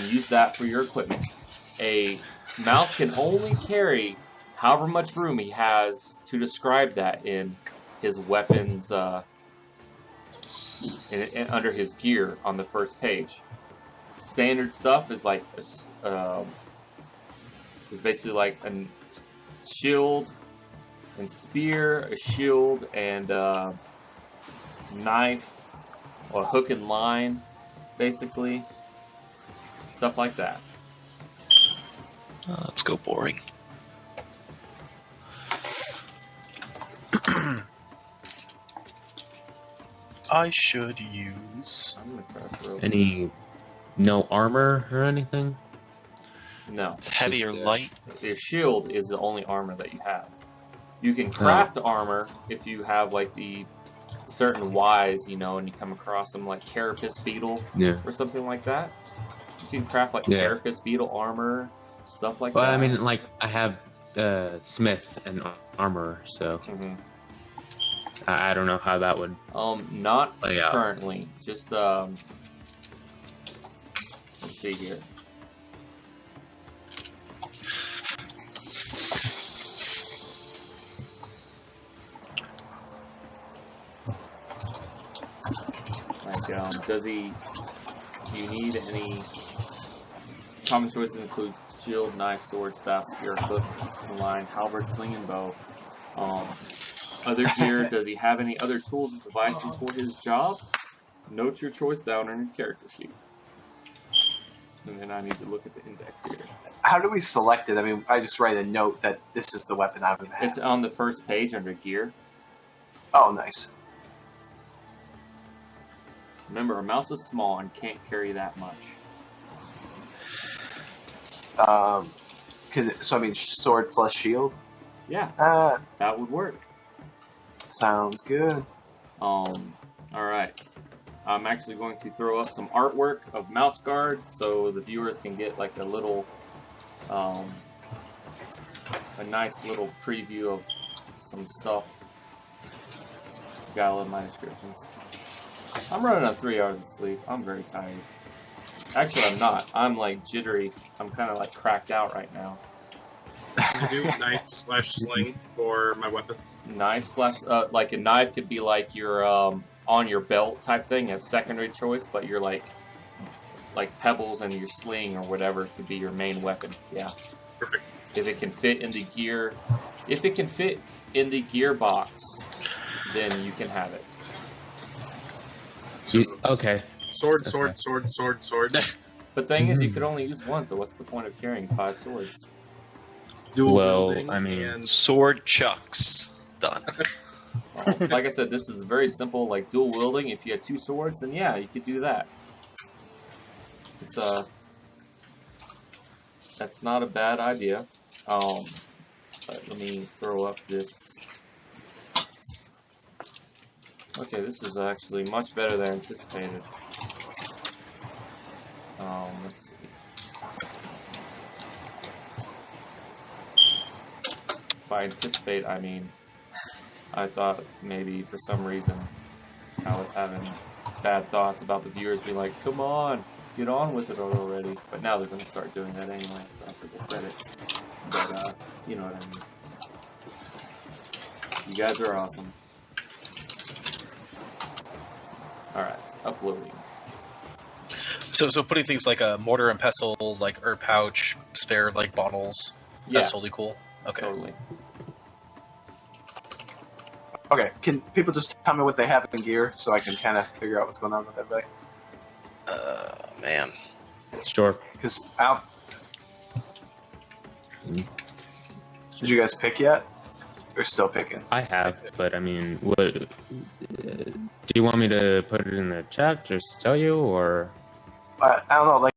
use that for your equipment. A mouse can only carry however much room he has to describe that in his weapons, under his gear on the first page. Standard stuff is like is basically like a shield and spear, a shield and knife, or hook and line, basically. Stuff like that. Let's go boring. I should use. I'm gonna try to throw no armor or anything? No. It's heavy or light. Your shield is the only armor that you have. You can craft armor if you have like the certain Ys, you know, and you come across them like Carapace Beetle or something like that. You can craft like Carapace Beetle armor, stuff like that. Well, I mean, like I have Smith and armor, so I don't know how that would. Not currently. Just let's see here. Like, do you need any common choices include shield, knife, sword, staff, spear, hook, and line, halberd, sling, and bow. Other gear, does he have any other tools and devices for his job? Note your choice down on your character sheet. And then I need to look at the index here. How do we select it? I mean, I just write a note that this is the weapon I'm going to have. It's on the first page under gear. Oh, nice. Remember, a mouse is small and can't carry that much. So I mean, sword plus shield? Yeah, that would work. Sounds good. Alright. I'm actually going to throw up some artwork of Mouse Guard so the viewers can get like a little, a nice little preview of some stuff. Gotta love my descriptions. I'm running on 3 hours of sleep. I'm very tired. Actually, I'm not. I'm like jittery. I'm kind of like cracked out right now. I do knife/sling for my weapon. Knife slash, like a knife could be like your on your belt type thing as secondary choice, but you're like pebbles and your sling or whatever could be your main weapon. Yeah. Perfect. If it can fit in the gear, if it can fit in the gearbox, then you can have it. Okay. Sword. The thing is, you could only use one, so what's the point of carrying 5 swords? Dual Well, wielding I mean, and Sword chucks. Done. Like I said, this is very simple, like dual wielding. If you had 2 swords, then yeah, you could do that. It's that's not a bad idea. But let me throw up this. Okay, this is actually much better than anticipated. Let's see. By anticipate, I mean, I thought maybe for some reason I was having bad thoughts about the viewers being like, come on, get on with it already. But now they're going to start doing that anyway, so because I said it. But, you know what I mean. You guys are awesome. Alright, uploading. So putting things like a mortar and pestle, like herb pouch, spare like bottles, that's totally cool. Okay. Totally. Okay, can people just tell me what they have in gear so I can kind of figure out what's going on with everybody? Man. Sure. Because did you guys pick yet? Or still picking? I have, but I mean, what? Do you want me to put it in the chat, just tell you, or? I don't know. Like,